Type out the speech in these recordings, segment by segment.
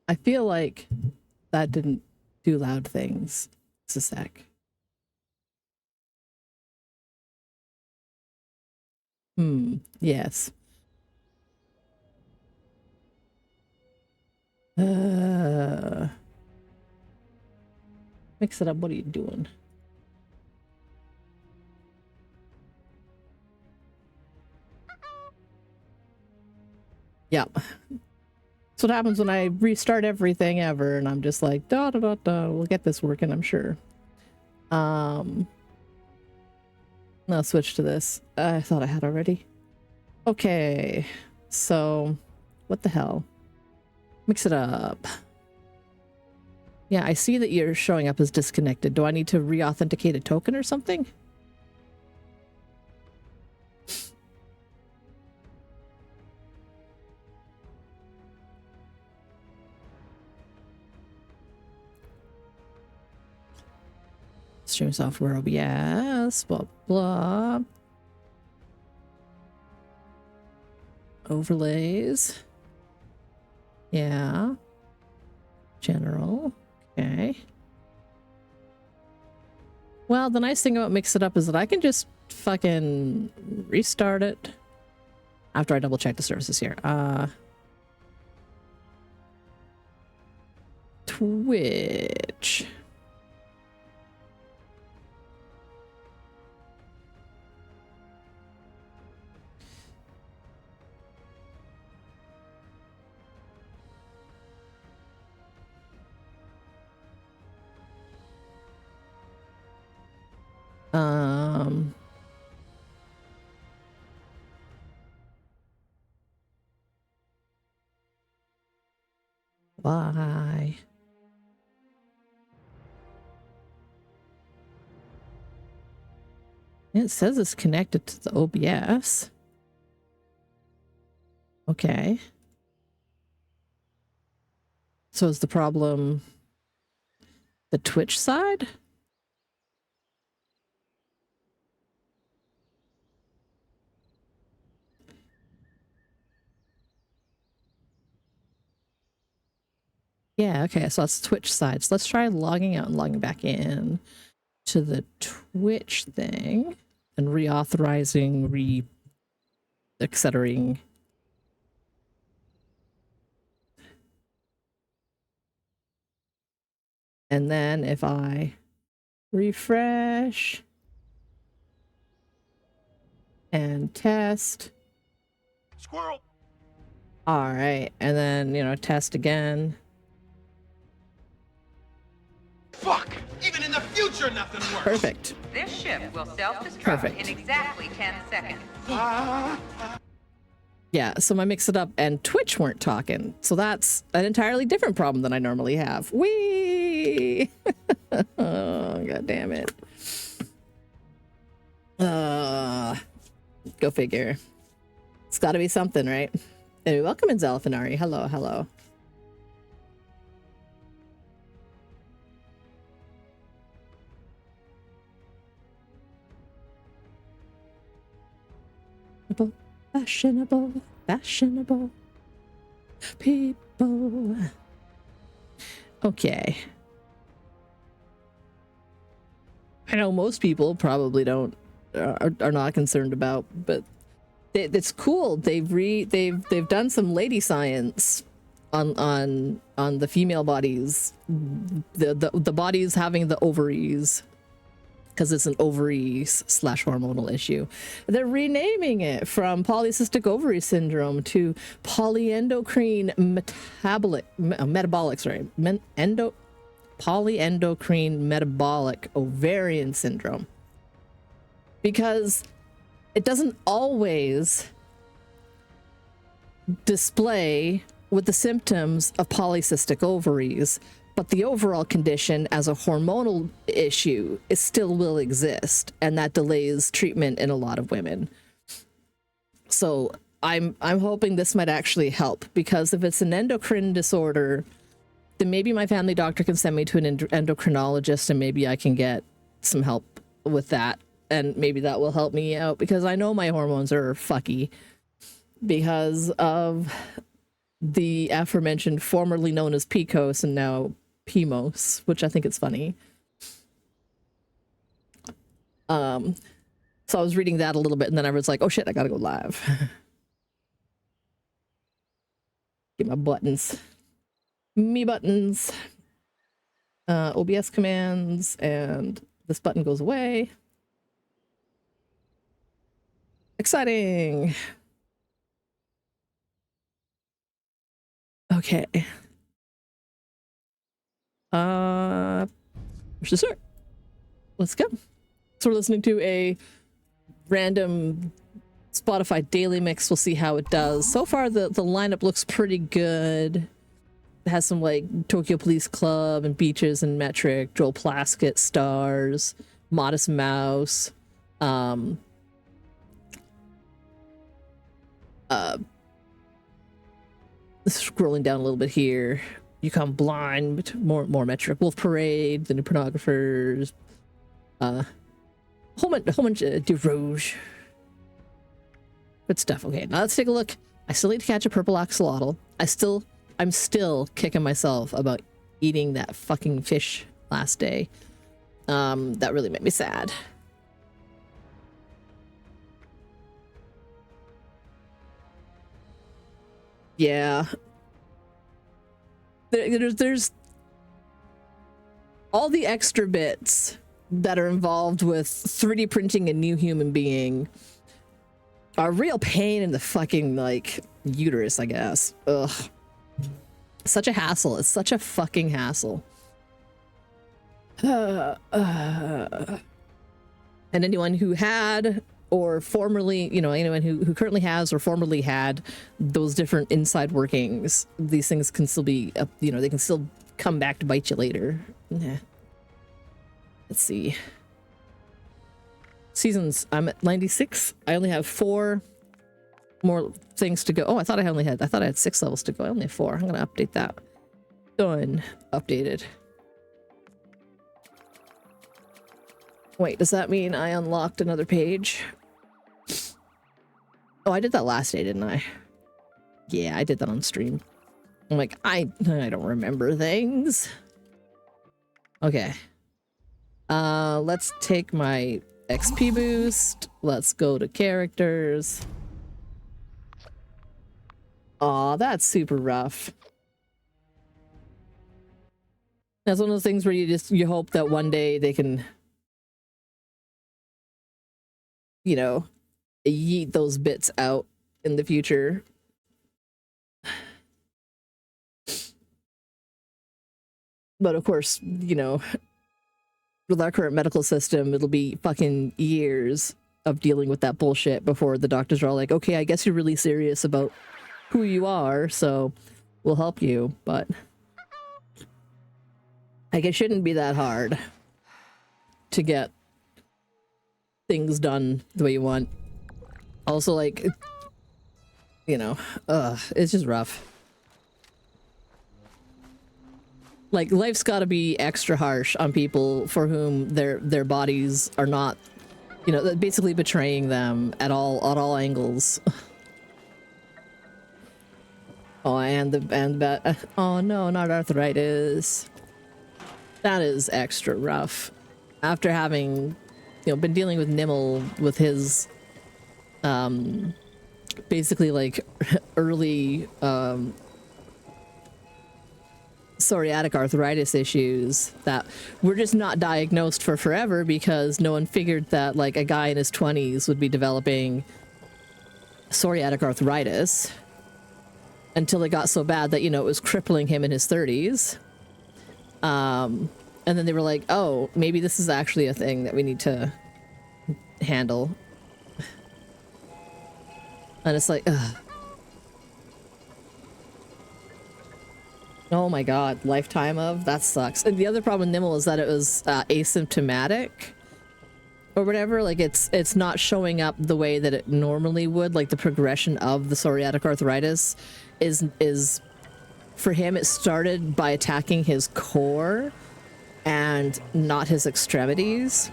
I feel like that didn't do loud things. It's a sec. Yes. Mix it up. What are you doing? Yeah. That's what happens when I restart everything ever, and I'm just like, da da da da. We'll get this working, I'm sure. I'll switch to this. I thought I had already. Okay, so what the hell? Mix it up. Yeah, I see that you're showing up as disconnected. Do I need to re-authenticate a token or something? Stream software OBS, blah, blah. Overlays. Yeah. General. Okay. Well, the nice thing about Mix It Up is that I can just fucking restart it after I double check the services here. Twitch. Why? It says it's connected to the OBS. Okay. So is the problem the Twitch side? Yeah, okay, so that's Twitch side. So let's try logging out and logging back in to the Twitch thing and reauthorizing, etc. And then if I refresh and test. Squirrel. All right, and then, you know, test again. Fuck! Even in the future, nothing works. Perfect. This ship will self-destruct in exactly 10 seconds. Yeah, so my Mix It Up and Twitch weren't talking. So that's an entirely different problem than I normally have. Whee! Oh, god damn it. Go figure. It's gotta be something, right? Anyway, welcome in Zelfinari. Hello, hello. Fashionable, fashionable people. Okay. I know most people probably don't are not concerned about, but it's cool. They've done some lady science on the female bodies, the bodies having the ovaries, because it's an ovaries / hormonal issue. They're renaming it from polycystic ovary syndrome to polyendocrine polyendocrine metabolic ovarian syndrome, because it doesn't always display with the symptoms of polycystic ovaries, but the overall condition as a hormonal issue still will exist, and that delays treatment in a lot of women. So I'm hoping this might actually help, because if it's an endocrine disorder, then maybe my family doctor can send me to an endocrinologist, and maybe I can get some help with that, and maybe that will help me out, because I know my hormones are fucky because of the aforementioned formerly known as Picos and now Pimos, which I think is funny. So I was reading that a little bit, and then I was like, oh shit, I gotta go live. Get my buttons. Me buttons. OBS commands, and this button goes away. Exciting. Okay. Where's the start? Let's go. So we're listening to a random Spotify daily mix. We'll see how it does. So far, the lineup looks pretty good. It has some like Tokyo Police Club and Beaches and Metric, Joel Plaskett, Stars, Modest Mouse, scrolling down a little bit here. Yukon Blind, more Metric, Wolf Parade, The New Pornographers, whole bunch of Du Rouge. Good stuff. Okay, now let's take a look. I still need to catch a purple axolotl. I'm still kicking myself about eating that fucking fish last day. That really made me sad. Yeah. There's all the extra bits that are involved with 3D printing a new human being are a real pain in the fucking, like, uterus, I guess. Ugh. Such a hassle. It's such a fucking hassle. And anyone who had or formerly, you know, anyone who currently has or formerly had those different inside workings, these things can still be, you know, they can still come back to bite you later. Yeah. Let's see. Seasons, I'm at 96. I only have 4 more things to go. Oh, I thought I had 6 levels to go. I only have 4. I'm gonna update that. Done. Updated. Wait, does that mean I unlocked another page? Oh, I did that last day, didn't I? Yeah, I did that on stream. I'm like, I don't remember things. Okay. Let's take my XP boost. Let's go to characters. Aw, that's super rough. That's one of those things where you hope that one day they can, you know, yeet those bits out in the future. But of course, you know, with our current medical system, it'll be fucking years of dealing with that bullshit before the doctors are all like, okay, I guess you're really serious about who you are, so we'll help you. But like, it shouldn't be that hard to get things done the way you want. Also, like, you know, it's just rough. Like, life's got to be extra harsh on people for whom their bodies are not, you know, basically betraying them at all angles. Oh, oh no, not arthritis. That is extra rough. After having, you know, been dealing with Nimble with his, basically like early, psoriatic arthritis issues that were just not diagnosed for forever because no one figured that like a guy in his 20s would be developing psoriatic arthritis until it got so bad that, you know, it was crippling him in his 30s. And then they were like, oh, maybe this is actually a thing that we need to handle. And it's like, ugh. Oh my god, lifetime of? That sucks. And the other problem with Nimble is that it was asymptomatic or whatever. Like, it's not showing up the way that it normally would. Like, the progression of the psoriatic arthritis is for him, it started by attacking his core and not his extremities.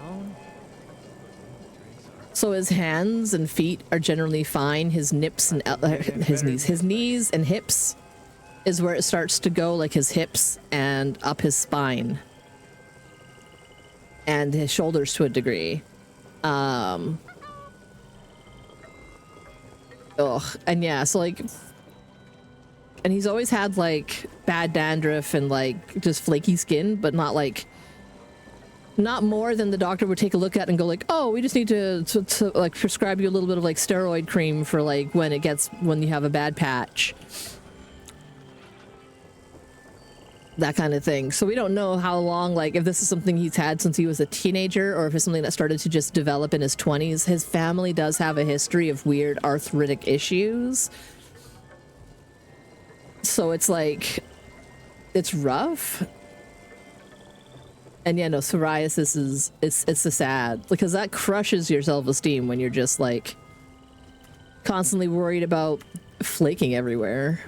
So his hands and feet are generally fine. His nips and his knees and hips is where it starts to go, like his hips and up his spine and his shoulders to a degree. And yeah, so like, and he's always had like bad dandruff and like just flaky skin, but not more than the doctor would take a look at and go like, oh, we just need to like prescribe you a little bit of like steroid cream for like when you have a bad patch. That kind of thing. So we don't know how long, like if this is something he's had since he was a teenager or if it's something that started to just develop in his 20s. His family does have a history of weird arthritic issues. So it's like, it's rough. And yeah, no, psoriasis it's a sad, because that crushes your self-esteem when you're just like constantly worried about flaking everywhere.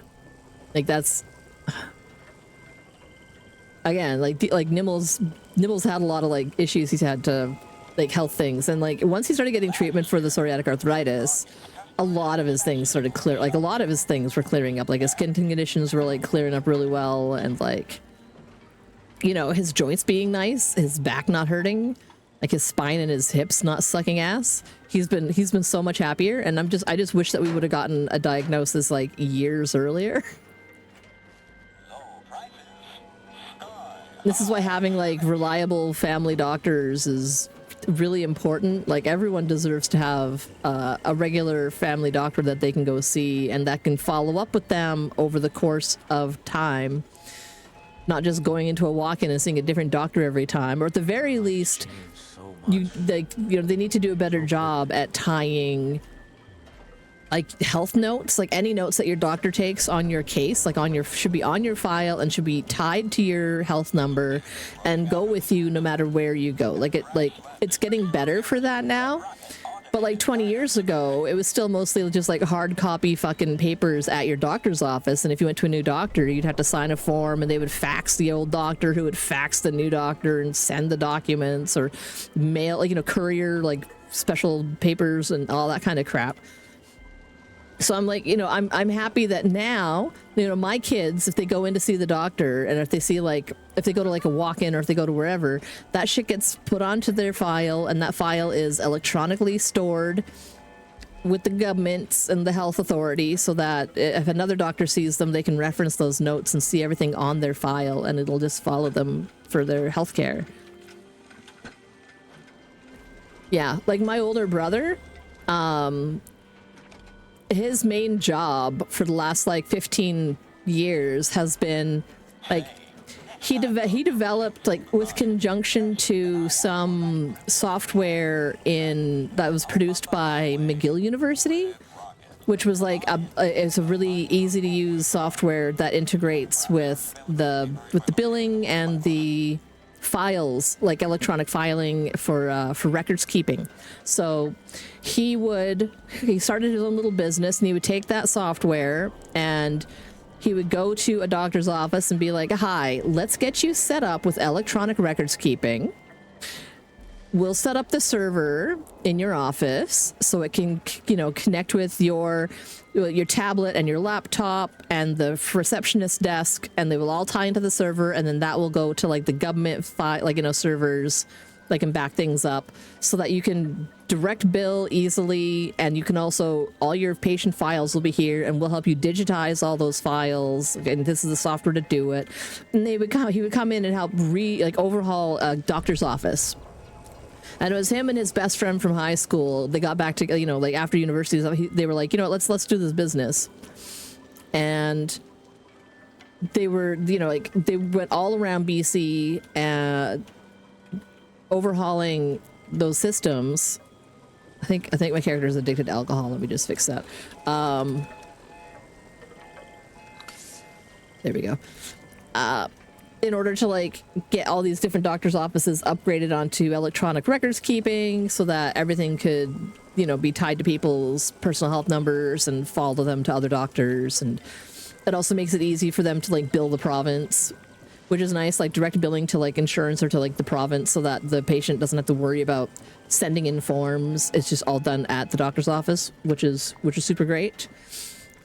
Like that's, again, like Nimbles had a lot of like issues he's had to like health things, and like once he started getting treatment for the psoriatic arthritis, a lot of his things started clear. Like a lot of his things were clearing up. Like his skin conditions were like clearing up really well, and like, you know, his joints being nice, his back not hurting, like his spine and his hips not sucking ass. He's been so much happier, and I just wish that we would have gotten a diagnosis like years earlier. This is why having like reliable family doctors is really important. Like everyone deserves to have a regular family doctor that they can go see and that can follow up with them over the course of time. Not just going into a walk-in and seeing a different doctor every time, or at the very least, they need to do a better job at tying like health notes, like any notes that your doctor takes on your case, like should be on your file and should be tied to your health number and go with you no matter where you go. Like it's getting better for that now. But like 20 years ago, it was still mostly just like hard copy fucking papers at your doctor's office. And if you went to a new doctor, you'd have to sign a form and they would fax the old doctor who would fax the new doctor and send the documents, or mail, like, you know, courier, like special papers and all that kind of crap. So I'm like, you know, I'm happy that now, you know, my kids, if they go in to see the doctor and if they see like, if they go to like a walk-in or if they go to wherever, that shit gets put onto their file, and that file is electronically stored with the governments and the health authority, so that if another doctor sees them, they can reference those notes and see everything on their file, and it'll just follow them for their health care. Yeah, like my older brother, his main job for the last like 15 years has been like he developed, like with conjunction to some software that was produced by McGill University, which was like it's a really easy to use software that integrates with the billing and the files, like electronic filing for records keeping. So he started his own little business, and he would take that software and he would go to a doctor's office and be like, hi, let's get you set up with electronic records keeping. We'll set up the server in your office so it can, you know, connect with your tablet and your laptop and the receptionist desk, and they will all tie into the server, and then that will go to like the government servers that can back things up so that you can direct bill easily, and you can also, all your patient files will be here, and we'll help you digitize all those files, and this is the software to do it. And he would come in and help overhaul a doctor's office. And it was him and his best friend from high school. They got back to, you know, like after university, they were like, you know, let's do this business. And they were, you know, like they went all around BC overhauling those systems. I think my character is addicted to alcohol. Let me just fix that. There we go. In order to like get all these different doctors' offices upgraded onto electronic records keeping, so that everything could, you know, be tied to people's personal health numbers and follow them to other doctors. And it also makes it easy for them to like bill the province, which is nice, like direct billing to like insurance or to like the province, so that the patient doesn't have to worry about sending in forms. It's just all done at the doctor's office, which is super great.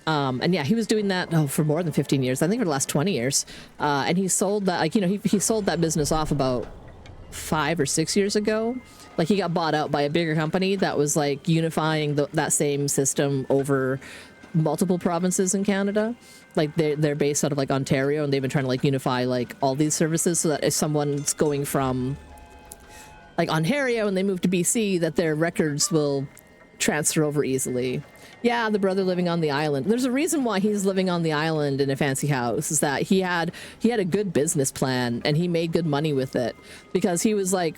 And yeah, he was doing that for more than 15 years. I think for the last 20 years. And he sold that, like, you know, he sold that business off about 5 or 6 years ago. Like, he got bought out by a bigger company that was like unifying that same system over multiple provinces in Canada. Like, they're based out of like Ontario, and they've been trying to like unify like all these services so that if someone's going from like Ontario and they move to BC, that their records will transfer over easily. Yeah, the brother living on the island. There's a reason why he's living on the island in a fancy house, is that he had a good business plan and he made good money with it, because he was like,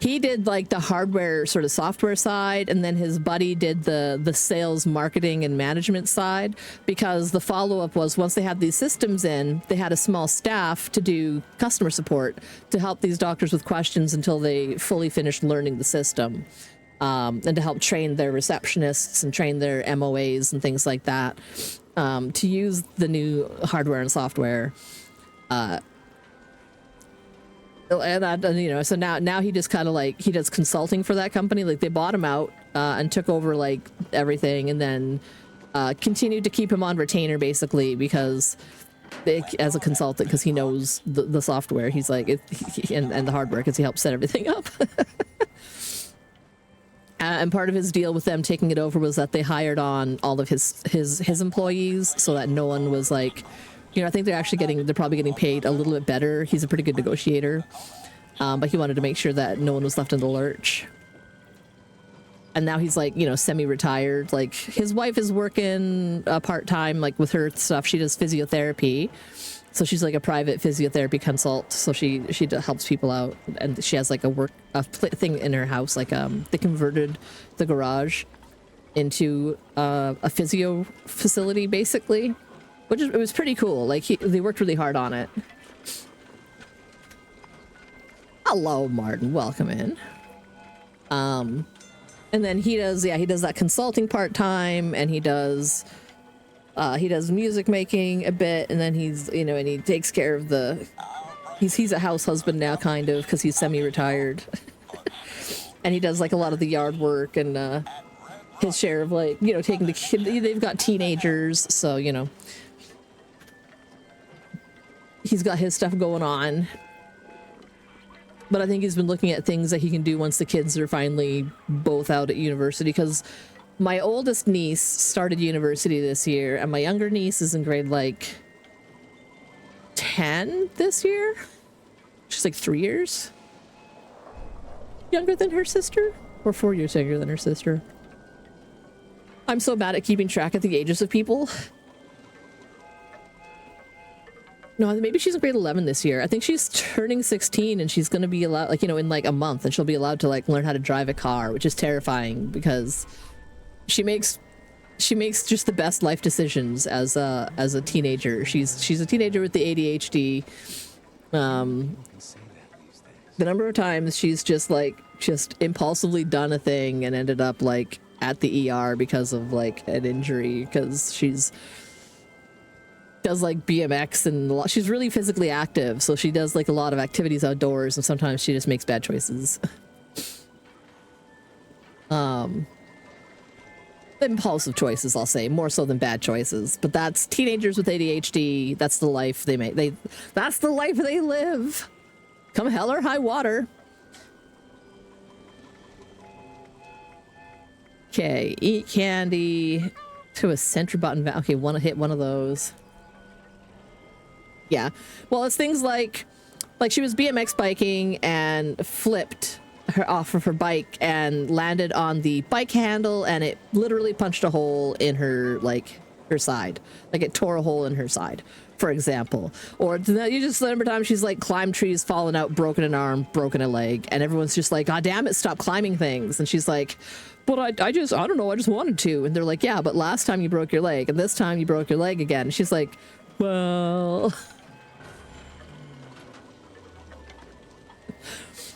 he did like the hardware sort of software side, and then his buddy did the sales, marketing, and management side, because the follow-up was, once they had these systems in, they had a small staff to do customer support to help these doctors with questions until they fully finished learning the system. And to help train their receptionists and train their MOAs and things like that, to use the new hardware and software. And you know, so now he just kind of like, he does consulting for that company. Like, they bought him out and took over like everything, and then continued to keep him on retainer basically, because as a consultant, because he knows the software. He's like, and the hardware, because he helps set everything up. And part of his deal with them taking it over was that they hired on all of his employees, so that no one was like, you know, I think they're probably getting paid a little bit better. He's a pretty good negotiator, but he wanted to make sure that no one was left in the lurch. And now he's like, you know, semi-retired. Like, his wife is working part-time, like with her stuff. She does physiotherapy. So she's like a private physiotherapy consult. So she helps people out, and she has like a thing in her house. Like, they converted the garage into a physio facility basically, it was pretty cool. Like, they worked really hard on it. Hello, Martin. Welcome in. And then he does that consulting part time, and he does music making a bit, and then he's, you know, and he takes care of he's a house husband now, kind of, because he's semi-retired. And he does like a lot of the yard work and his share of, like, you know, taking the kid. They've got teenagers, so, you know, he's got his stuff going on. But I think he's been looking at things that he can do once the kids are finally both out at university, because my oldest niece started university this year, and my younger niece is in grade like 10 this year. She's like 3 years younger than her sister, or 4 years younger than her sister. I'm so bad at keeping track of the ages of people. No, maybe she's in grade 11 this year. I think she's turning 16, and she's going to be allowed, like, you know, in like a month, and she'll be allowed to like learn how to drive a car, which is terrifying, because she makes just the best life decisions as a teenager. She's a teenager with the ADHD. The number of times she's just impulsively done a thing and ended up like at the ER because of like an injury, because does like BMX and she's really physically active, so she does like a lot of activities outdoors, and sometimes she just makes bad choices. Impulsive choices, I'll say, more so than bad choices. But that's teenagers with ADHD. That's the life they make. That's the life they live, come hell or high water. Okay, eat candy to a center button. Okay, want to hit one of those. Yeah, well, it's things like she was BMX biking and flipped her off of her bike and landed on the bike handle, and it literally punched a hole in her side. Like, it tore a hole in her side, for example. Or you just remember time she's like climbed trees, fallen out, broken an arm, broken a leg, and everyone's just like, God damn it, stop climbing things. And she's like, but I don't know, I just wanted to. And they're like, yeah, but last time you broke your leg, and this time you broke your leg again. And she's like, well...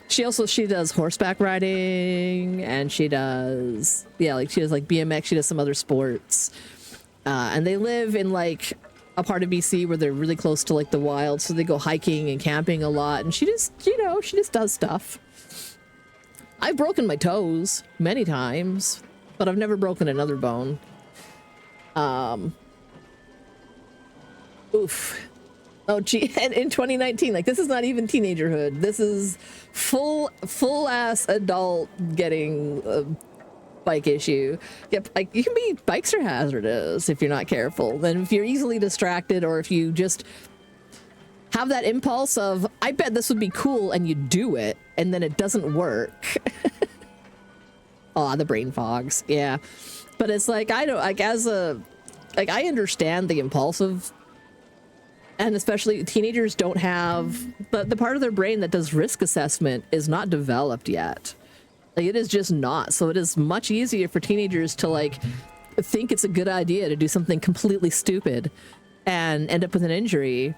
She does horseback riding, and she does BMX. She does some other sports, and they live in like a part of BC where they're really close to like the wild, so they go hiking and camping a lot. And she just does stuff. I've broken my toes many times, but I've never broken another bone. Oof. Oh, gee, and in 2019, like, this is not even teenagerhood. This is full ass adult getting a bike issue. Yep, like, you can be, bikes are hazardous if you're not careful. Then if you're easily distracted, or if you just have that impulse of, I bet this would be cool, and you do it, and then it doesn't work. Oh, the brain fogs. Yeah. But it's like, I don't, like, I understand the impulsive. And especially teenagers don't have, but the part of their brain that does risk assessment is not developed yet. Like, it is just not. So it is much easier for teenagers to, like, think it's a good idea to do something completely stupid and end up with an injury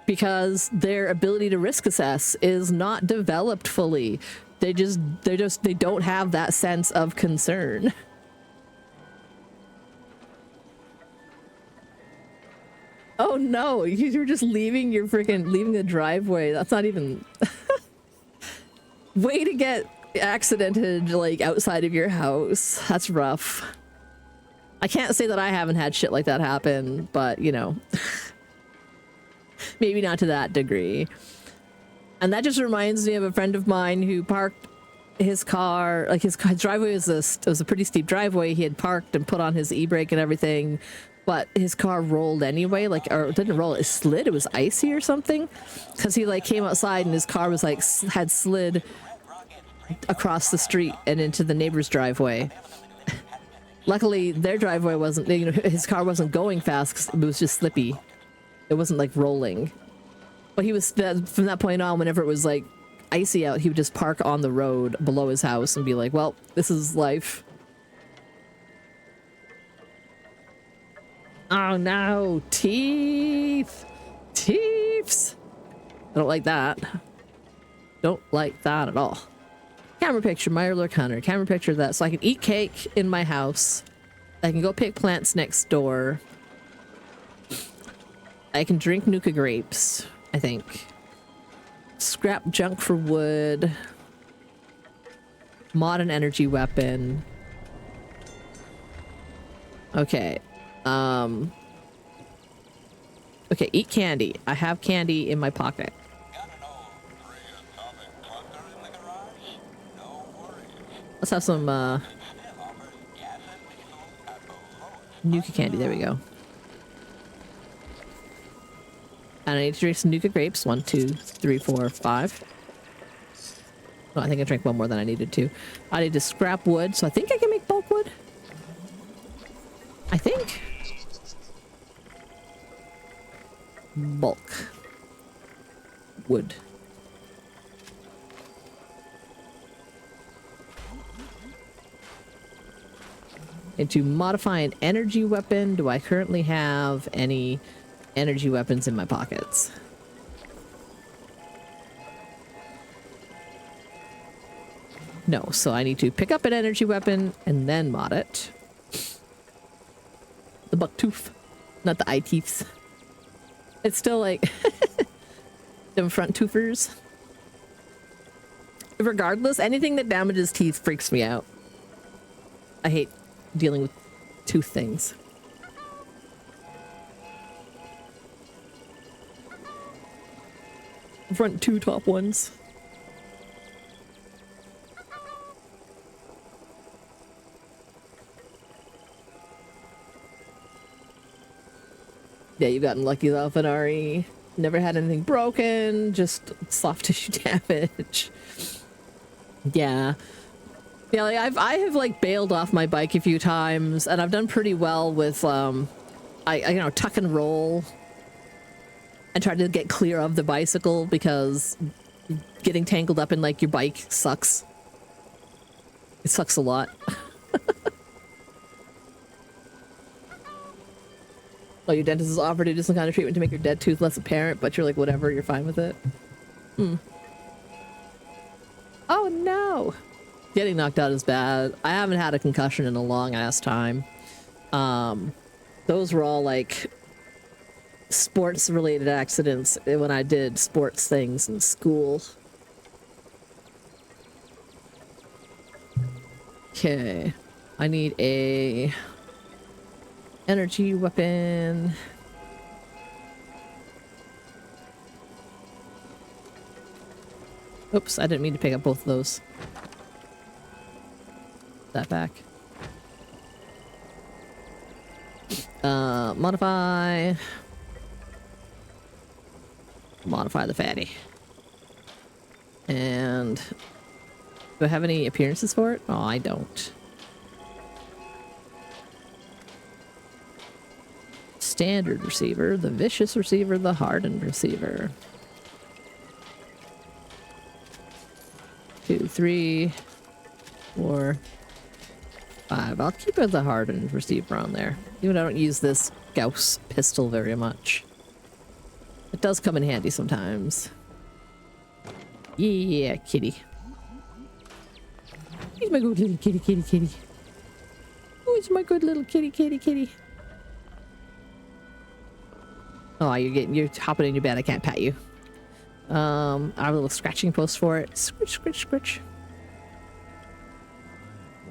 because their ability to risk assess is not developed fully. They don't have that sense of concern. Oh no, you're just leaving the driveway. That's not even way to get accidented, like, outside of your house. That's rough. I can't say that I haven't had shit like that happen, but you know, maybe not to that degree. And that just reminds me of a friend of mine who parked his car, like, his driveway was a pretty steep driveway. He had parked and put on his e-brake and everything. But his car rolled anyway, like, or it didn't roll, it slid. It was icy or something. Because he, like, came outside and his car was, like, had slid across the street and into the neighbor's driveway. Luckily, their driveway wasn't, you know, his car wasn't going fast because it was just slippy. It wasn't, like, rolling. But he was, from that point on, whenever it was, like, icy out, he would just park on the road below his house and be like, well, this is life. Oh no, teeth! Teeths! I don't like that. Don't like that at all. Camera picture, Mirelurk Hunter. Camera picture of that. So I can eat cake in my house. I can go pick plants next door. I can drink Nuka grapes, I think. Scrap junk for wood. Mod an energy weapon. Okay. Okay, eat candy. I have candy in my pocket. Let's have some, Nuka candy. There we go. And I need to drink some Nuka grapes. 1, 2, 3, 4, 5. No, I think I drank one more than I needed to. I need to scrap wood, so I think I can make bulk wood. I think. Bulk wood. And to modify an energy weapon, do I currently have any energy weapons in my pockets? No, so I need to pick up an energy weapon and then mod it. The buck tooth, not the eye teeths. It's still like them front toothers. Regardless, anything that damages teeth freaks me out. I hate dealing with tooth things. Front two top ones. Yeah, you've gotten lucky though, Fenari. Never had anything broken, just soft tissue damage. Yeah. Yeah, like I have like bailed off my bike a few times, and I've done pretty well with I you know, tuck and roll and try to get clear of the bicycle, because getting tangled up in like your bike sucks. It sucks a lot. Oh, your dentist has offered to do some kind of treatment to make your dead tooth less apparent, but you're like, whatever, you're fine with it. Hmm. Oh no! Getting knocked out is bad. I haven't had a concussion in a long ass time. Those were all like sports related accidents when I did sports things in school. Okay. I need a Energy weapon. Oops, I didn't mean to pick up both of those. That back. Modify. Modify the fatty. And do I have any appearances for it? Oh, I don't. Standard receiver, the vicious receiver, the hardened receiver. 2, 3, 4, 5. I'll keep the hardened receiver on there. Even though I don't use this Gauss pistol very much. It does come in handy sometimes. Yeah, kitty. He's my good little kitty, kitty, kitty. Oh, it's my good little kitty, kitty, kitty. Oh, you're hopping in your bed. I can't pat you. I have a little scratching post for it. Scritch, scritch, scritch.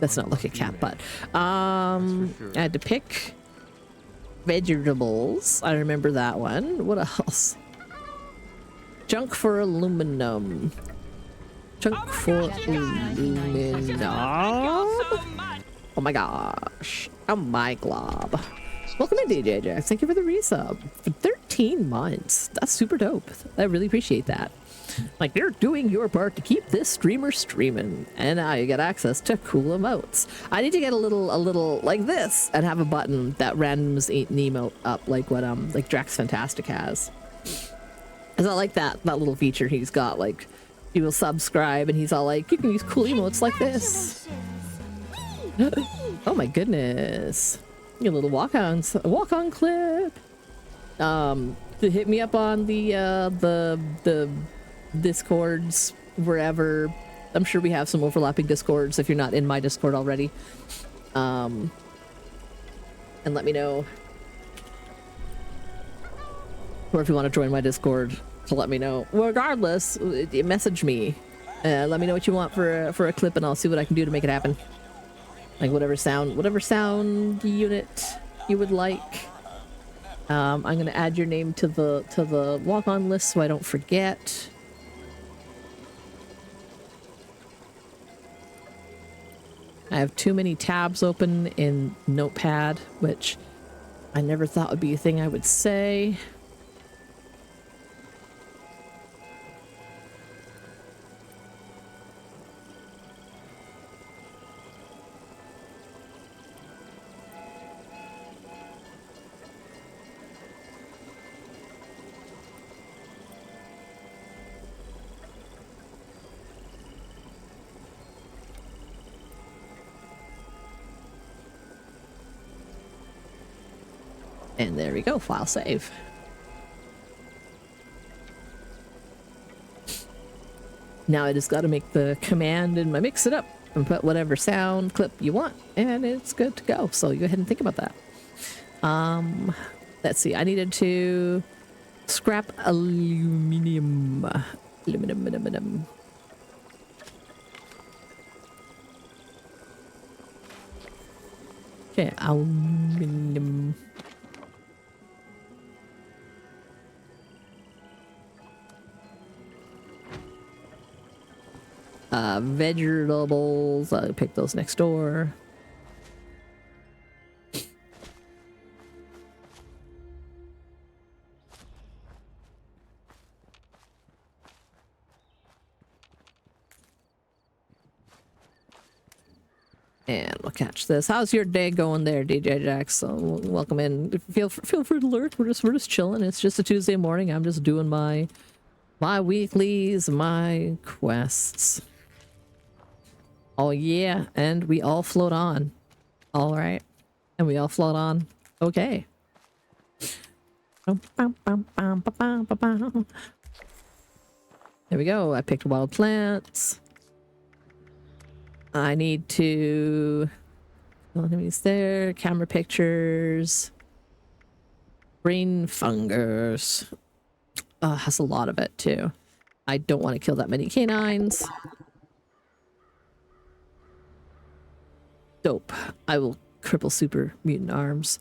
That's not like a cat, but I had to pick vegetables. I remember that one. What else? Junk for aluminum. Junk for aluminum. Oh my gosh. Oh my glob. Welcome in, DJ Jax. Thank you for the resub. For 13 months. That's super dope. I really appreciate that. Like, you're doing your part to keep this streamer streaming. And now you get access to cool emotes. I need to get a little like this and have a button that randoms an emote up like what like Drax Fantastic has. It's not like that little feature he's got. Like, you will subscribe and he's all like, you can use cool emotes like this. Oh my goodness. Your little walk-on clip. Hit me up on the Discords wherever. I'm sure we have some overlapping Discords if you're not in my Discord already. And let me know. Or if you want to join my Discord, to let me know. Regardless, message me. Let me know what you want for a clip, and I'll see what I can do to make it happen. Like whatever sound unit you would like. I'm gonna add your name to the walk-on list so I don't forget. I have too many tabs open in Notepad, which I never thought would be a thing I would say. And there we go, file save. Now I just got to make the command and mix it up and put whatever sound clip you want, and it's good to go. So you go ahead and think about that. Let's see, I needed to scrap aluminum. Aluminum. Okay, aluminum. Vegetables, I'll pick those next door. And we'll catch this. How's your day going there, DJ Jax? So welcome in. Feel free to lurk. We're just chilling. It's just a Tuesday morning. I'm just doing my weeklies, my quests. Oh yeah, and we all float on. All right, and we all float on. Okay. There we go. I picked wild plants. I need to. Enemies there. Camera pictures. Brain fungus. Has a lot of it too. I don't want to kill that many canines. Dope. I will cripple super mutant arms.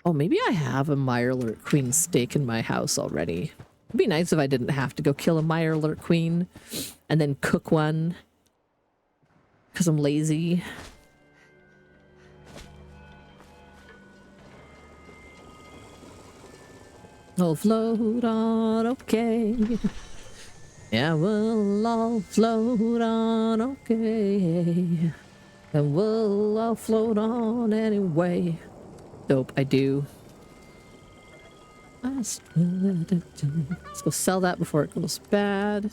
Oh, maybe I have a Mirelurk Queen steak in my house already. It'd be nice if I didn't have to go kill a Mirelurk Queen and then cook one because I'm lazy. I'll float on, okay. Yeah, we'll all float on, okay. And we'll all float on anyway. Dope, I do. Let's go sell that before it goes bad.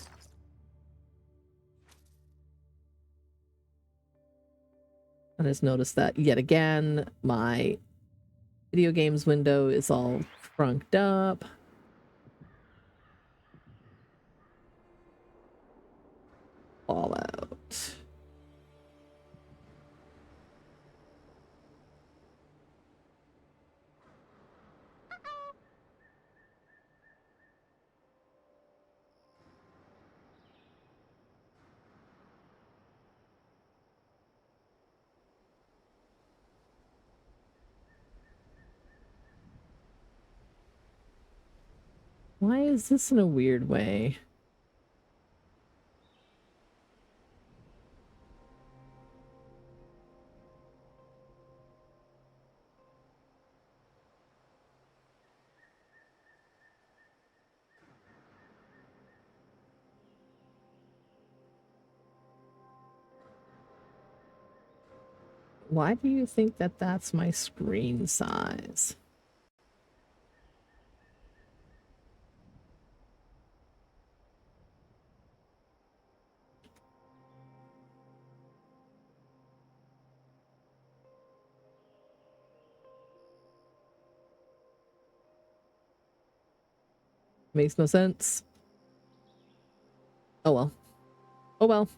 I just noticed that yet again, my video games window is all crunked up. All out. Why is this in a weird way? Why do you think that that's my screen size? Makes no sense. Oh well. Oh well.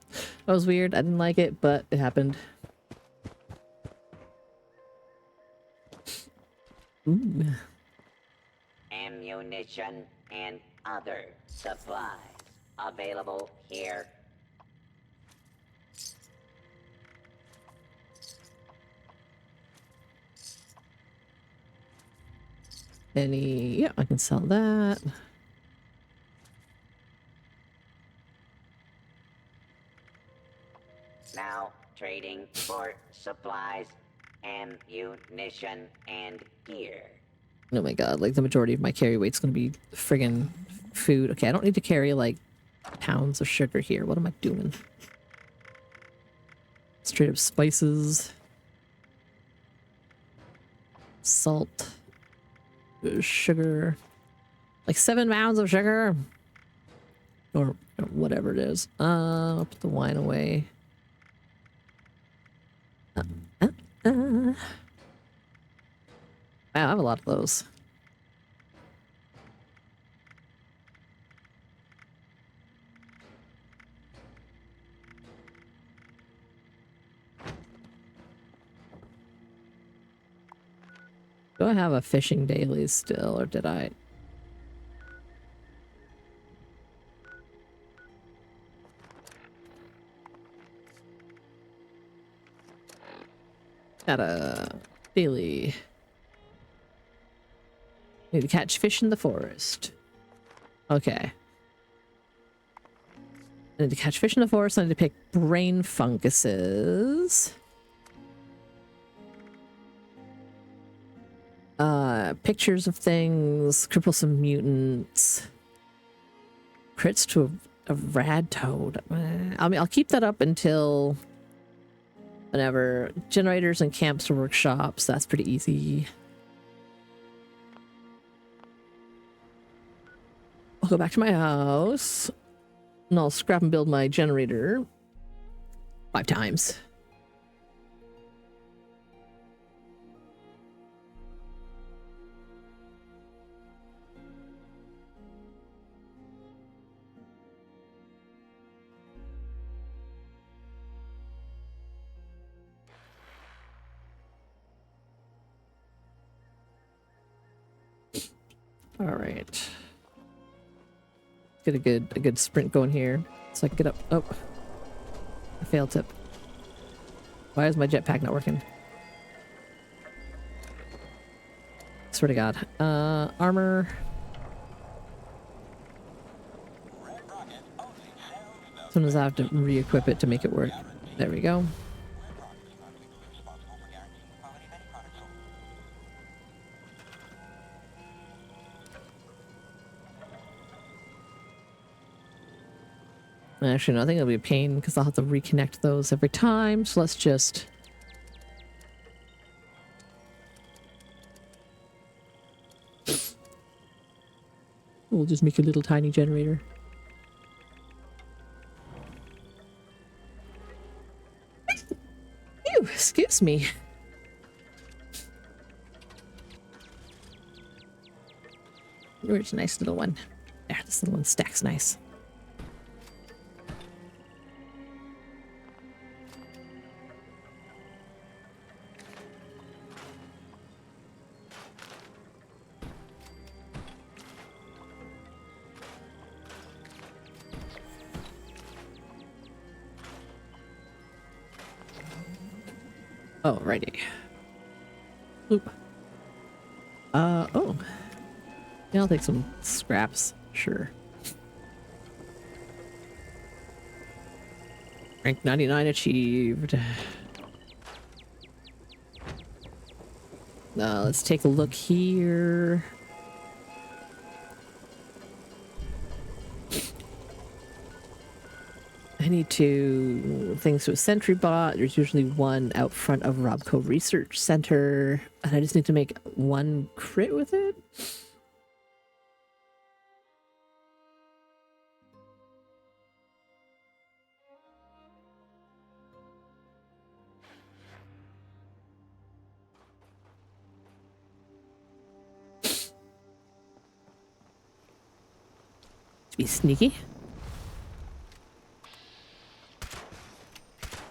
That was weird. I didn't like it, but it happened. Ooh. Ammunition and other supplies available here. Yeah, I can sell that. Now trading for supplies, ammunition, and gear. Oh my god, like the majority of my carry weight's gonna be friggin' food. Okay, I don't need to carry like pounds of sugar here. What am I doing? Straight up spices. Salt. Sugar. Like 7 pounds of sugar. Or whatever it is. I'll put the wine away. Wow, I have a lot of those. Do I have a fishing daily still, or did I? Got a daily. Need to catch fish in the forest. Okay. I need to catch fish in the forest. I need to pick brain funguses. Pictures of things. Cripple some mutants. Crits to a rad toad. I mean, I'll keep that up until whenever. Generators and camps or workshops. That's pretty easy. I'll go back to my house. And I'll scrap and build my generator 5 times. All right. Get a good sprint going here, so I can get up. Oh, I failed tip. Why is my jetpack not working? Swear to God. Armor. Sometimes I have to re-equip it to make it work. There we go. Actually, no, I think it'll be a pain because I'll have to reconnect those every time. So let's just... We'll just make a little tiny generator. Ew, excuse me. Where's a nice little one? There, this little one stacks nice. Oh, righty. Oop. Oh. Yeah, I'll take some scraps. Sure. Rank 99 achieved. Let's take a look here. I need to things to a sentry bot. There's usually one out front of Robco Research Center, and I just need to make one crit with it. To be sneaky.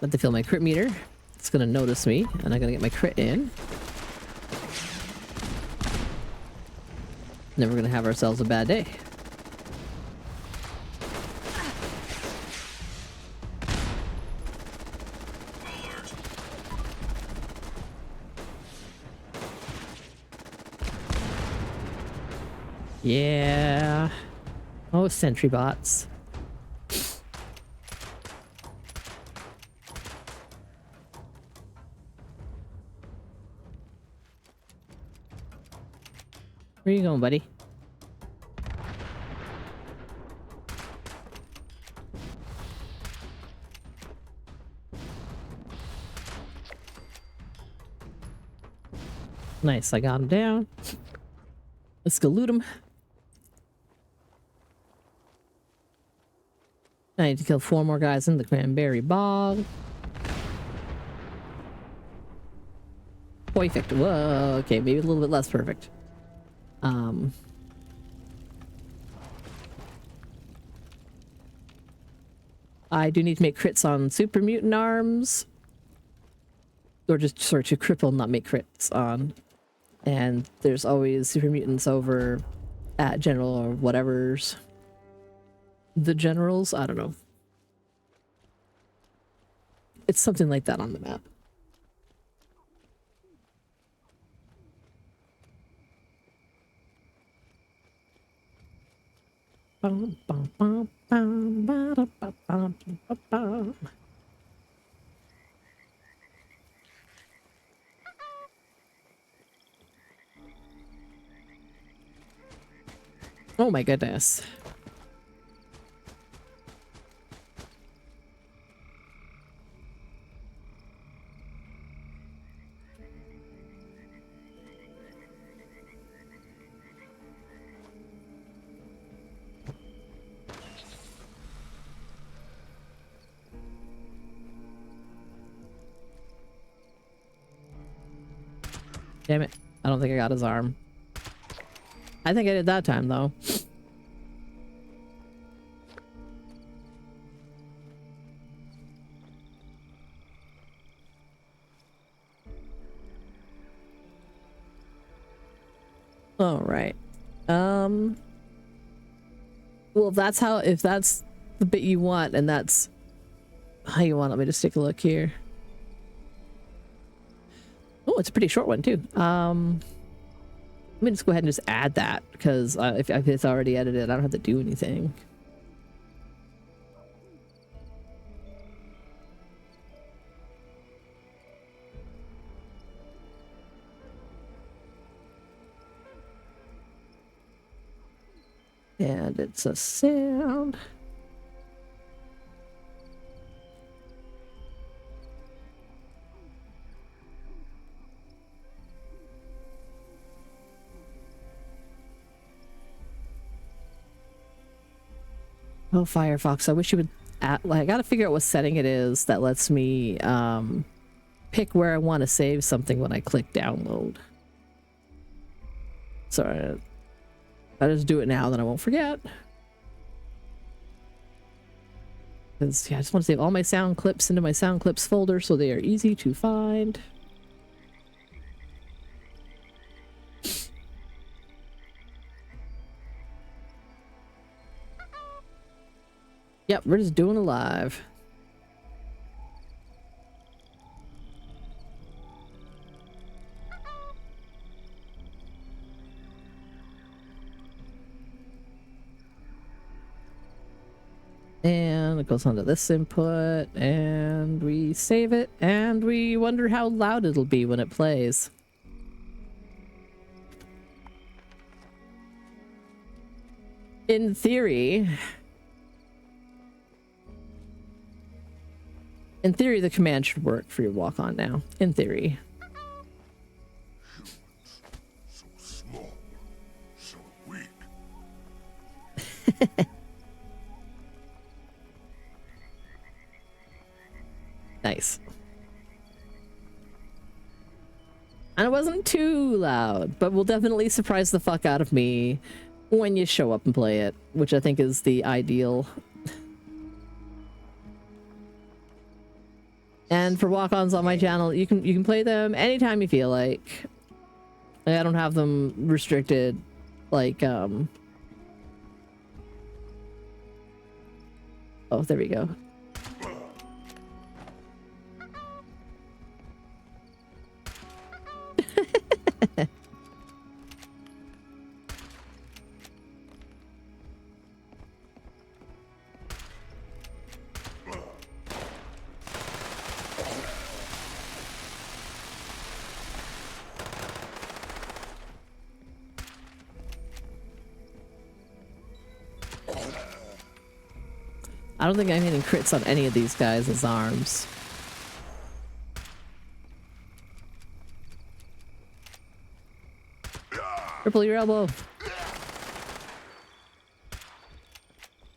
Let to feel my crit meter. It's gonna notice me, and I'm gonna get my crit in. Then we're gonna have ourselves a bad day. Yeah. Oh, sentry bots. Where you going, buddy? Nice, I got him down. Let's go loot him. I need to kill 4 more guys in the cranberry bog. Perfect. Whoa, okay, maybe a little bit less perfect. I do need to make crits on super mutant arms. Or just sort of cripple, not make crits on. And there's always super mutants over at general or whatever's. The generals? I don't know. It's something like that on the map. Bum, bum, bum, bum, ba, da, ba, ba, ba. Oh my goodness. Damn it. I don't think I got his arm. I think I did that time, though. All right. Well, if that's the bit you want, and that's how you want, let me just take a look here. Oh, it's a pretty short one, too. Let me just go ahead and just add that, because if it's already edited, I don't have to do anything. And it's a sound. Oh, Firefox, I wish you would I gotta figure out what setting it is that lets me pick where I want to save something when I click download. Sorry, if I just do it now, then I won't forget. Because yeah, I just want to save all my sound clips into my sound clips folder so they are easy to find. Yep, we're just doing a live. And it goes onto this input, and we save it, and we wonder how loud it'll be when it plays. In theory, the command should work for your walk on now. In theory. So small, so weak. Nice. And it wasn't too loud, but will definitely surprise the fuck out of me when you show up and play it, which I think is the ideal. And for walk-ons on my channel, you can play them anytime you feel like. I don't have them restricted, like oh, there we go. I don't think I'm hitting crits on any of these guys' arms. Triple your elbow.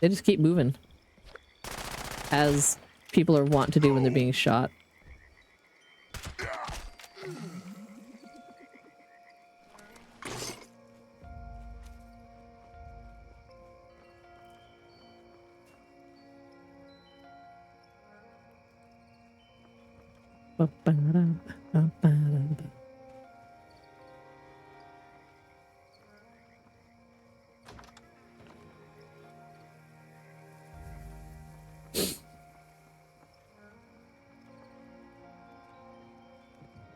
They just keep moving, as people are wont to do when they're being shot.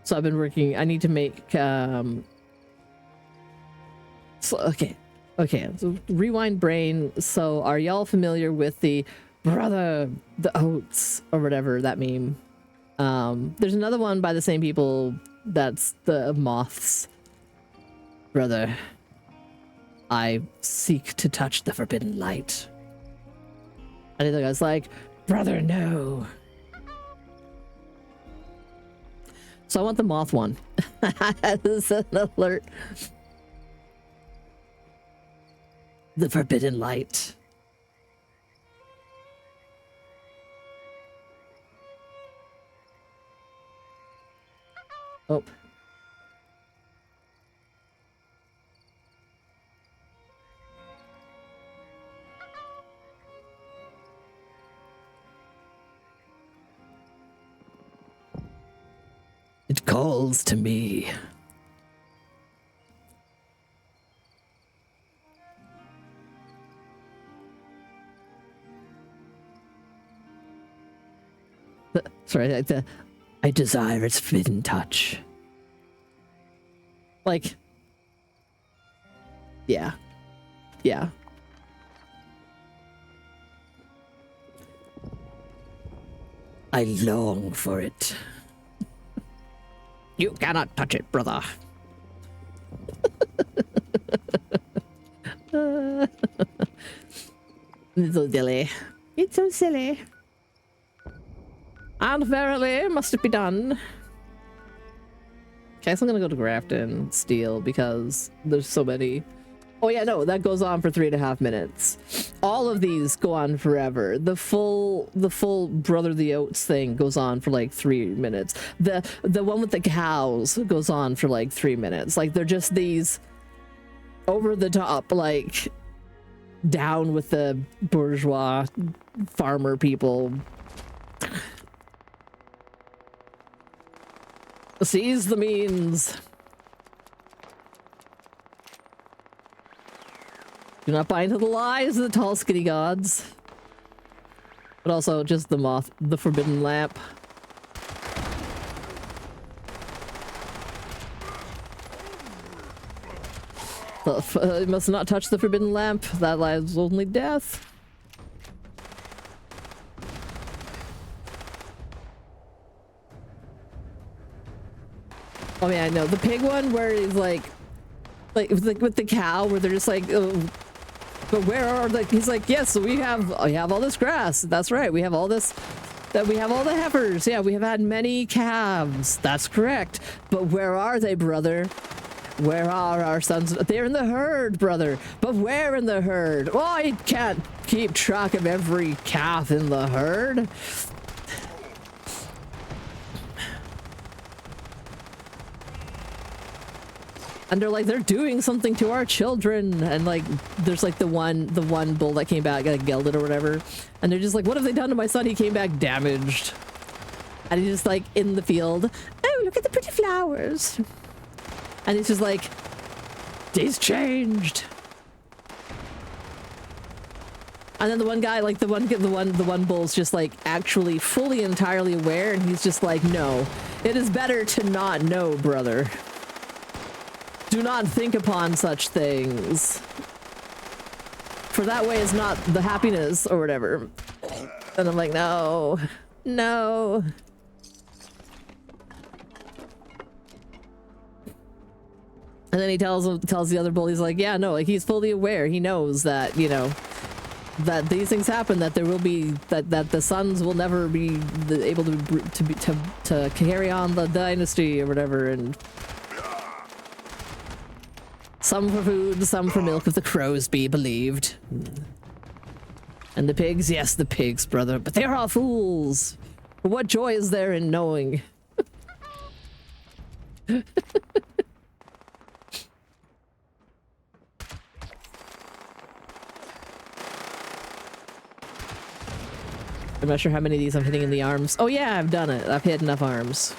So I've been working, I need to make, so, okay, so rewind brain. So are y'all familiar with the brother, the oats, or whatever that meme? There's another one by the same people that's the moths. Brother, I seek to touch the forbidden light. And the other guy's like, brother, no. So I want the moth one. As an alert. The forbidden light. Oh. It calls to me. Sorry, I desire its forbidden touch. Like, Yeah. Yeah. I long for it. You cannot touch it, brother. It's so silly. It's so silly. And verily, must it be done? Okay, so I'm gonna go to Grafton Steel because there's so many. Oh yeah, no, that goes on for 3.5 minutes. All of these go on forever. The full Brother the Oats thing goes on for like 3 minutes. The one with the cows goes on for like 3 minutes. Like they're just these over the top, like down with the bourgeois farmer people. Seize the means. Do not buy into the lies of the tall skinny gods. But also just the moth, the forbidden lamp. You must not touch the forbidden lamp. That lies only death. Oh yeah, I know. The pig one where he's like with the cow, where they're just like, oh, but where are the? He's like, yes, we have all this grass. That's right. We have all this. That we have all the heifers. Yeah, we have had many calves. That's correct. But where are they, brother? Where are our sons? They're in the herd, brother. But where in the herd? Oh, I can't keep track of every calf in the herd. And they're like, they're doing something to our children. And like, there's like the one bull that came back, like gelded or whatever. And they're just like, what have they done to my son? He came back damaged. And he's just like in the field. Oh, look at the pretty flowers. And he's just like, days changed. And then the one guy, like the one bull's just like actually fully entirely aware. And he's just like, no, it is better to not know, brother. Do not think upon such things. For that way is not the happiness or whatever. And I'm like, no, no. And then he tells the other bull, he's like, yeah, no, like he's fully aware. He knows that, you know, that these things happen, that there will be, that the sons will never be able to carry on the dynasty or whatever. And some for food, some for milk, if the crows be believed. And the pigs, yes, the pigs, brother, but they're all fools. What joy is there in knowing? I'm not sure how many of these I'm hitting in the arms. Oh yeah, I've done it. I've hit enough arms.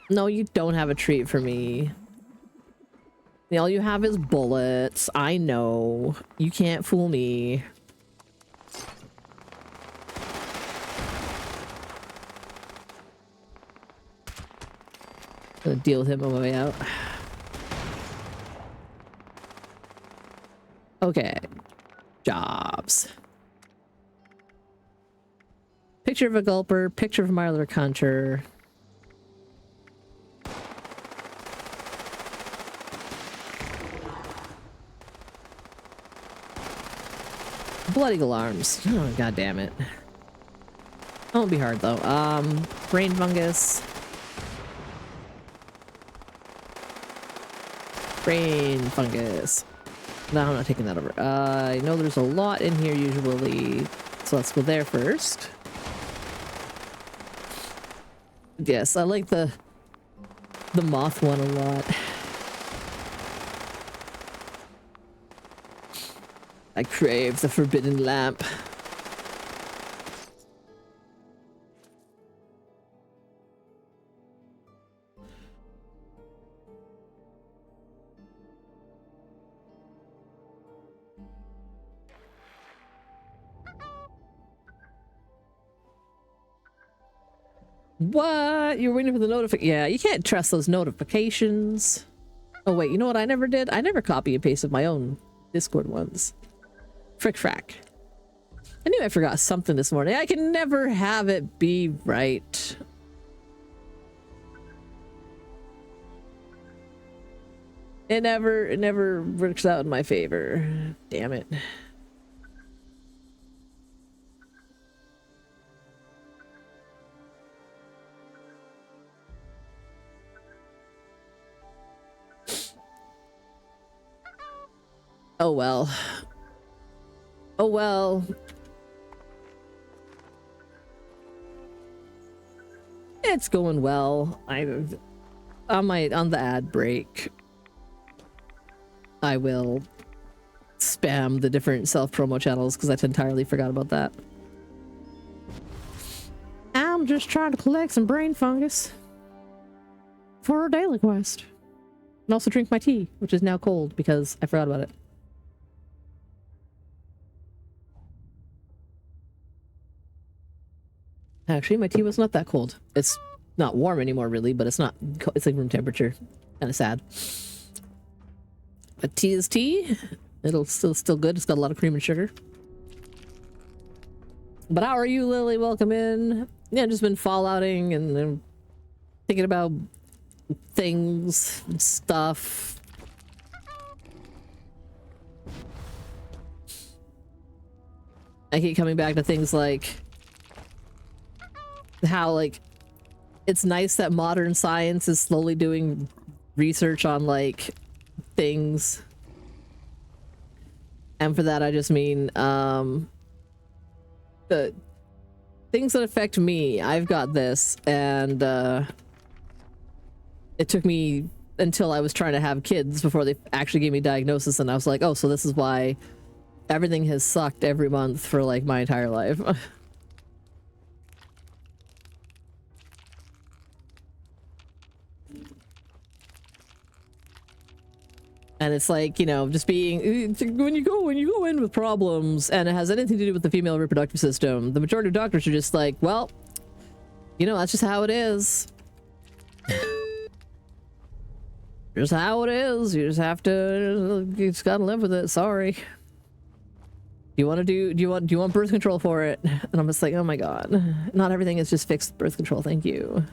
No, you don't have a treat for me. All you have is bullets. I know. You can't fool me. I'm gonna deal with him on my way out. Okay. Jobs. Picture of a gulper, picture of a Marler Concher. Bloody alarms. Oh, god damn it. Won't be hard though. Brain fungus. Brain fungus. No, I'm not taking that over. I know there's a lot in here usually, so let's go there first. Yes, I like the moth one a lot. I crave the forbidden lamp. What? You're waiting for the notification? Yeah, you can't trust those notifications. Oh wait, you know what I never did? I never copy and pasted my own Discord ones. Frick frack. I knew I forgot something this morning. I can never have it be right. It never works out in my favor. Damn it. Oh well. Oh well. It's going well. On the ad break, I will spam the different self-promo channels because I entirely forgot about that. I'm just trying to collect some brain fungus for a daily quest. And also drink my tea, which is now cold because I forgot about it. Actually, my tea was not that cold. It's not warm anymore, really, but it's not. It's like room temperature. Kind of sad. But tea is tea. It'll still good. It's got a lot of cream and sugar. But how are you, Lily? Welcome in. Yeah, just been fallouting and thinking about things and stuff. I keep coming back to things like how, like, it's nice that modern science is slowly doing research on, like, things. And for that, I just mean, the things that affect me. I've got this, and, it took me until I was trying to have kids before they actually gave me diagnosis, and I was like, oh, so this is why everything has sucked every month for, like, my entire life. And it's like, you know, just being, when you go in with problems and it has anything to do with the female reproductive system, the majority of doctors are just like, well, you know, that's just how it is. Just how it is. You just have to, you just gotta live with it. Sorry. Do you want birth control for it? And I'm just like, oh my god. Not everything is just fixed birth control. Thank you.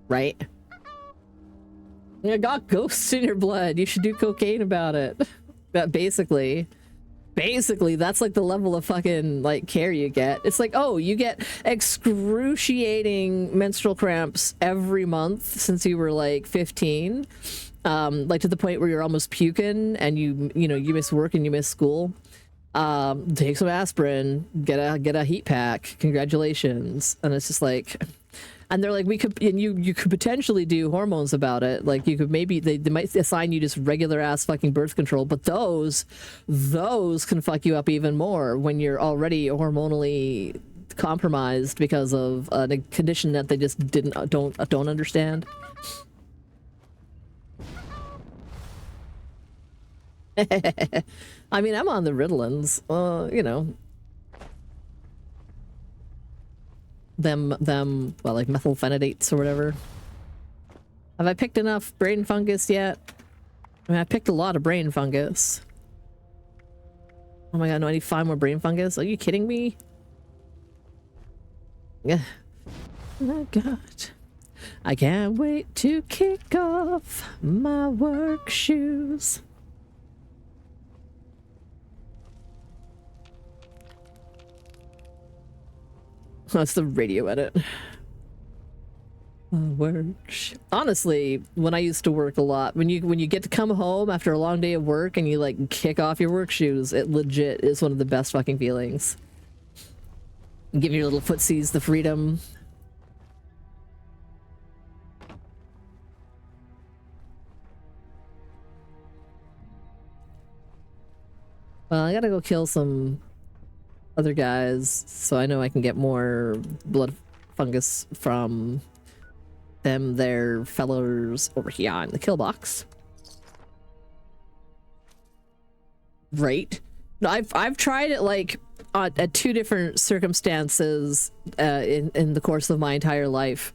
Right? You got ghosts in your blood. You should do cocaine about it. That basically, that's like the level of fucking, like, care you get. It's like, oh, you get excruciating menstrual cramps every month since you were like 15, like to the point where you're almost puking and you know you miss work and you miss school. Take some aspirin, get a heat pack. Congratulations. And it's just like, and they're like, we could, and you could potentially do hormones about it. Like, you could maybe, they might assign you just regular ass fucking birth control, but those can fuck you up even more when you're already hormonally compromised because of a condition that they just don't understand. I mean, I'm on the Ritalins, you know. Them, well, like methylphenidates or whatever. Have I picked enough brain fungus yet? I mean, I picked a lot of brain fungus. Oh my god, no, I need 5 more brain fungus? Are you kidding me? Yeah. Oh my god. I can't wait to kick off my work shoes. That's the radio edit. Work. Honestly, when I used to work a lot, when you get to come home after a long day of work and you like kick off your work shoes, it legit is one of the best fucking feelings. Give your little footsies the freedom. Well, I gotta go kill some other guys, so I know I can get more blood fungus from them, their fellows over here in the kill box. Right? No, I've tried it like at two different circumstances in the course of my entire life.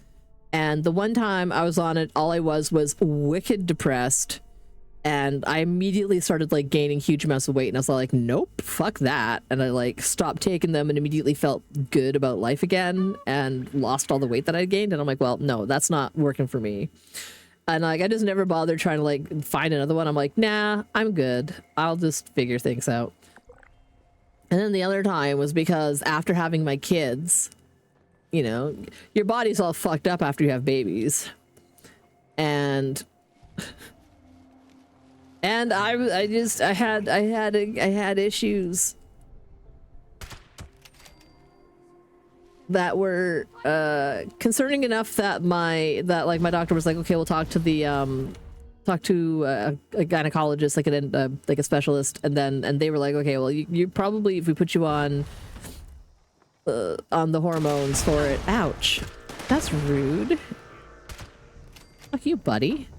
And the one time I was on it, all I was wicked depressed. And I immediately started like gaining huge amounts of weight. And I was like, nope, fuck that. And I like stopped taking them and immediately felt good about life again and lost all the weight that I gained. And I'm like, well, no, that's not working for me. And like, I just never bothered trying to like find another one. I'm like, nah, I'm good. I'll just figure things out. And then the other time was because after having my kids, you know, your body's all fucked up after you have babies. And I had issues that were concerning enough that my doctor was like, okay, we'll talk to the a gynecologist, like a specialist, and they were like, okay, well, you probably, if we put you on the hormones for it. Ouch, that's rude. Fuck you, buddy.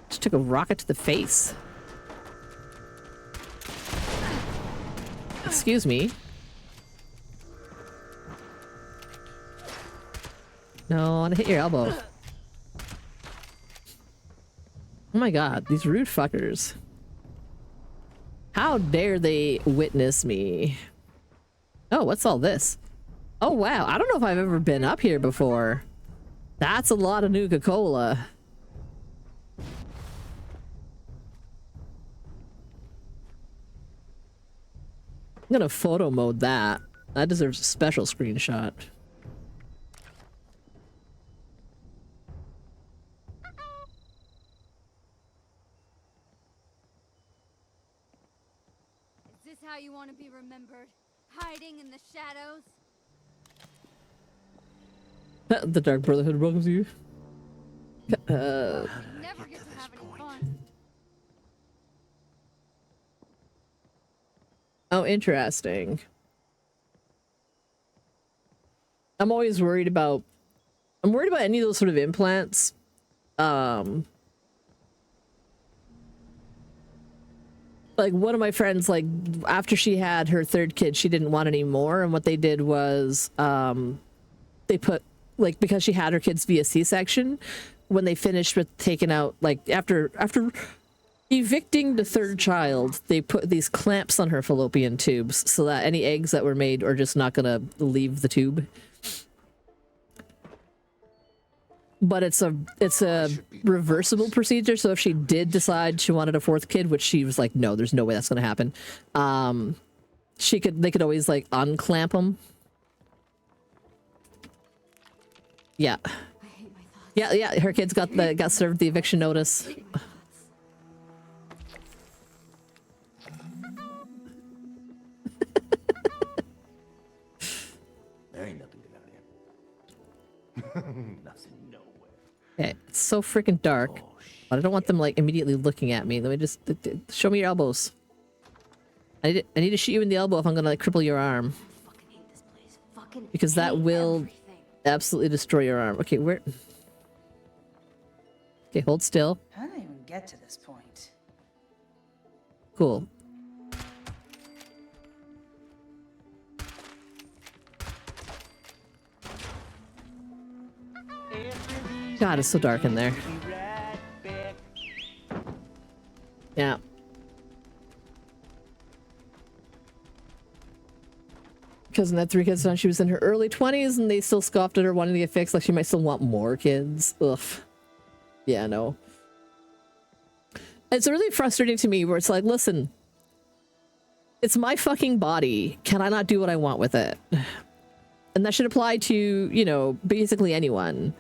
Just took a rocket to the face. Excuse me. No, I want to hit your elbow. Oh my god, these rude fuckers. How dare they witness me? Oh, what's all this? Oh wow, I don't know if I've ever been up here before. That's a lot of Nuka-Cola. I'm gonna photo mode that. That deserves a special screenshot. Is this how you want to be remembered? Hiding in the shadows? The Dark Brotherhood welcomes you. Never get to have any fun. Oh, interesting. I'm always worried about... I'm worried about any of those sort of implants. Like, one of my friends, like, after she had her third kid, she didn't want any more. And what they did was, they put, like, because she had her kids via C-section, when they finished with taking out, like, after evicting the third child, they put these clamps on her fallopian tubes so that any eggs that were made are just not gonna leave the tube. But it's a reversible procedure, so if she did decide she wanted a fourth kid, which she was like, no, there's no way that's gonna happen, they could always like unclamp them. Yeah. I hate my thoughts. Yeah, her kids got served the eviction notice. There ain't nothing good out here. Nothing nowhere. Okay, it's so freaking dark. But I don't want them like immediately looking at me. Let me just show me your elbows. I need to shoot you in the elbow if I'm gonna like cripple your arm. Fucking hate this place. Fucking Because that hate will everything. absolutely destroy your arm. Okay, where? Okay, hold still. How did I even get to this point? Cool. God, it's so dark in there. Yeah. Cousin had 3 kids when she was in her early 20s, and they still scoffed at her wanting to get fixed, like she might still want more kids. Ugh. Yeah, no. It's really frustrating to me where it's like, listen, it's my fucking body. Can I not do what I want with it? And that should apply to, you know, basically anyone.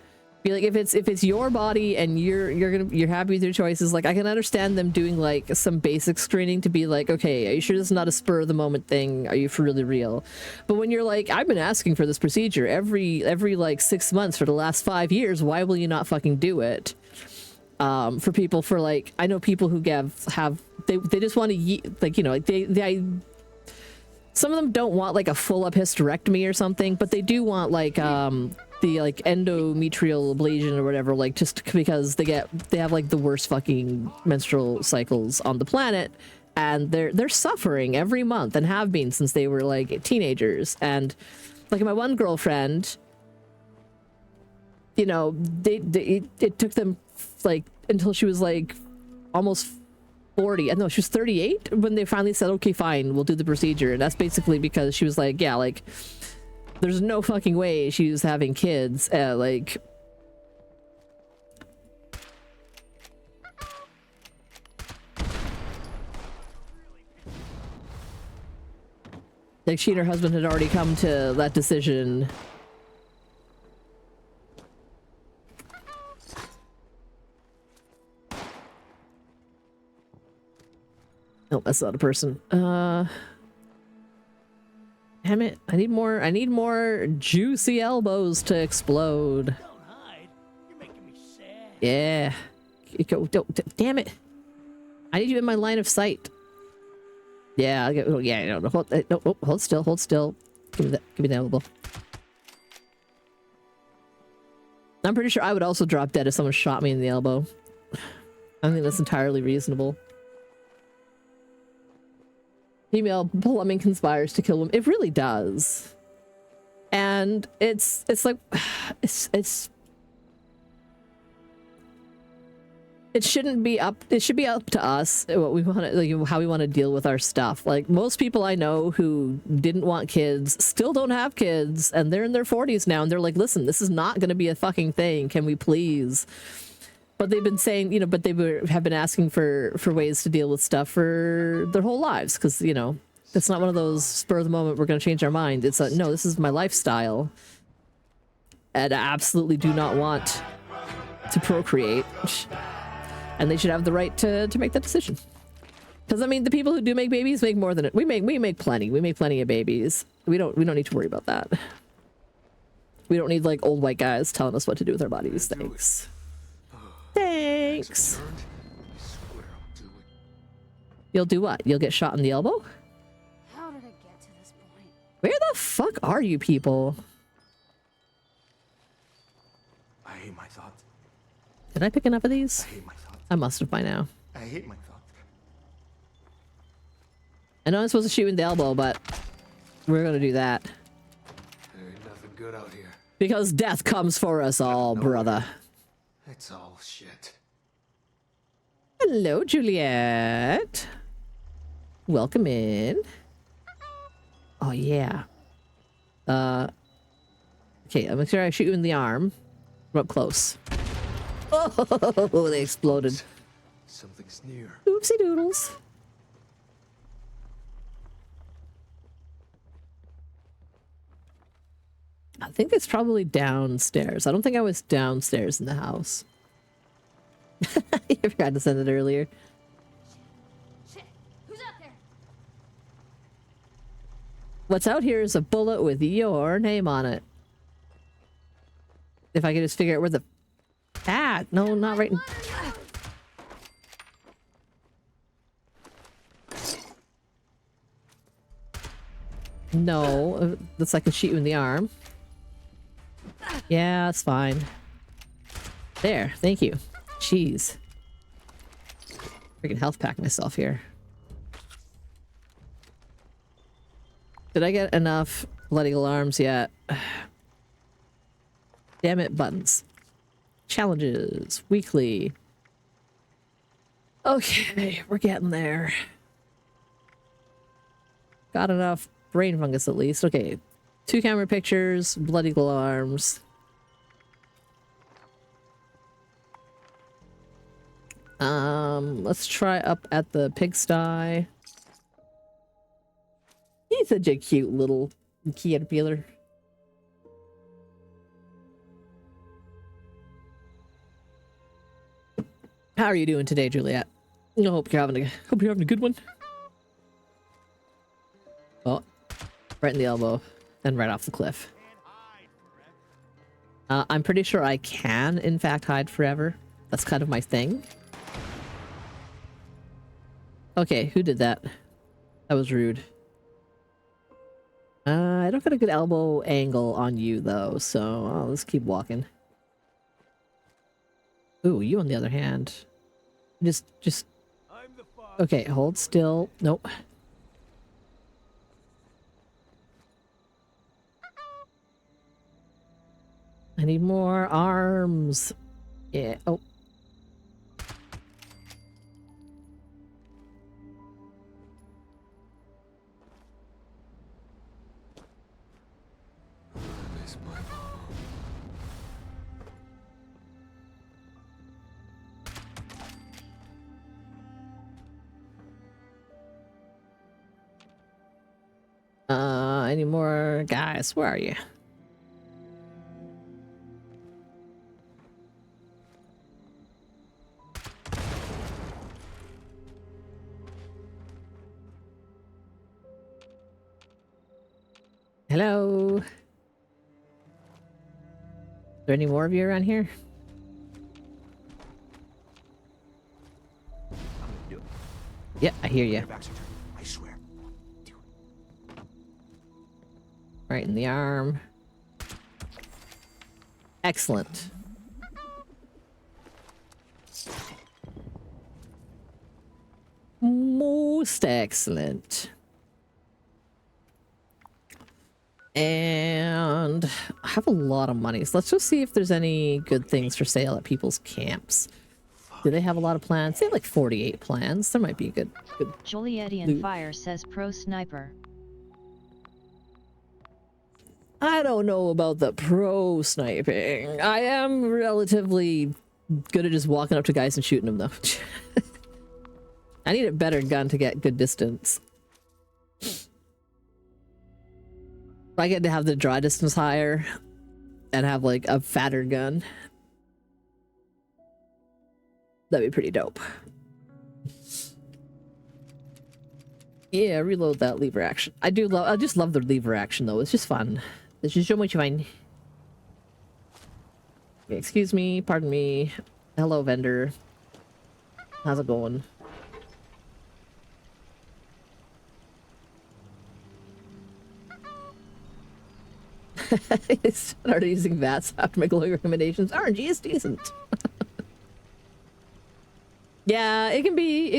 Be like, if it's your body and you're happy with your choices, like I can understand them doing like some basic screening to be like, okay, are you sure this is not a spur of the moment thing? Are you for really real? But when you're like, I've been asking for this procedure every like 6 months for the last 5 years, why will you not fucking do it? For people, for like, I know people who they just want to like, you know, like some of them don't want like a full up hysterectomy or something, but they do want like the like endometrial ablation or whatever, like just because they have like the worst fucking menstrual cycles on the planet, and they're suffering every month and have been since they were like teenagers. And like my one girlfriend, you know, it took them like until she was like almost 40. I know she was 38 when they finally said, okay, fine, we'll do the procedure. And that's basically because she was like, yeah, like there's no fucking way she was having kids. Like she and her husband had already come to that decision. No, that's not a person. Damn it. I need more juicy elbows to explode. Don't hide. You're making me sad. Yeah. Damn it. I need you in my line of sight. Yeah, I'll get, oh, yeah, no, hold still, hold still. Give me that elbow. I'm pretty sure I would also drop dead if someone shot me in the elbow. I think that's entirely reasonable. Female plumbing conspires to kill him. It really does. And it's like it shouldn't be up. It should be up to us what we want to, like, how we want to deal with our stuff. Like most people I know who didn't want kids still don't have kids, and they're in their 40s now, and they're like, listen, this is not going to be a fucking thing. Can we please? But they've been saying, you know, but have been asking for ways to deal with stuff for their whole lives, because, you know, it's not one of those spur of the moment, we're going to change our mind. It's a, no, this is my lifestyle, and I absolutely do not want to procreate. And they should have the right to make that decision. Because I mean, the people who do make babies make more than it. We make plenty. We make plenty of babies. We don't need to worry about that. We don't need like old white guys telling us what to do with our bodies. Thanks. Thanks. You'll do what? You'll get shot in the elbow? How did it get to this point? Where the fuck are you people? I hate my thoughts. Did I pick enough of these? I hate my thoughts. I must have by now. I hate my thoughts. I know I'm supposed to shoot in the elbow, but we're gonna do that. There ain't nothing good out here. Because death comes for us all, brother. It's all shit. Hello, Juliet. Welcome in. Oh, yeah. Okay, I'm sure I shoot you in the arm. We're up close. Oh, they exploded. Something's near. Oopsie doodles. I think it's probably downstairs. I don't think I was downstairs in the house. I forgot to send it earlier. Shit! Who's out there? What's out here is a bullet with your name on it. If I could just figure out where the... Ah! No, not right... No, looks like I can shoot you in the arm. Yeah, it's fine. There, thank you. Jeez. Freaking health pack myself here. Did I get enough bloody alarms yet? Damn it, buttons. Challenges. Weekly. Okay, we're getting there. Got enough brain fungus at least. Okay. 2 camera pictures, bloody alarms. Let's try up at the pigsty. He's such a cute little caterpillar. How are you doing today, Juliet? I hope you're having a good one. Oh, right in the elbow, then right off the cliff. I'm pretty sure I can, in fact, hide forever. That's kind of my thing. Okay, who did that? That was rude. I don't got a good elbow angle on you, though, so let's keep walking. Ooh, you on the other hand. Just... I'm the father. Okay, hold still. Nope. I need more arms. Yeah. Oh. Any more guys? Where are you? Hello? Is there any more of you around here? I'm gonna do it. Yeah, I hear you. Your back's turned. I swear. Do it. Right in the arm. Excellent. Most excellent. And I have a lot of money, so let's just see if there's any good things for sale at people's camps. Do they have a lot of plans? They have like 48 plans. There might be a good Jolietian loot. Fire says pro sniper. I don't know about the pro sniping. I am relatively good at just walking up to guys and shooting them, though. I need a better gun to get good distance. If I get to have the draw distance higher and have like a fatter gun, that'd be pretty dope. Yeah, reload that lever action. I just love the lever action though. It's just fun. It's just so much fun. Excuse me, pardon me. Hello, vendor. How's it going? I started using VATS after my glowing recommendations. RNG is decent. Yeah, it can be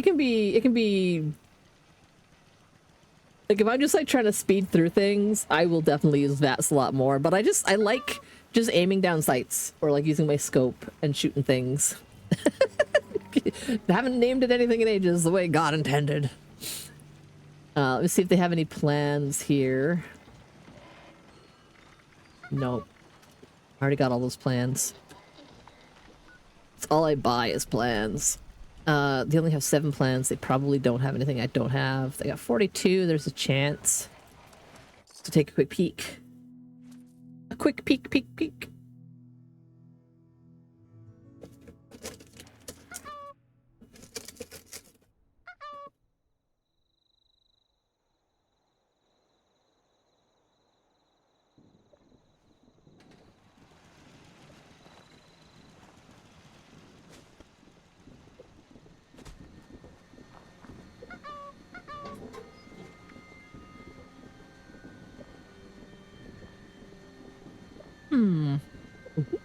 like if I'm just like trying to speed through things, I will definitely use VATS a lot more, but I like just aiming down sights or like using my scope and shooting things. Haven't named it anything in ages the way God intended. Let's see if they have any plans here. Nope. Already got all those plans. That's all I buy is plans. They only have 7 plans. They probably don't have anything I don't have. They got 42. There's a chance to take a quick peek. A quick peek.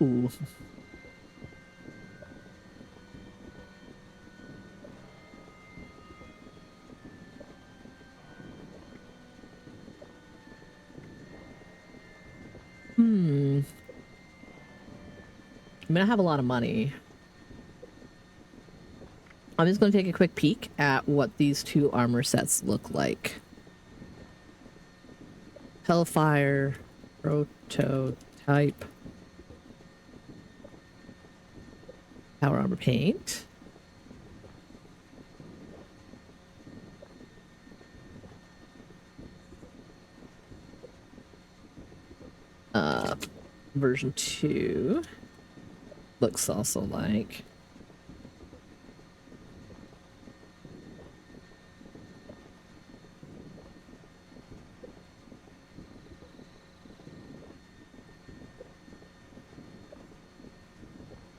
Ooh. I mean, I have a lot of money. I'm just going to take a quick peek at what these 2 armor sets look like. Hellfire, prototype, power armor paint. Version 2 looks also like.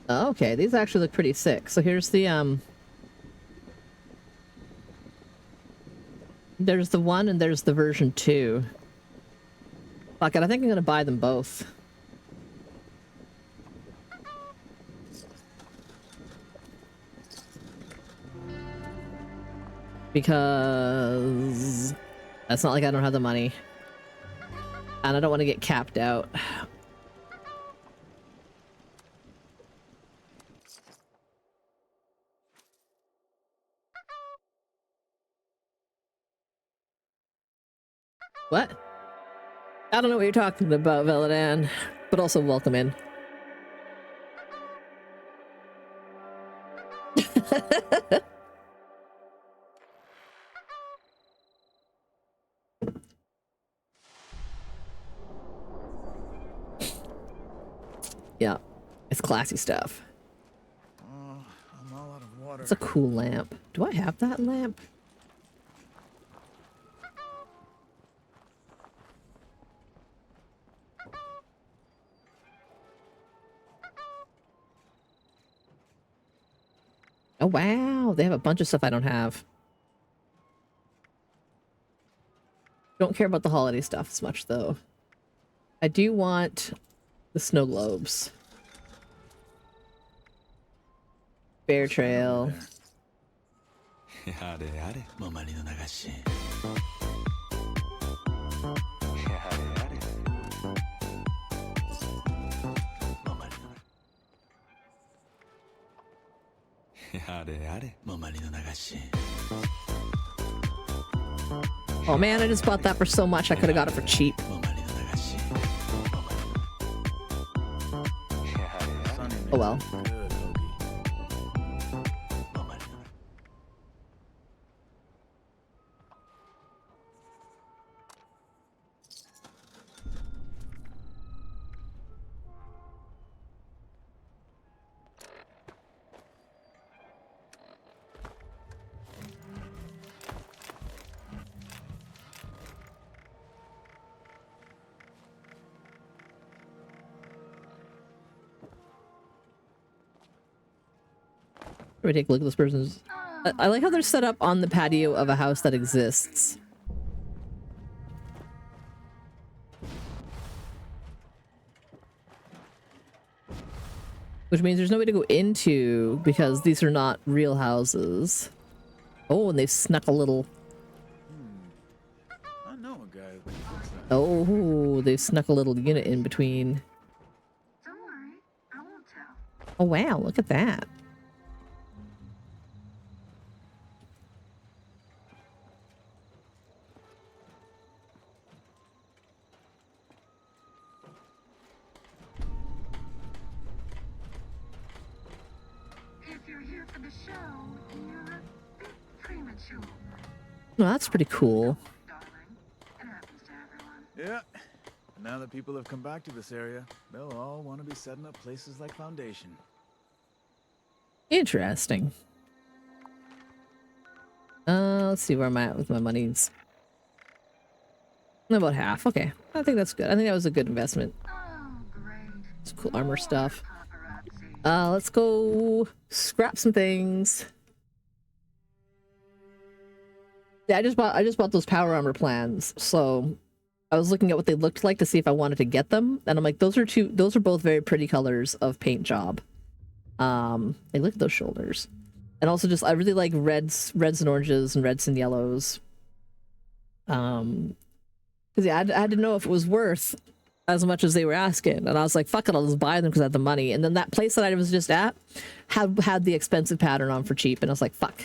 Oh, okay, these actually look pretty sick. So here's the there's the 1 and there's the version 2. Fuck it, I think I'm gonna buy them both. Because it's not like I don't have the money. And I don't want to get capped out. What? I don't know what you're talking about, Veladan, but also welcome in. Yeah, it's classy stuff. I'm all out of water. It's a cool lamp. Do I have that lamp? Oh wow, they have a bunch of stuff I don't have. Don't care about the holiday stuff as much though. I do want the snow globes. Bear trail. Oh man, I just bought that for so much I could have got it for cheap. Oh well. Take a look at this person's. I like how they're set up on the patio of a house that exists. Which means there's no way to go into because these are not real houses. Oh, and they've snuck a little. I know a guy who looks like Oh, they've snuck a little unit in between. Don't worry, I won't tell. Oh wow, look at that. If you're here for the show, you're a bit premature, Well, that's pretty cool. darling. It happens to everyone. Yeah. Now that people have come back to this area, they'll all want to be setting up places like Foundation. Interesting. Let's see where I'm at with my monies. About half. Okay. I think that's good. I think that was a good investment. Oh, great. Some cool armor stuff. Paparazzi. Let's go scrap some things. Yeah, I just bought those power armor plans. So I was looking at what they looked like to see if I wanted to get them. And I'm like, those are both very pretty colors of paint job. Hey, look at those shoulders. And also just I really like reds and oranges and reds and yellows. Because yeah, I had to know if it was worth as much as they were asking, and I was like, "Fuck it, I'll just buy them because I have the money." And then that place that I was just at had the expensive pattern on for cheap, and I was like, "Fuck."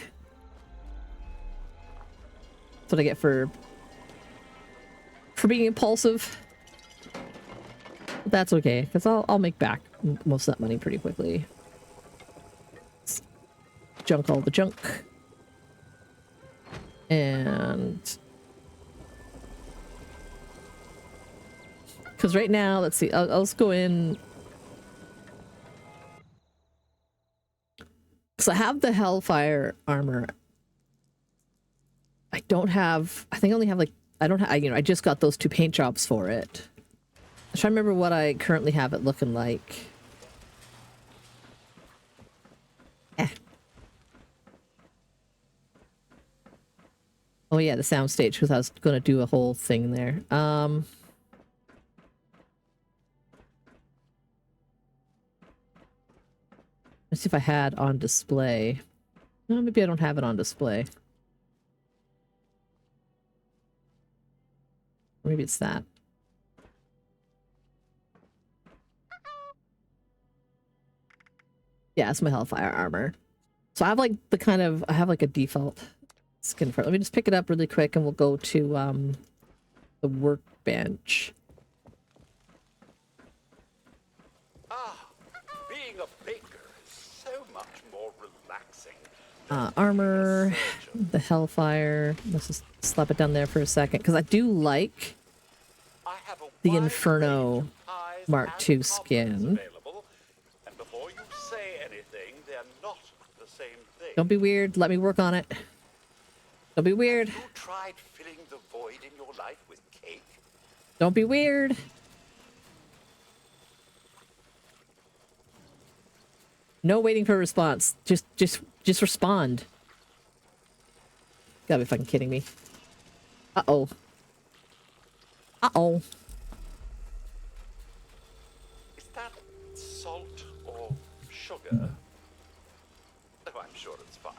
That's what I get for being impulsive. But that's okay, because I'll make back most of that money pretty quickly. Let's junk all the junk, and. Because right now, let's see, I'll just go in. So I have the Hellfire armor. I don't have, I think I only have like, I don't have, I just got those 2 paint jobs for it. I'm trying to remember what I currently have it looking like. Oh yeah, the soundstage, because I was going to do a whole thing there. Let's see if I had on display. No, maybe I don't have it on display. against that. Yeah, it's my Hellfire armor. So I have like the kind of, I have like a default skin for it. Let me just pick it up really quick and we'll go to the workbench. Being a baker is so much more relaxing. Armor, the Hellfire. Let's just slap it down there for a second because I do like the Inferno Mark II skin. And before you say anything, they're not the same thing. Don't be weird. Let me work on it. Don't be weird. Have you tried filling the void in your life with cake? Don't be weird. No waiting for a response. Just respond. Gotta be fucking kidding me. Uh-oh. Uh-oh. Is that salt or sugar? Oh, I'm sure it's fine.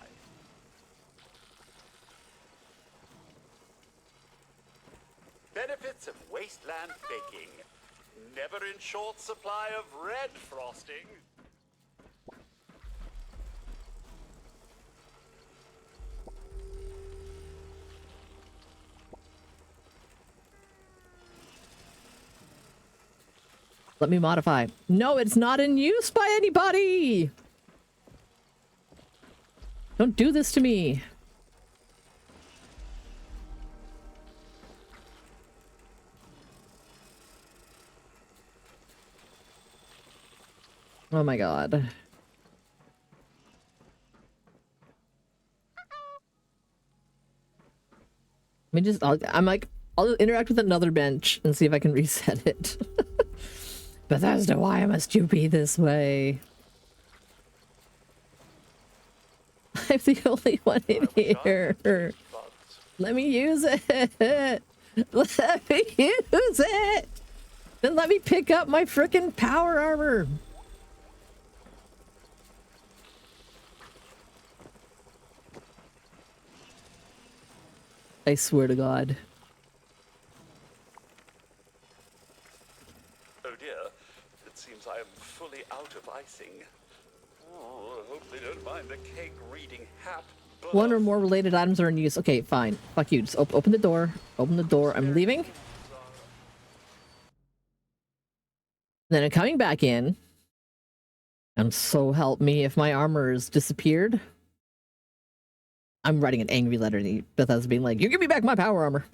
Benefits of wasteland baking. Never in short supply of red frosting. Let me modify. No, it's not in use by anybody! Don't do this to me. Oh my god. Let me just, I'll interact with another bench and see if I can reset it. Bethesda, why must you be this way? I'm the only one in here. Let me use it. Let me use it. Then let me pick up my frickin' power armor. I swear to God. Oh dear, it seems I am fully out of icing. Oh, I hope they don't mind the cake reading hat. One or more related items are in use. Okay, fine. Fuck you. Just open the door. Open the door. I'm leaving. Then I'm coming back in. And so help me if my armor has disappeared. I'm writing an angry letter to Bethesda being like, you give me back my power armor.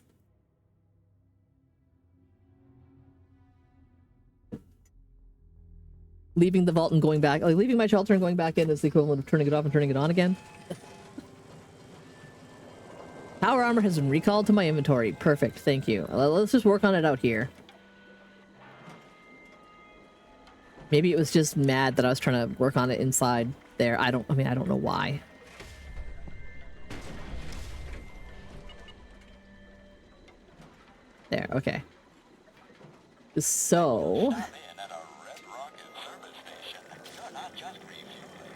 Leaving the vault and going back. Like, leaving my shelter and going back in is the equivalent of turning it off and turning it on again. Power armor has been recalled to my inventory. Perfect, thank you. Let's just work on it out here. Maybe it was just mad that I was trying to work on it inside there. I don't know why. There, okay. So...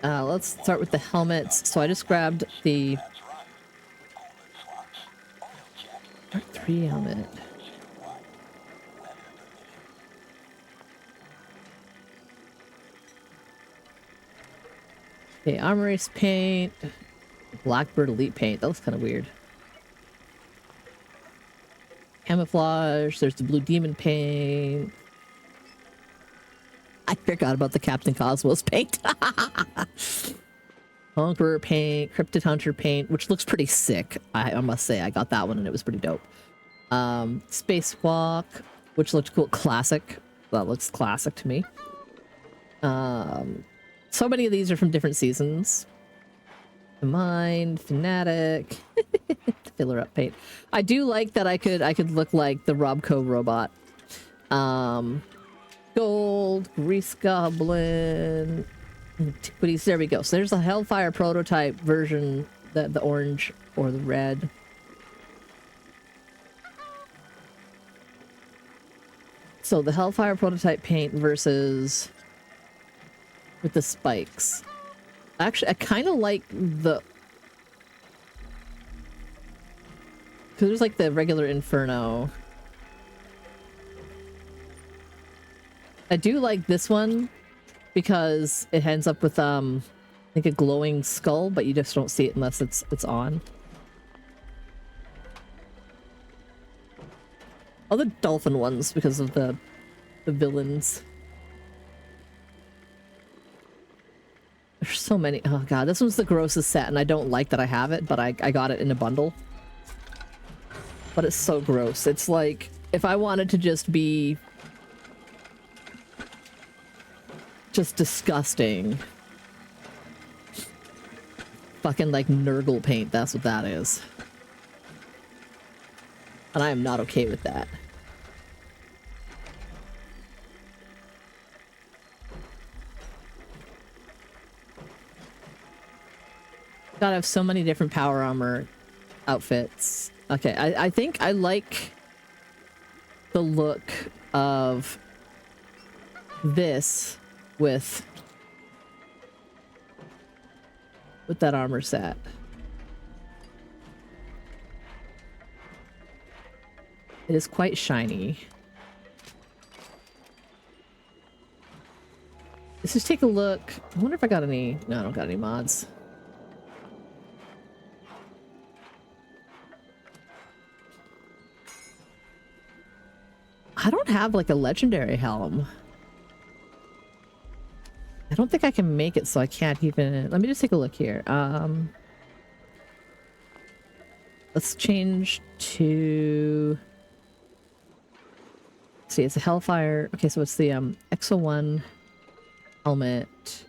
let's start with the helmets. So I just grabbed the Mark III helmet. Okay, Armor Race paint. Blackbird Elite paint. That looks kind of weird. Camouflage. There's the Blue Demon paint. I forgot about the Captain Cosmos paint. Conqueror paint, Cryptid Hunter paint, which looks pretty sick. I must say, I got that one and it was pretty dope. Spacewalk, which looked cool. Classic. That looks classic to me. So many of these are from different seasons. Mind, Fanatic, filler up paint. I do like that I could look like the Robco robot. Gold, Grease Goblin, Antiquities. There we go. So there's the Hellfire prototype version, the orange or the red. So the Hellfire prototype paint versus with the spikes. Actually, I kind of like the... because there's like the regular Inferno. I do like this one because it ends up with I think a glowing skull, but you just don't see it unless it's on. All the dolphin ones because of the villains. There's so many. Oh god, this one's the grossest set, and I don't like that I have it, but I got it in a bundle. But it's so gross. It's like if I wanted to just be just disgusting. Fucking like Nurgle paint, that's what that is. And I am not okay with that. God, I have so many different power armor outfits. Okay, I think I like the look of this with that armor set. It is quite shiny. Let's just take a look. I wonder if I got any... No, I don't got any mods. I don't have like a legendary helm. I don't think I can make it, so I can't even... Let me just take a look here. Let's change to... Let's see, it's a Hellfire. Okay, so it's the Exo 1 helmet.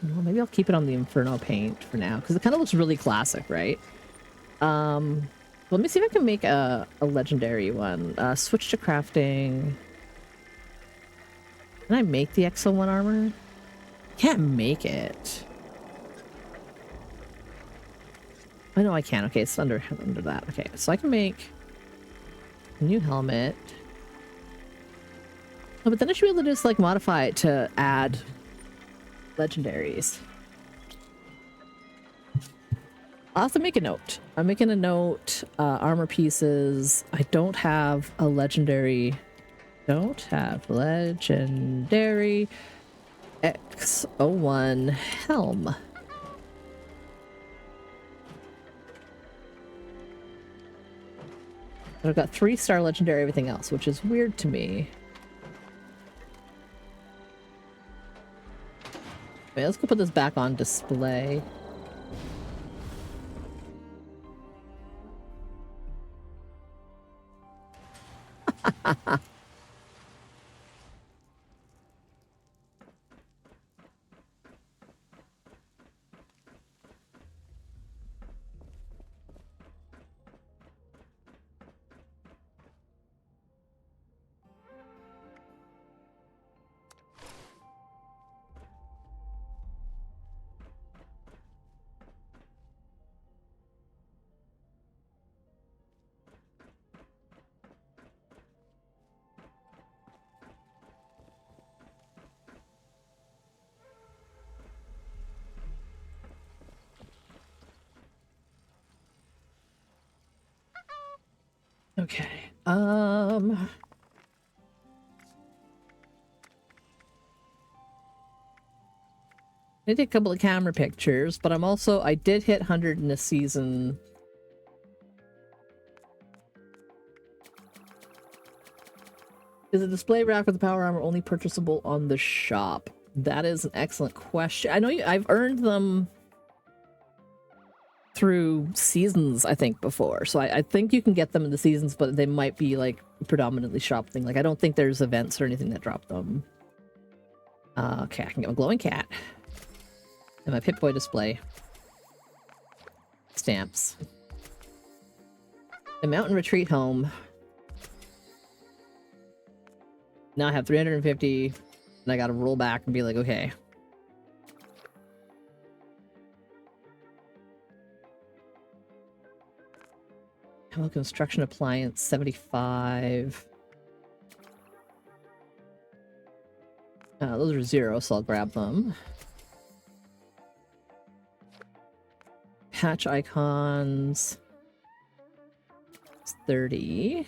Well, maybe I'll keep it on the Inferno paint for now, because it kind of looks really classic, right? Let me see if I can make a legendary one. Switch to crafting. Can I make the Exo 1 armor? Can't make it. I know I can. Okay, it's under that. Okay, so I can make a new helmet. Oh, but then I should be able to just like modify it to add legendaries. I'll have to make a note. I'm making a note. Armor pieces. I don't have a legendary. Don't have legendary X01 helm. But I've got 3-star legendary everything else, which is weird to me. Wait, let's go put this back on display. Okay. I did a couple of camera pictures, but I did hit 100 in this season. Is a display rack with the power armor only purchasable on the shop? That is an excellent question. I know I've earned them through seasons, I think, before. So I think you can get them in the seasons, but they might be like predominantly shop thing. Like I don't think there's events or anything that drop them. Okay, I can get my glowing cat. And my Pip-Boy display. Stamps. The mountain retreat home. Now I have 350, and I gotta roll back and be like, okay. Chemical construction appliance, 75. Those are 0, so I'll grab them. Patch icons. 30.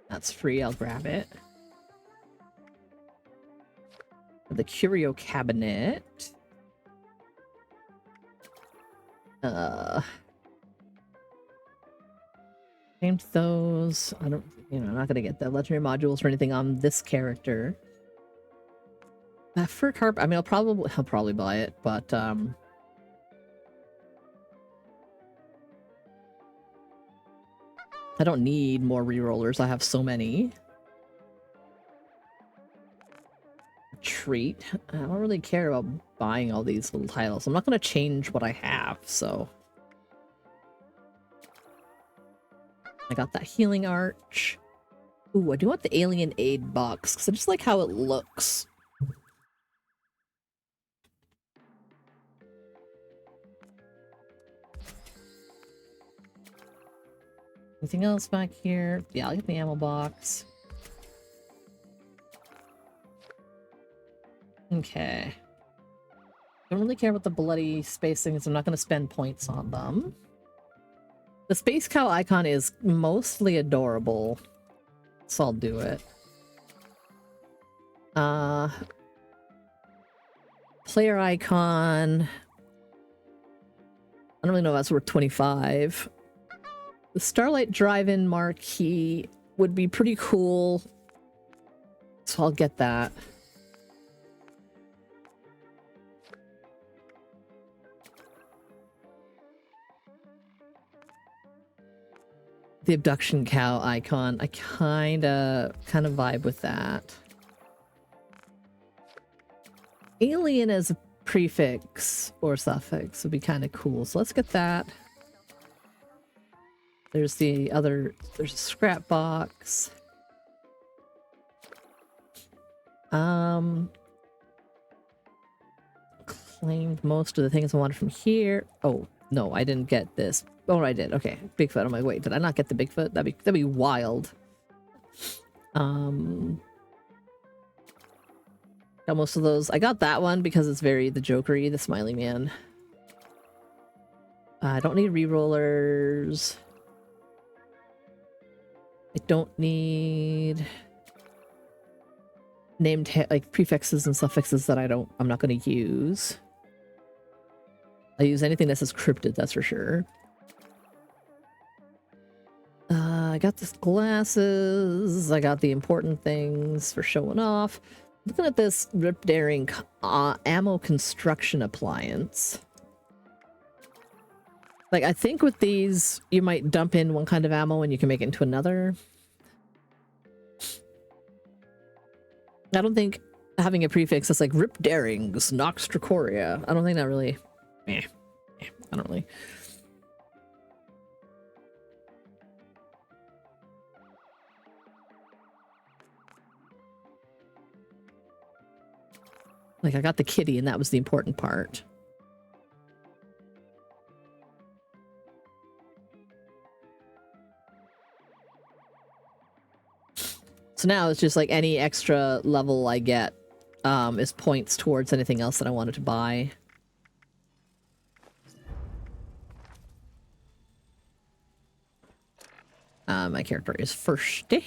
That's free, I'll grab it. The curio cabinet. Named those. I don't, I'm not gonna get the legendary modules or anything on this character. Fur carp, I mean, I'll probably buy it, but I don't need more rerollers. I have so many. Treat. I don't really care about buying all these little titles. I'm not going to change what I have, so. I got that healing arch. Ooh, I do want the alien aid box, because I just like how it looks. Anything else back here? Yeah, I'll get the ammo box. Okay. Don't really care about the bloody space things. I'm not going to spend points on them. The space cow icon is mostly adorable, so I'll do it. Player icon. I don't really know if that's worth 25. The Starlight Drive-In marquee would be pretty cool, so I'll get that. The abduction cow icon, I kind of vibe with that. Alien as a prefix or suffix would be kind of cool, so let's get that. There's there's a scrap box. Claimed most of the things I wanted from here. Oh, no, I didn't get this. Oh, I did. Okay, Bigfoot. I'm like, wait, did I not get the Bigfoot? That'd be wild. Got most of those. I got that one because it's very the Jokery, the Smiley Man. I don't need rerollers. I don't need named like prefixes and suffixes that I'm not going to use. I use anything that says cryptid, that's for sure. I got the glasses. I got the important things for showing off. Looking at this Rip Daring ammo construction appliance. Like, I think with these, you might dump in one kind of ammo and you can make it into another. I don't think having a prefix that's like Rip Daring's NoxDracoria. I don't think that really... I don't really... Like, I got the kitty and that was the important part. So now it's just like any extra level I get is points towards anything else that I wanted to buy. My character is thirsty.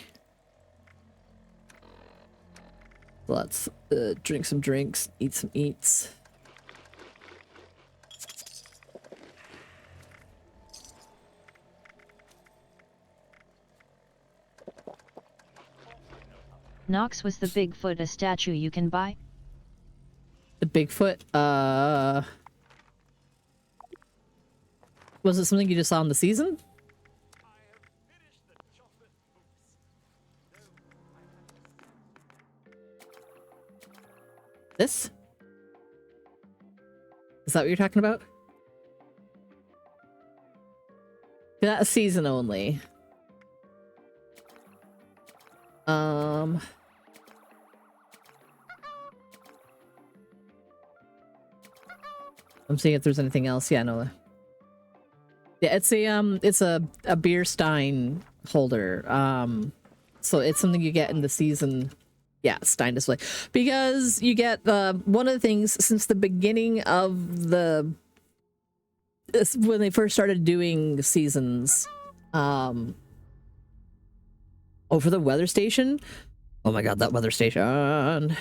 Let's drink some drinks, eat some eats. Nox, was the Bigfoot a statue you can buy? The Bigfoot, was it something you just saw in the season? This? Is that what you're talking about? That season only. I'm seeing if there's anything else. Yeah, no. Yeah, it's a beer stein holder. So it's something you get in the season Yeah, Stein display. Because you get one of the things since the beginning of when they first started doing seasons, for the weather station. Oh my god, that weather station.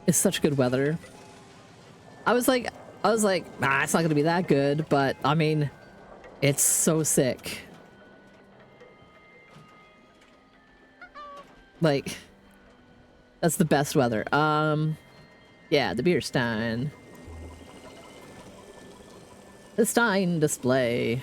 It's such good weather. I was like, nah, it's not gonna be that good, but I mean, it's so sick. Like, that's the best weather. Yeah, the beer stein. The Stein display.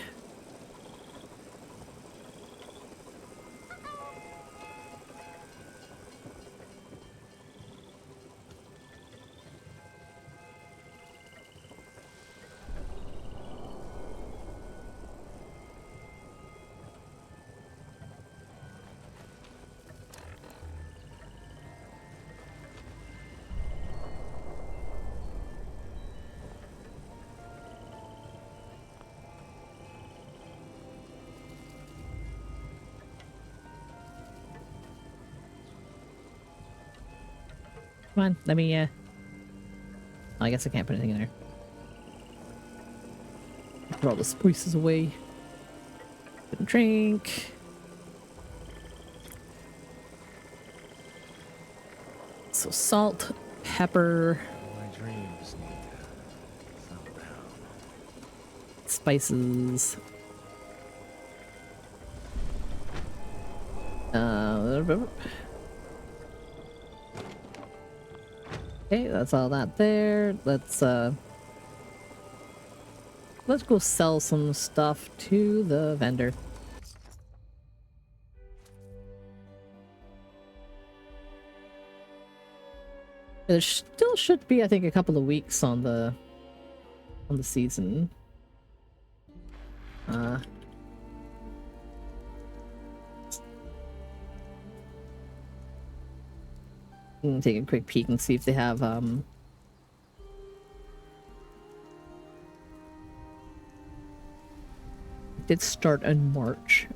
Come on, let me, I guess I can't put anything in there. Put all the spices away. Put a drink. So salt, pepper. My dreams need to settle down. Spices. Okay, that's all that there. Let's go sell some stuff to the vendor. There still should be, I think, a couple of weeks on the season. Take a quick peek and see if they have it did start in March.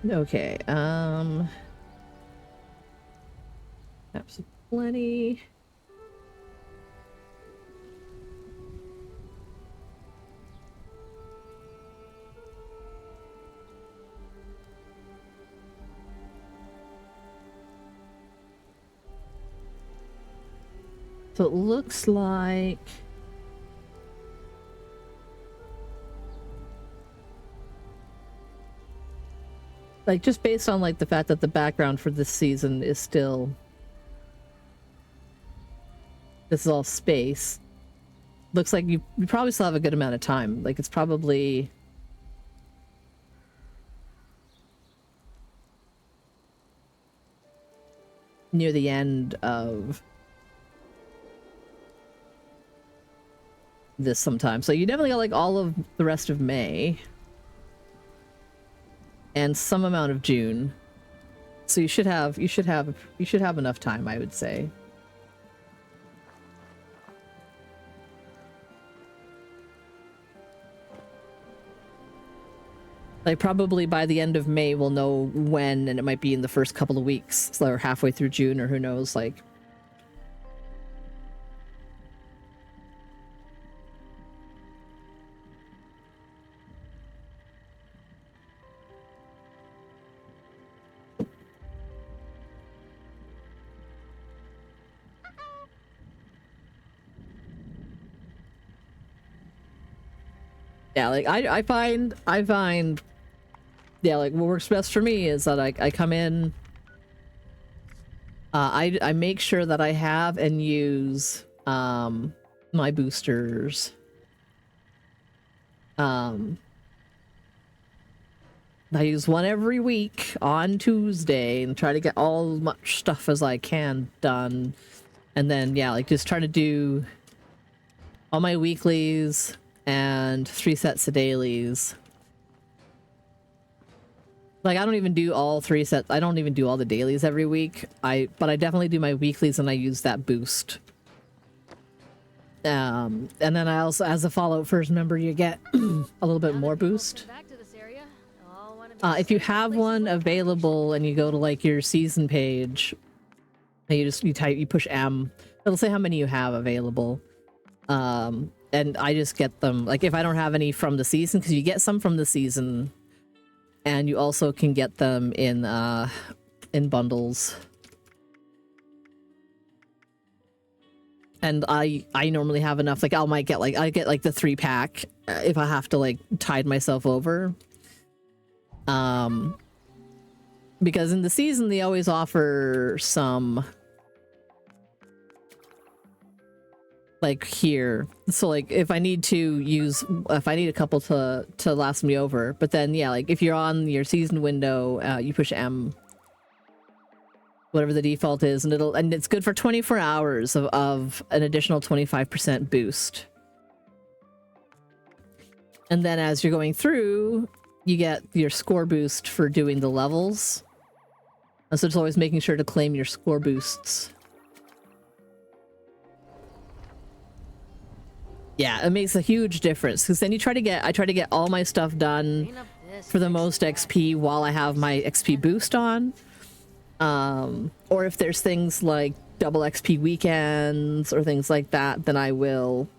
Okay, perhaps plenty. So it looks like just based on like the fact that the background for this season is still, this is all space, looks like you probably still have a good amount of time. Like it's probably near the end of this sometime. So you definitely got like all of the rest of May and some amount of June. So you should have enough time, I would say. Like probably by the end of May we'll know when, and it might be in the first couple of weeks, so or halfway through June, or who knows, like. Yeah, like I find yeah, like what works best for me is that I come in I make sure that I have and use my boosters. I use one every week on Tuesday and try to get all as much stuff as I can done. And then, yeah, like just try to do all my weeklies and 3 sets of dailies. Like, I don't even do all 3 sets. I don't even do all the dailies every week. But I definitely do my weeklies and I use that boost. And then I also, as a Fallout First member, you get a little bit more boost. If you have one available and you go to like your season page, and you push M, it'll say how many you have available. And I just get them, like if I don't have any from the season, because you get some from the season, and you also can get them in bundles. And I normally have enough, like I get like the 3-pack if I have to like tide myself over. Because in the season they always offer some like here, so like if I need a couple to last me over, but then yeah, like if you're on your season window, you push M, whatever the default is, and it's good for 24 hours of an additional 25% boost. And then as you're going through, you get your score boost for doing the levels. And so it's always making sure to claim your score boosts. Yeah, it makes a huge difference, because then I try to get all my stuff done for the most XP while I have my XP boost on. Or if there's things like double XP weekends or things like that, then I will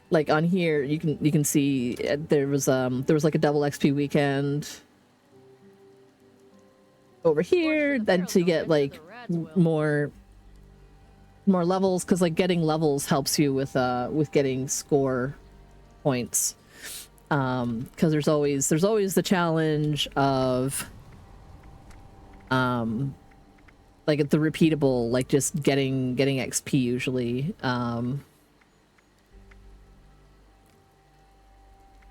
like on here you can see there was like a double XP weekend over here, then to get like more levels, because like getting levels helps you with getting score points, because there's always the challenge of like the repeatable, like just getting XP usually.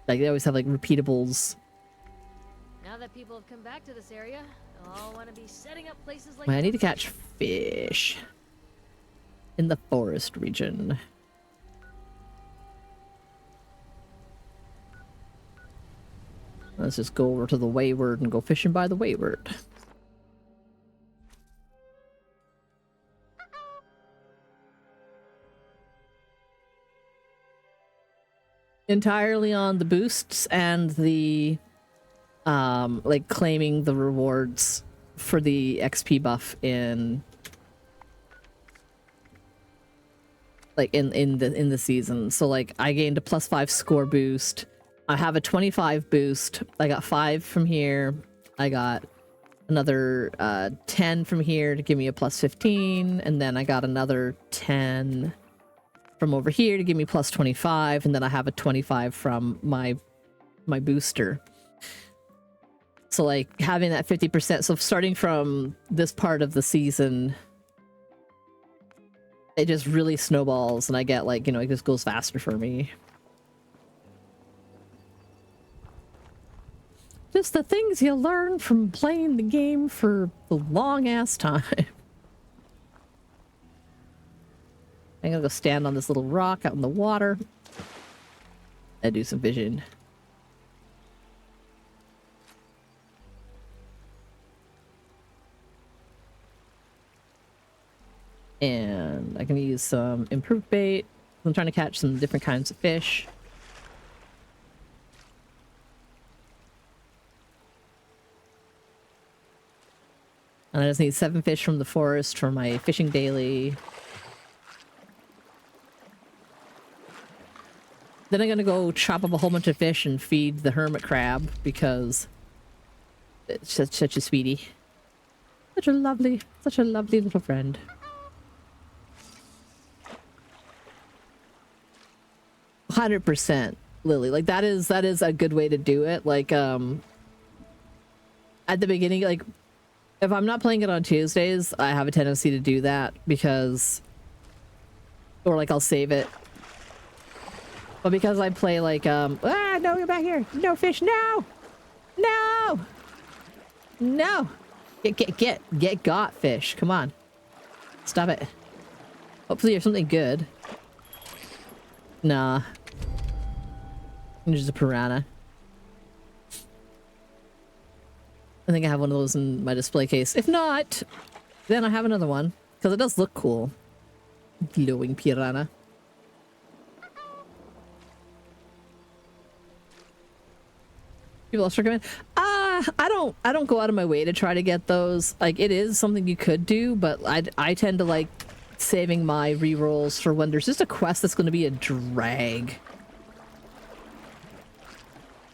Like they always have like repeatables. Now that people have come back to this area, they'll all want to be setting up places like I need to catch fish in the forest region. Let's just go over to the Wayward and go fishing by the Wayward. Entirely on the boosts and the like claiming the rewards for the XP buff in like in the season. So like I gained a +5 score boost. I have a 25 boost. I got 5 from here. I got another 10 from here to give me a +15, and then I got another 10 from over here to give me +25, and then I have a 25 from my booster. So like having that 50%, so starting from this part of the season, it just really snowballs, and I get like, you know, it just goes faster for me. Just the things you learn from playing the game for a long ass time. I'm gonna go stand on this little rock out in the water and do some fishing. And I can use some improved bait. I'm trying to catch some different kinds of fish. And I just need 7 fish from the forest for my fishing daily. Then I'm gonna go chop up a whole bunch of fish and feed the hermit crab, because it's such a sweetie. Such a lovely little friend. ,100%, Lily. Like that is a good way to do it. Like, I at the beginning, like, if I'm not playing it on Tuesdays, I have a tendency to do that because, or like I'll save it. But because I play like, no, you're back here. No fish, no! No! No! Get got, fish. Come on. Stop it. Hopefully you have something good. Nah. I'm just a piranha. I think I have one of those in my display case. If not, then I have another one. Because it does look cool. Glowing piranha. People else recommend? I don't go out of my way to try to get those. Like, it is something you could do, but I tend to like saving my rerolls for when there's just a quest that's going to be a drag.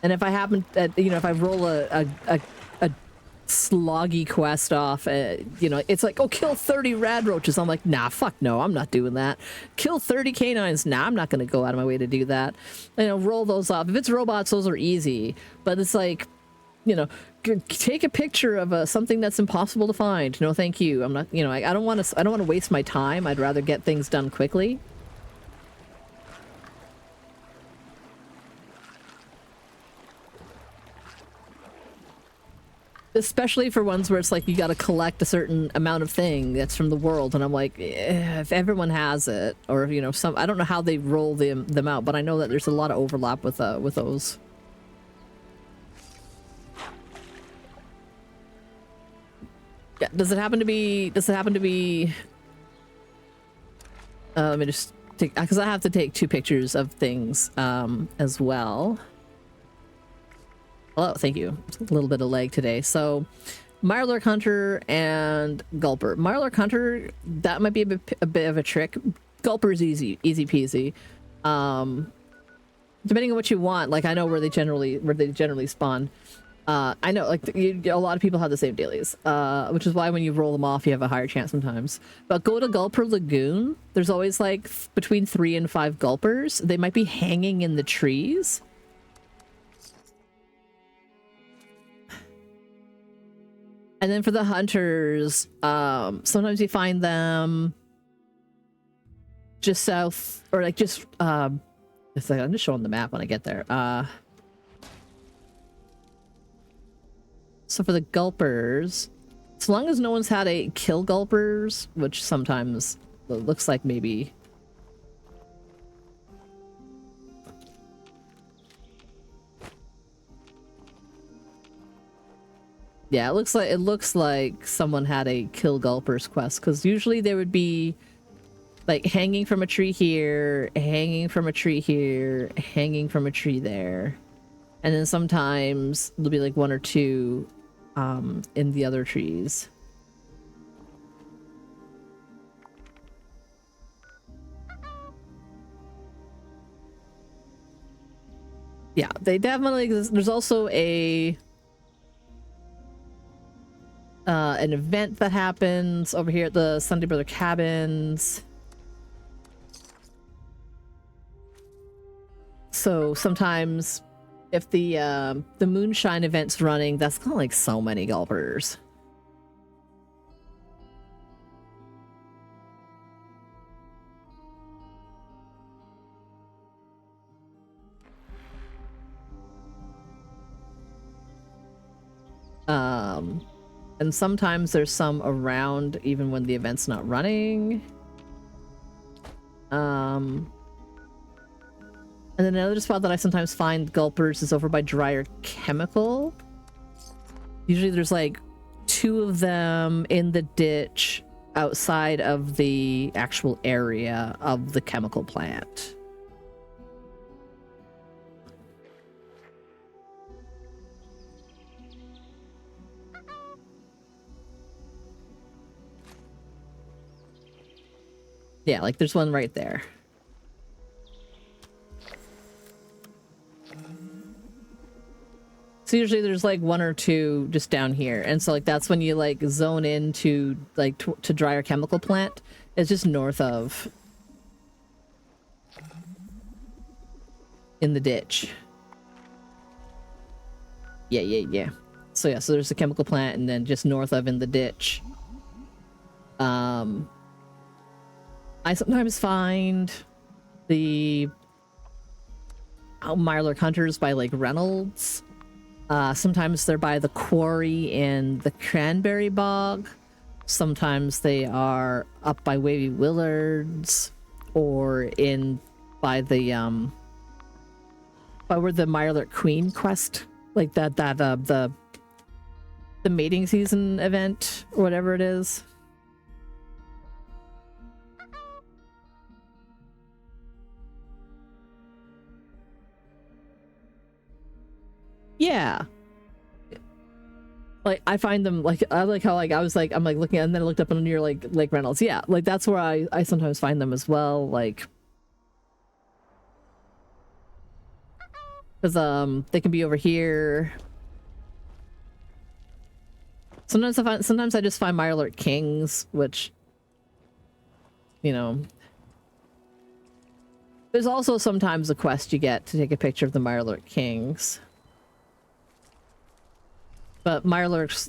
And if I happen, you know, if I roll a sloggy quest off, you know, it's like, oh, kill 30 rad roaches. I'm like, nah, fuck no, I'm not doing that. Kill 30 canines. Nah, I'm not going to go out of my way to do that. You know, roll those off. If it's robots, those are easy. But it's like, you know, take a picture of something that's impossible to find. No, thank you. I'm not, you know, I don't want to waste my time. I'd rather get things done quickly. Especially for ones where it's like you got to collect a certain amount of thing that's from the world, and I'm like, if everyone has it, or you know, I don't know how they roll them out, but I know that there's a lot of overlap with those. Yeah, does it happen to be? Let me just take, because I have to take 2 pictures of things as well. Hello, thank you. It's a little bit of lag today. So, Mirelurk Hunter and Gulper. Mirelurk Hunter, that might be a bit of a trick. Gulper is easy peasy. Depending on what you want, like I know where they generally spawn. I know, like a lot of people have the same dailies, which is why when you roll them off, you have a higher chance sometimes. But go to Gulper Lagoon. There's always like between 3 and 5 Gulpers. They might be hanging in the trees. And then for the hunters, sometimes you find them just south, or like just, it's like, I'm just showing the map when I get there. So for the Gulpers, as long as no one's had a kill Gulpers, which sometimes looks like maybe... Yeah, it looks like someone had a kill Gulpers quest, because usually there would be like hanging from a tree here, hanging from a tree here, hanging from a tree there. And then sometimes there'll be like 1 or 2 in the other trees. Yeah, they definitely exist. There's also an event that happens over here at the Sunday Brother Cabins. So sometimes if the moonshine event's running, that's kind of like so many Gulpers. And sometimes there's some around even when the event's not running. And then another spot that I sometimes find Gulpers is over by Dryer Chemical. Usually there's like 2 of them in the ditch outside of the actual area of the chemical plant. Yeah, like there's one right there. So usually there's like 1 or 2 just down here. And so like that's when you like zone into like to Dryer Chemical Plant. It's just north of. In the ditch. Yeah. So yeah, so there's a chemical plant, and then just north of in the ditch. I sometimes find the Mirelurk hunters by like Reynolds. Sometimes they're by the quarry in the Cranberry Bog. Sometimes they are up by Wavy Willards, or in by the by where the Mirelurk Queen quest, like the mating season event or whatever it is. Yeah. Like I find them like I like how like I was like I'm like looking at, and then I looked up and near like Lake Reynolds. Yeah, like that's where I sometimes find them as well, like because they can be over here. Sometimes I just find Mirelurk Kings, which, you know, there's also sometimes a quest you get to take a picture of the Mirelurk Kings. But Mirelurks,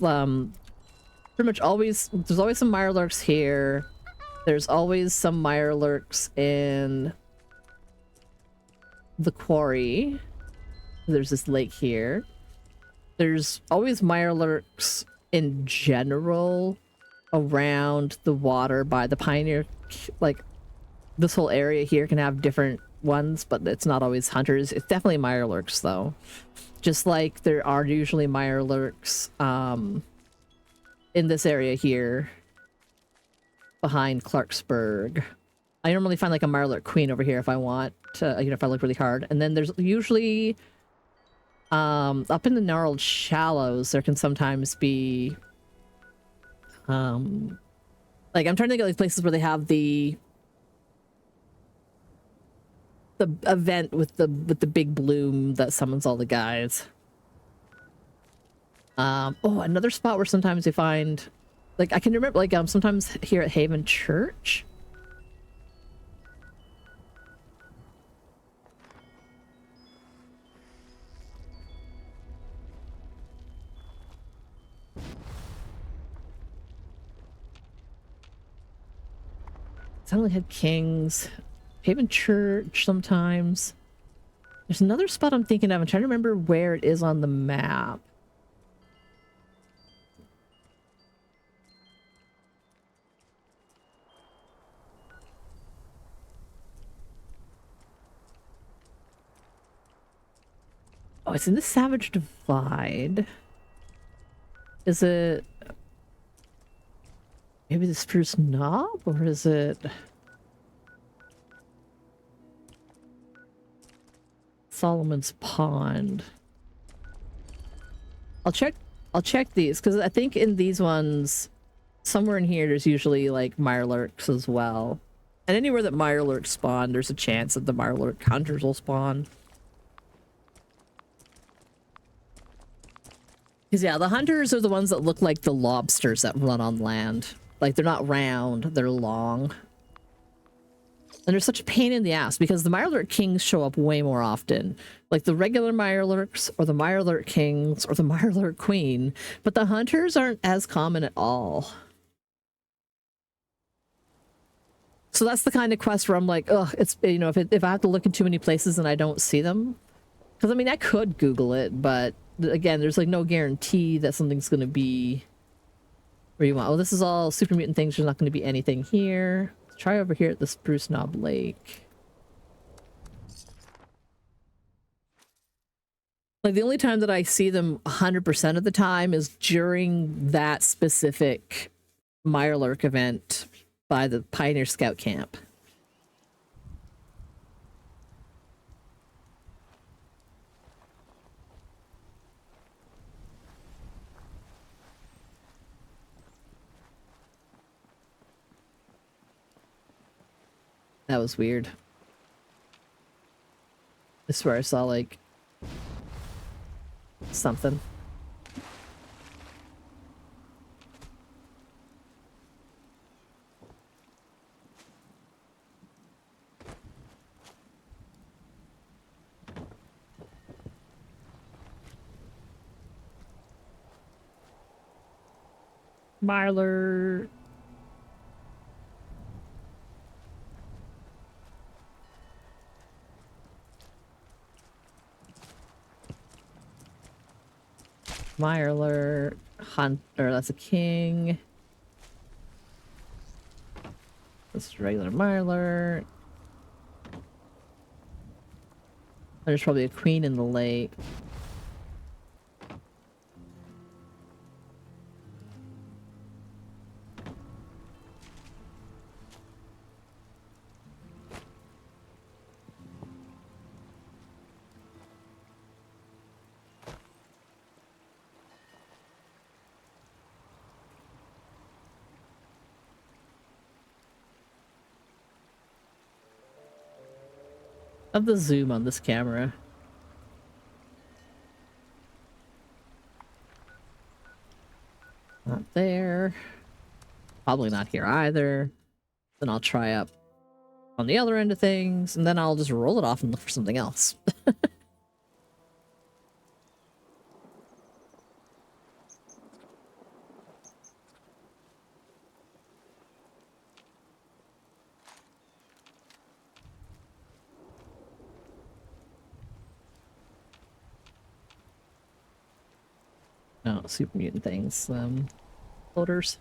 pretty much always, there's always some Mirelurks here. There's always some Mirelurks in the quarry. There's this lake here. There's always Mirelurks in general around the water by the Pioneer. Like, this whole area here can have different ones, but it's not always hunters. It's definitely Mirelurks, though. Just like there are usually Mirelurks in this area here behind Clarksburg. I normally find like a Mirelurk Queen over here if I want to, you know, if I look really hard. And then there's usually up in the Gnarled Shallows, there can sometimes be like I'm trying to think of like places where they have the event with the big bloom that summons all the guys. Oh, another spot where sometimes you find, like I can remember, like sometimes here at Haven Church. Suddenly had Kings. Haven Church sometimes. There's another spot I'm thinking of. I'm trying to remember where it is on the map. Oh, it's in the Savage Divide. Is it maybe the Spruce Knob, or is it Solomon's Pond? I'll check these, because I think in these ones, somewhere in here, there's usually like Mirelurks as well. And anywhere that Mirelurks spawn, there's a chance that the Mirelurk hunters will spawn. Because yeah, the hunters are the ones that look like the lobsters that run on land. Like, they're not round, they're long. And they're such a pain in the ass because the Mirelurk Kings show up way more often. Like the regular Mirelurks, or the Mirelurk Kings, or the Mirelurk Queen. But the hunters aren't as common at all. So that's the kind of quest where I'm like, ugh, it's, you know, if I have to look in too many places and I don't see them. Because, I mean, I could Google it, but again, there's like no guarantee that something's going to be where you want. Oh, this is all super mutant things. There's not going to be anything here. Let's try over here at the Spruce Knob Lake. Like, the only time that I see them 100% of the time is during that specific Mirelurk event by the Pioneer Scout Camp. That was weird. I swear I saw, like, something. Myler. Myler. Hunter, that's a king. That's regular Myler. There's probably a queen in the lake. Of the zoom on this camera. Not there. Probably not here either. Then I'll try up on the other end of things, and then I'll just roll it off and look for something else. Oh, super mutant things. Floaters.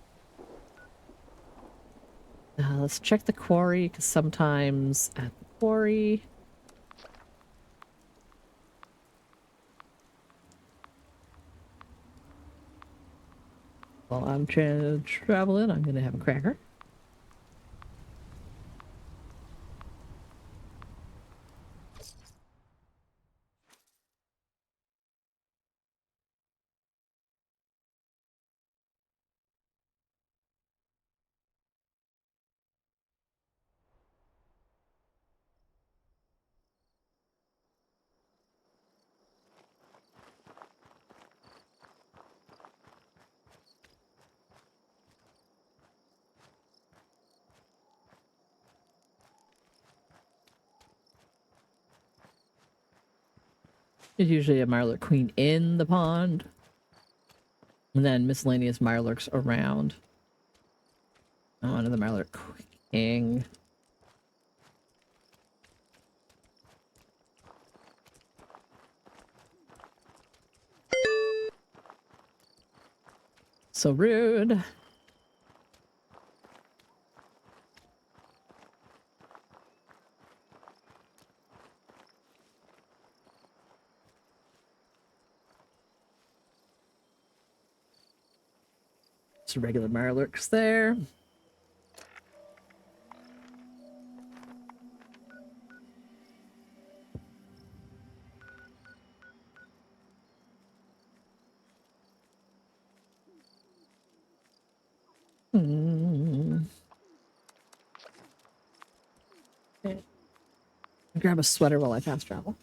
Let's check the quarry, because sometimes at the quarry... While I'm traveling, I'm gonna have a cracker. There's usually a Mirelurk queen in the pond. And then miscellaneous Mirelurks around. Oh, another Mirelurk king. So rude. Some regular Mirelurks there. Okay. Grab a sweater while I fast travel.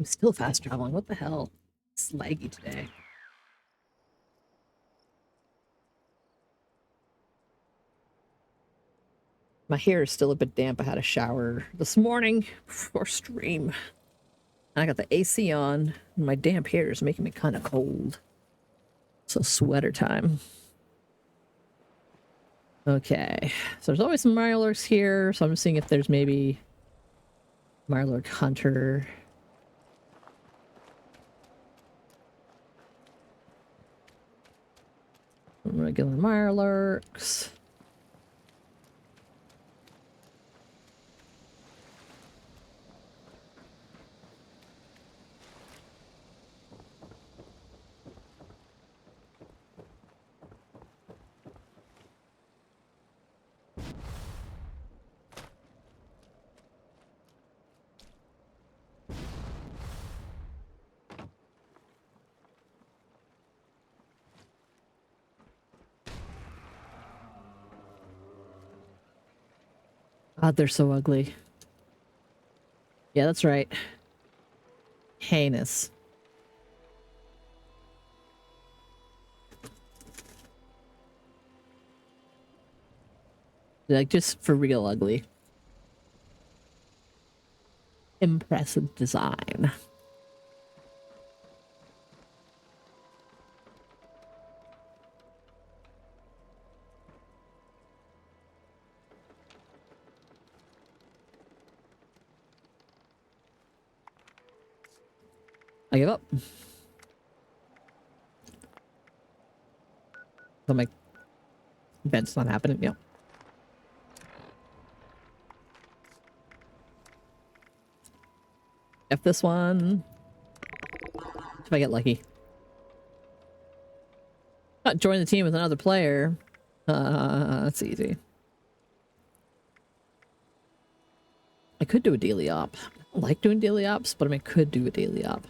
I'm still fast traveling. What the hell? It's laggy today. My hair is still a bit damp. I had a shower this morning before stream. I got the AC on, and my damp hair is making me kind of cold. So sweater time. Okay, so there's always some Mirelurks here, so I'm just seeing if there's maybe Mirelurk Hunter. Regular Mirelurks. God, they're so ugly. Yeah, that's right. Heinous. Like, just for real ugly. Impressive design. I give up. So my event's not happening. Yep. F this one. If I get lucky. Not join the team with another player. That's easy. I could do a daily op. I don't like doing daily ops, but I mean, I could do a daily op.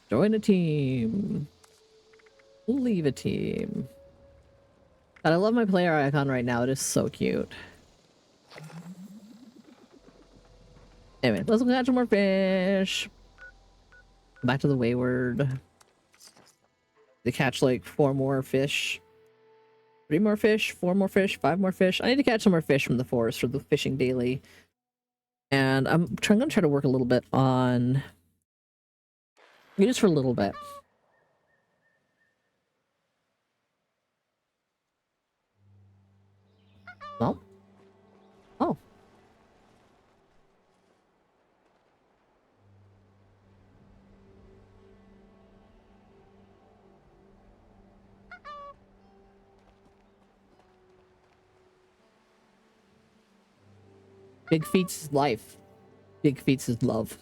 Join a team. Leave a team. God, I love my player icon right now. It is so cute. Anyway, let's go catch some more fish. Back to the wayward. To catch like 4 more fish. 3 more fish, 4 more fish, 5 more fish. I need to catch some more fish from the forest for the fishing daily. And I'm gonna try to work a little bit on... Just for a little bit. No? Oh. Big feats is life. Big feats is love.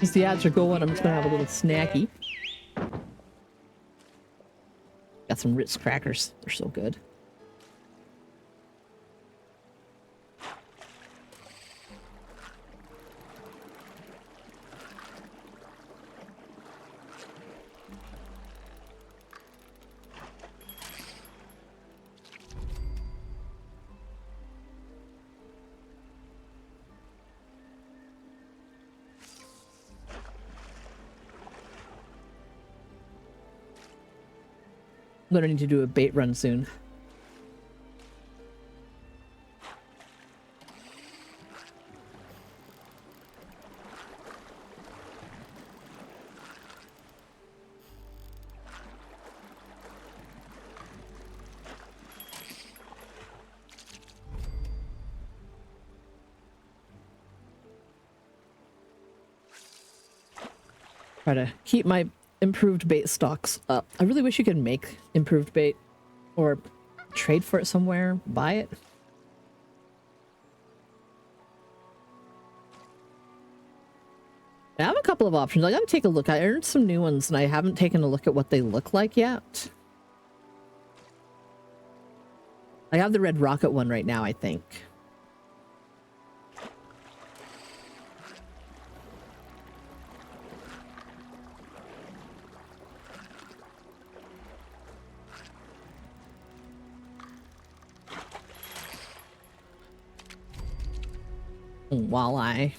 As the ads are going, I'm just gonna have a little snacky. Got some Ritz crackers. They're so good. I'm gonna need to do a bait run soon. Try to keep my improved bait stocks up. I really wish you could make improved bait or trade for it somewhere, buy it. I have a couple of options. I gotta take a look. I earned some new ones and I haven't taken a look at what they look like yet. I have the red rocket one right now, I think. Walleye.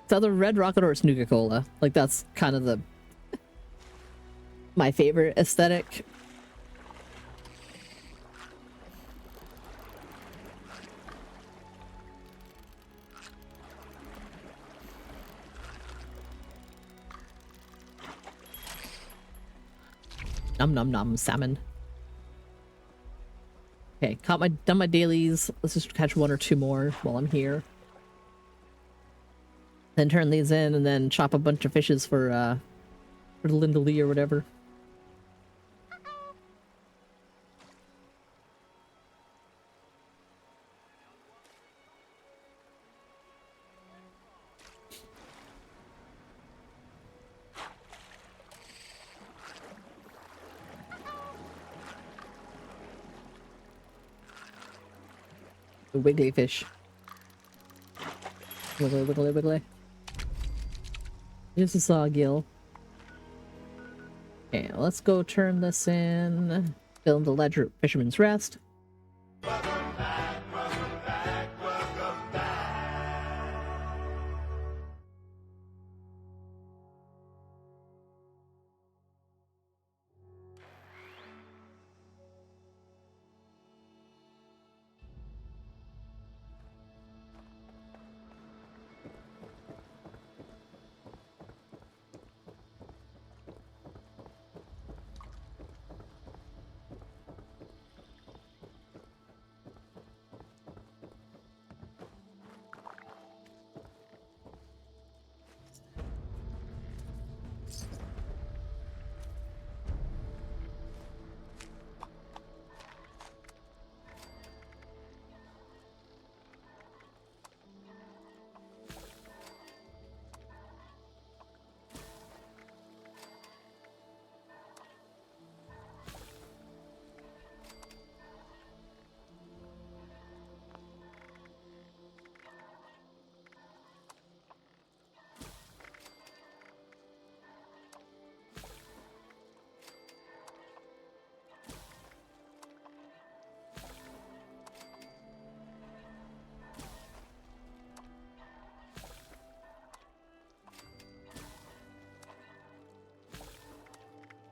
It's either red rocket or it's Nuka-Cola. Like, that's kind of the my favorite aesthetic. Nom nom nom salmon. Okay, done my dailies. Let's just catch 1 or 2 more while I'm here. Then turn these in and then chop a bunch of fishes for Linda Lee or whatever. The wiggly fish. Wiggly, wiggly, wiggly. Here's the sawgill. Okay, let's go turn this in. Fill in the ledger Fisherman's Rest.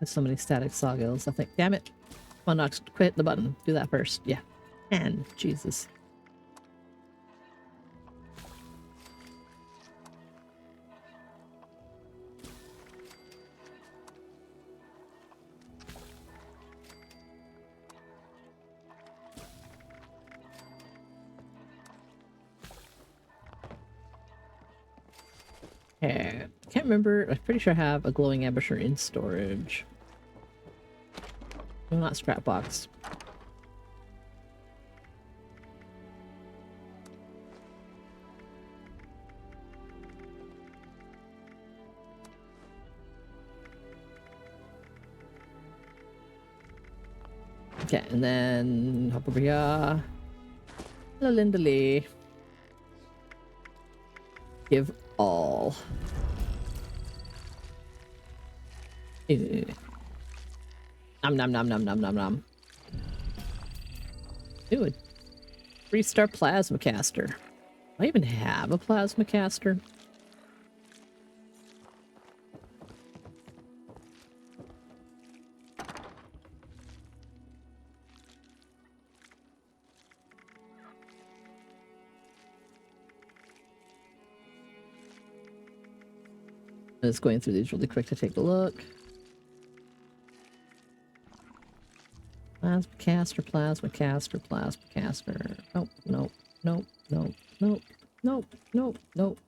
There's so many static sawgills. I think, damn it. Come on, Nox, quit the button. Do that first. Yeah. And Jesus. Okay. Can't remember. I'm pretty sure I have a glowing embouchure in storage. No, not scrap box. Okay, and then hop over here. Hello, Linda Lee. Give all. Ew. Nom nom nom nom nom nom nom. Ooh, a 3-star plasma caster. Do I even have a plasma caster? I'm just going through these really quick to take a look. Plasma caster, plasma caster, plasma caster. Nope, nope, nope, nope, nope, nope, nope, nope.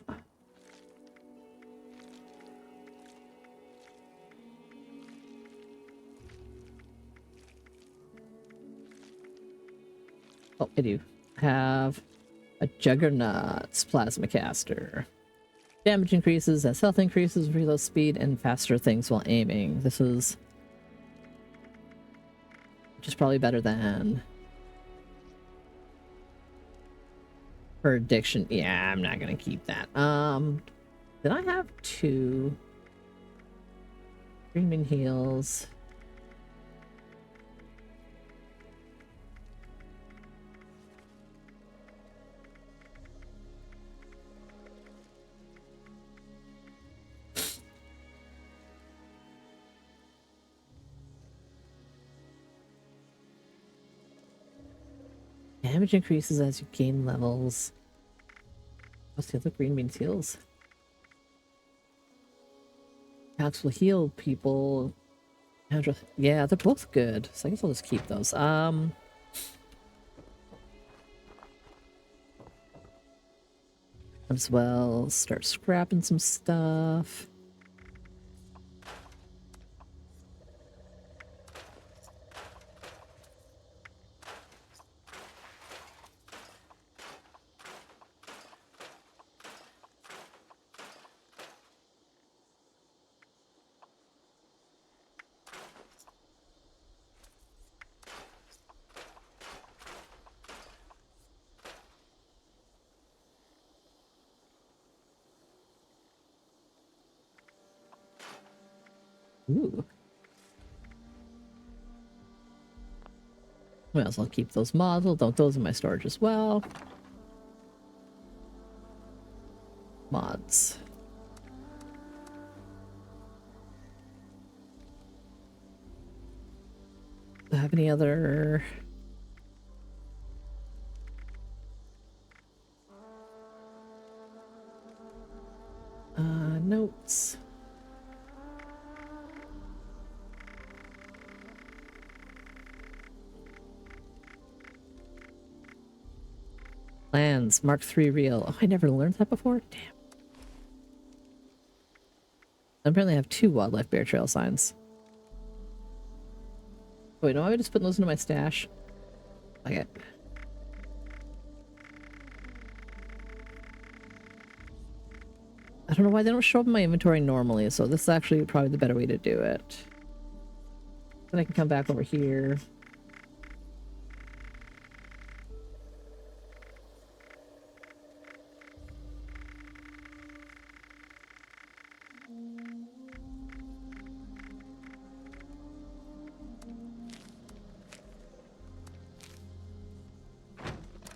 Oh, I do have a Juggernaut's plasma caster. Damage increases as health increases, reload speed, and faster things while aiming. This is... which is probably better than... for addiction. Yeah, I'm not gonna keep that. Did I have 2? Greenman heals. Damage increases as you gain levels. What's the other green beans heals? Attacks will heal people. Yeah, they're both good. So I guess I'll just keep those. As well, start scrapping some stuff. Ooh. Might as well keep those mods. Don't those in my storage as well. Mods. Do I have any other... notes. Plans, Mark III reel. Oh, I never learned that before? Damn. I apparently have 2 wildlife bear trail signs. Wait, no, I would just put those into my stash. Okay. I don't know why they don't show up in my inventory normally, so this is actually probably the better way to do it. Then I can come back over here.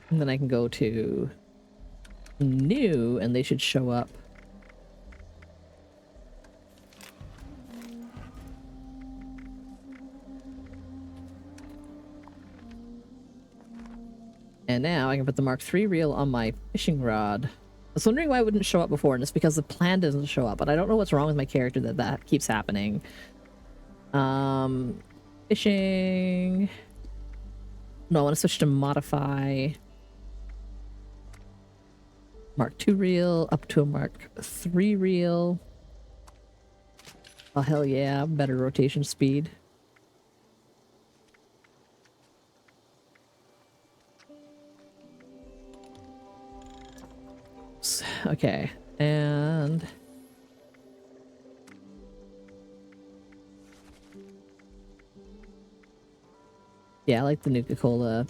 And then I can go to new and they should show up. And now I can put the Mark III reel on my fishing rod. I was wondering why it wouldn't show up before, and it's because the plan doesn't show up, but I don't know what's wrong with my character that keeps happening. Fishing. No, I want to switch to modify. Mark II reel up to a Mark III reel. Oh, hell yeah, better rotation speed. Okay, and yeah, I like the Nuka-Cola.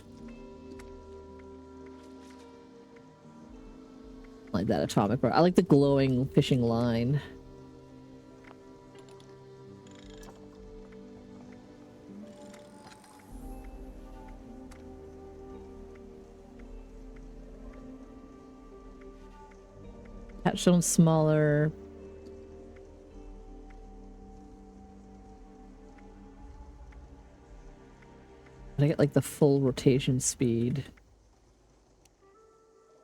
I like that atomic bar. I like the glowing fishing line. Catchstone smaller. But I get like the full rotation speed.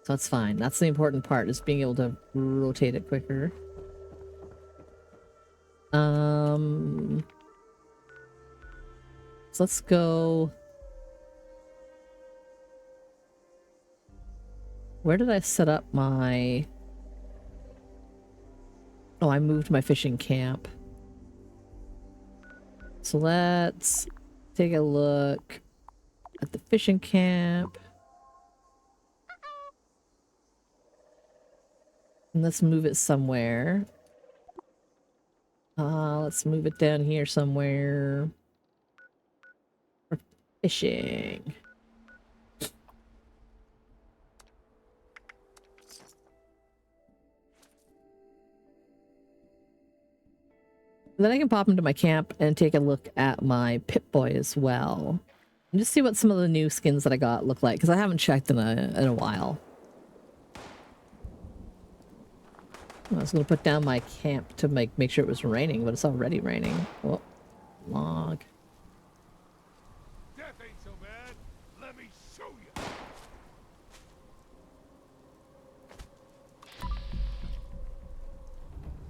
So that's fine. That's the important part, is being able to rotate it quicker. So let's go. Where did I set up my... Oh, I moved my fishing camp. So let's take a look at the fishing camp. And let's move it somewhere. Let's move it down here somewhere for fishing. And then I can pop into my camp and take a look at my Pip-Boy as well. And just see what some of the new skins that I got look like, because I haven't checked in a while. I was going to put down my camp to make sure it was raining, but it's already raining. Oh, log. Death ain't so bad. Let me show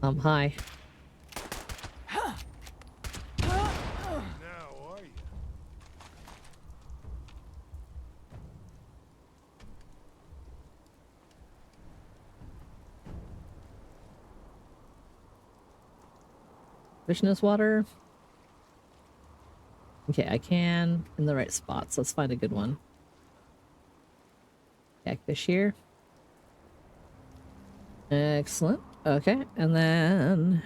you. Hi. Fish in this water. Okay, I can in the right spots. Let's find a good one. Catfish here. Excellent. Okay, and then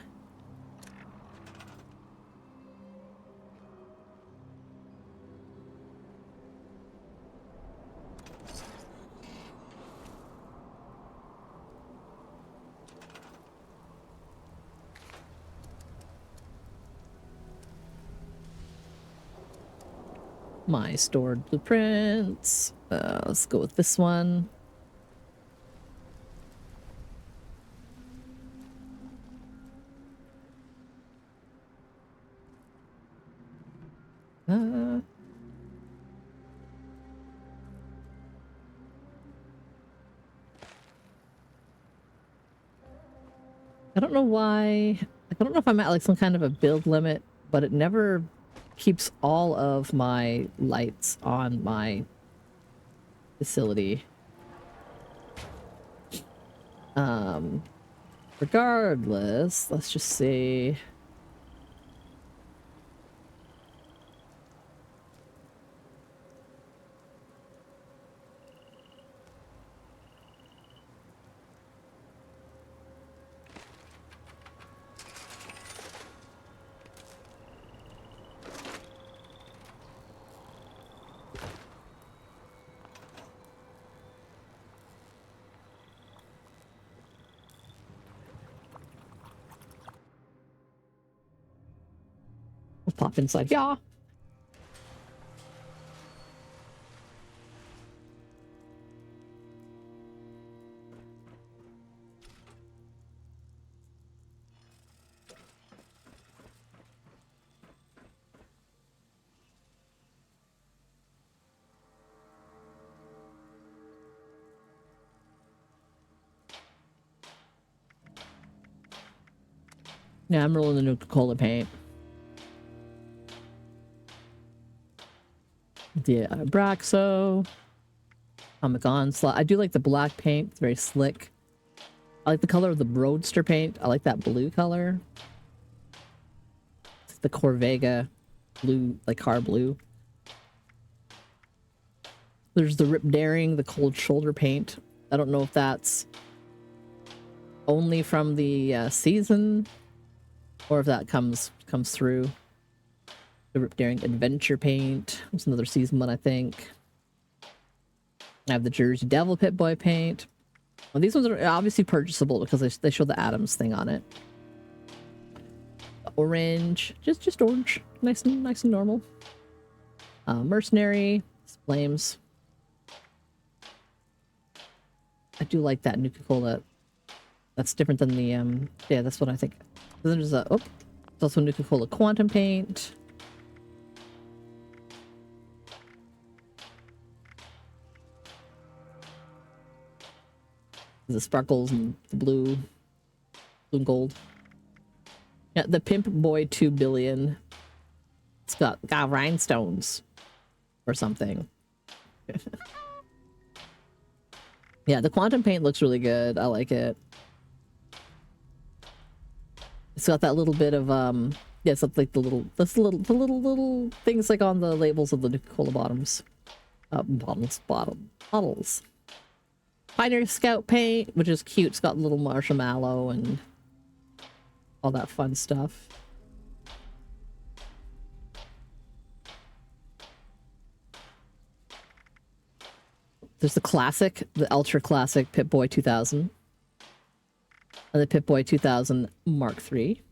my stored blueprints. Let's go with this one. I don't know why. Like, I don't know if I'm at like some kind of a build limit, but it never keeps all of my lights on my facility. Regardless, let's just see. We'll pop inside. Yeah. Yeah, I'm rolling the Nuka-Cola paint. Yeah, Braxo. Comic Onslaught. I do like the black paint. It's very slick. I like the color of the Roadster paint. I like that blue color. It's the Corvega blue, like car blue. There's the Rip Daring, the Cold Shoulder paint. I don't know if that's only from the season or if that comes through. The Rip Daring Adventure paint. It's another season one, I think. I have the Jersey Devil Pit Boy paint. Well, these ones are obviously purchasable because they show the Adams thing on it. Orange, just orange, nice and normal. Mercenary, Flames. I do like that Nuka-Cola. That's different than the yeah, that's what I think. Then there's a there's also Nuka-Cola Quantum paint. The sparkles and the blue and gold. Yeah, the Pimp Boy 2 billion. It's got rhinestones or something. Yeah, the quantum paint looks really good. I like it. It's got that little bit of yeah, it's like the little things like on the labels of the Nuka-Cola bottles. Bottles. Pioneer Scout paint, which is cute. It's got little marshmallow and all that fun stuff. There's the classic, the ultra classic Pip-Boy 2000. And the Pip-Boy 2000 Mark III.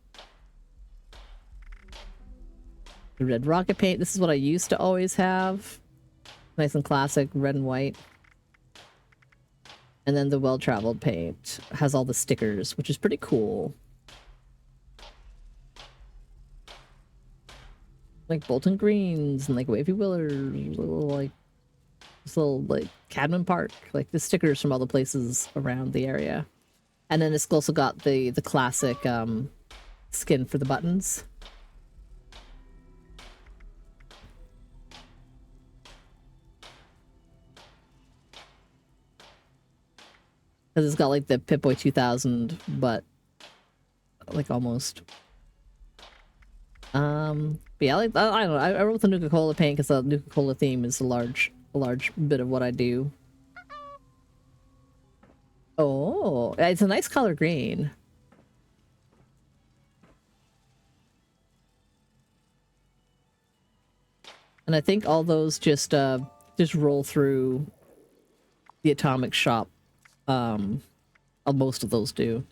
The red rocket paint. This is what I used to always have. Nice and classic, red and white. And then the well-traveled paint has all the stickers, which is pretty cool. Like Bolton Greens and like Wavy Willers, little like this little like Cadman Park, like the stickers from all the places around the area. And then it's also got the classic skin for the buttons. Because it's got like the Pip-Boy 2000, but like almost But yeah, I don't know. I wrote the Nuka-Cola paint because the Nuka-Cola theme is a large bit of what I do. Oh, it's a nice color green. And I think all those just roll through the atomic shop. Most of those do.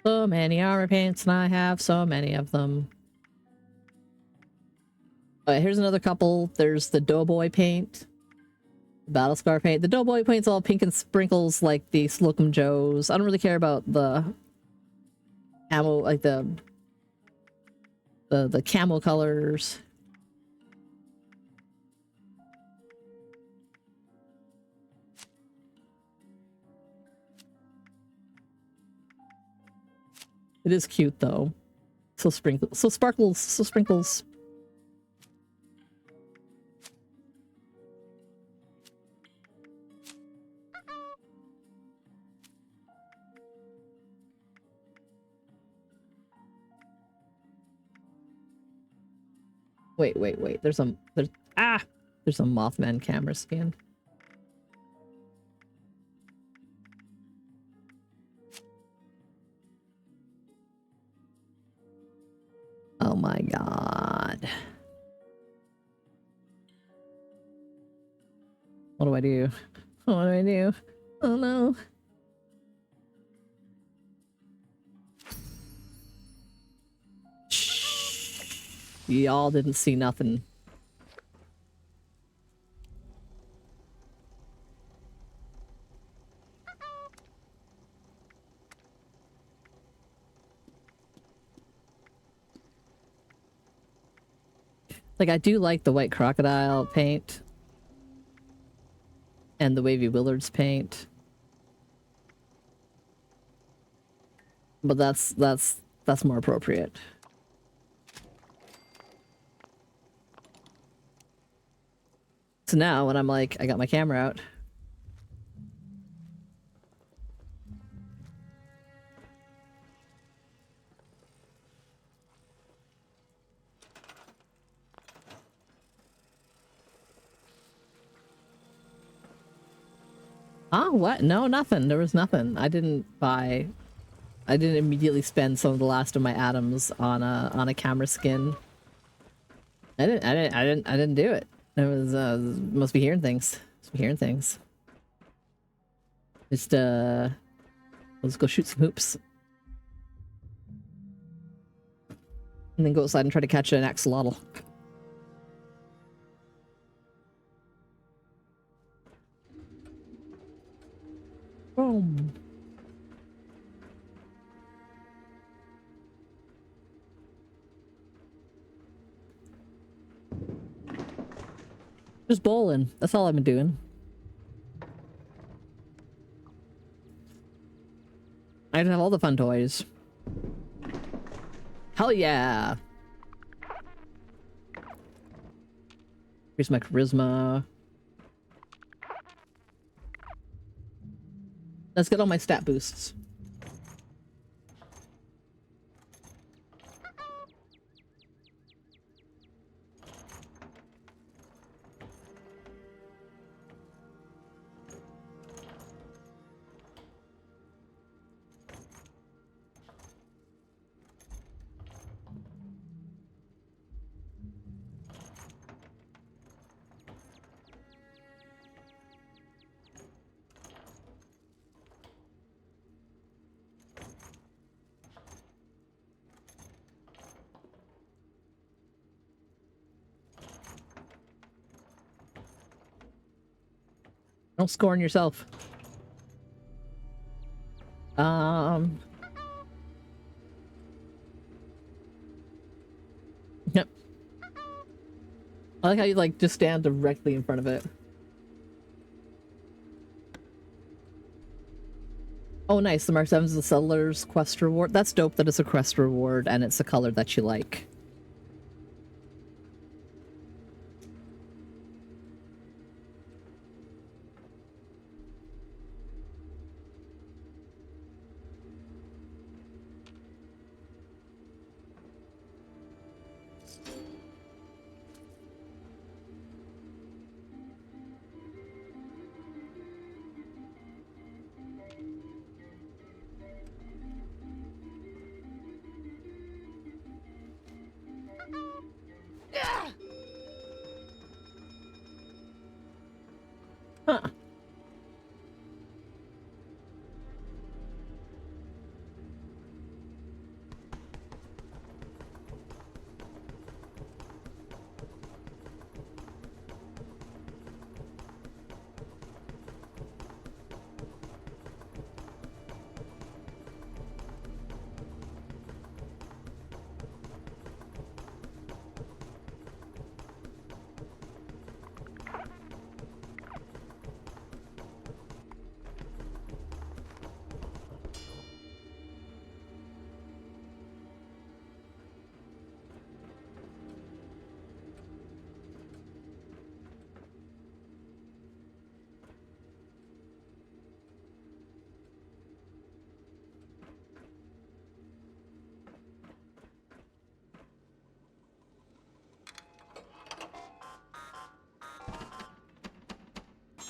So many armor paints, and I have so many of them. Here's another couple. There's the Doughboy paint. Battle Scar paint. The Doughboy paint's all pink and sprinkles like the Slocum Joes. I don't really care about the camo, like the camo colors. It is cute though. So sprinkles, so sparkles, so sprinkles. Wait. There's a Mothman camera scan. Oh my god. What do I do? What do I do? Oh no. Y'all didn't see nothing. Like, I do like the white crocodile paint. And the wavy Willards paint. But that's more appropriate. So now when I'm like, I got my camera out. Oh, what? No, nothing. There was nothing. I didn't immediately spend some of the last of my atoms on a camera skin. I didn't do it. It was must be hearing things. Just let's go shoot some hoops. And then go outside and try to catch an axolotl. Boom. Just bowling. That's all I've been doing. I have all the fun toys. Hell yeah! Here's my charisma. Let's get all my stat boosts. Don't scorn yourself. Yep. I like how you like just stand directly in front of it. Oh, nice. The Mark 7 is the Settler's Quest reward. That's dope that it's a quest reward and it's a color that you like. Huh.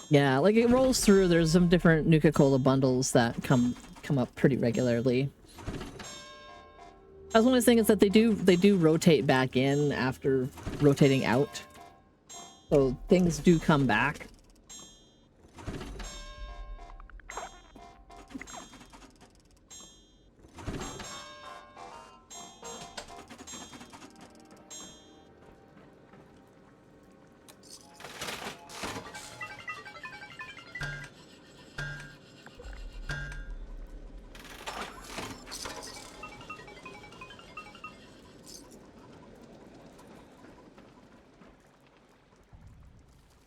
Yeah, like it rolls through. There's some different Nuka-Cola bundles that come up pretty regularly. I was only saying is that they do rotate back in after rotating out, so things do come back.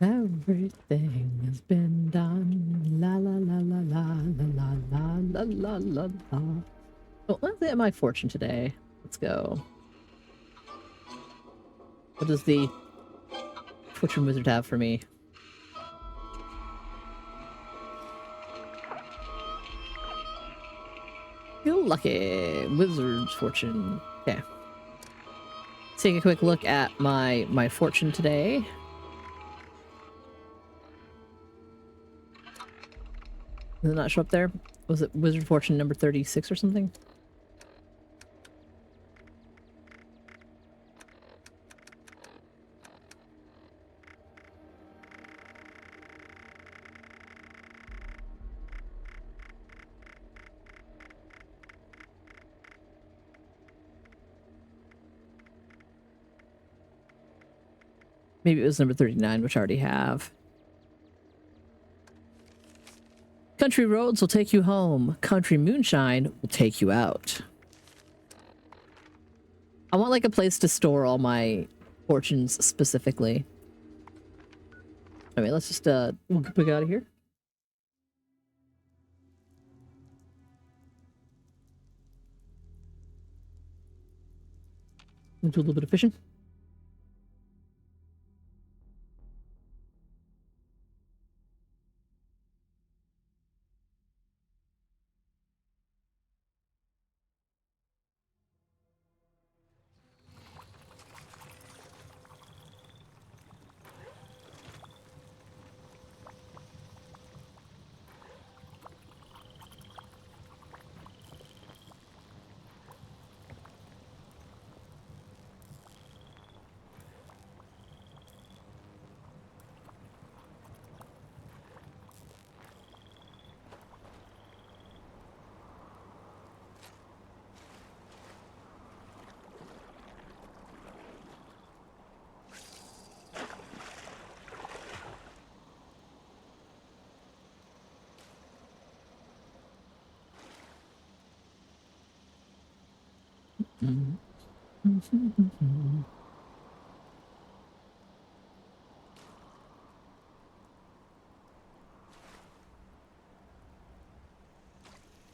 Everything has been done. La la la la la la la la la la la. Oh, let's get my fortune today. Let's go. What does the fortune wizard have for me? Feel lucky. Wizard's fortune. Okay. Let's take a quick look at my fortune today. Did it not show up there? Was it Wizard Fortune number 36 or something? Maybe it was number 39, which I already have. Country roads will take you home. Country moonshine will take you out. I want like a place to store all my fortunes specifically. Anyway, let's just we'll get out of here. We'll do a little bit of fishing.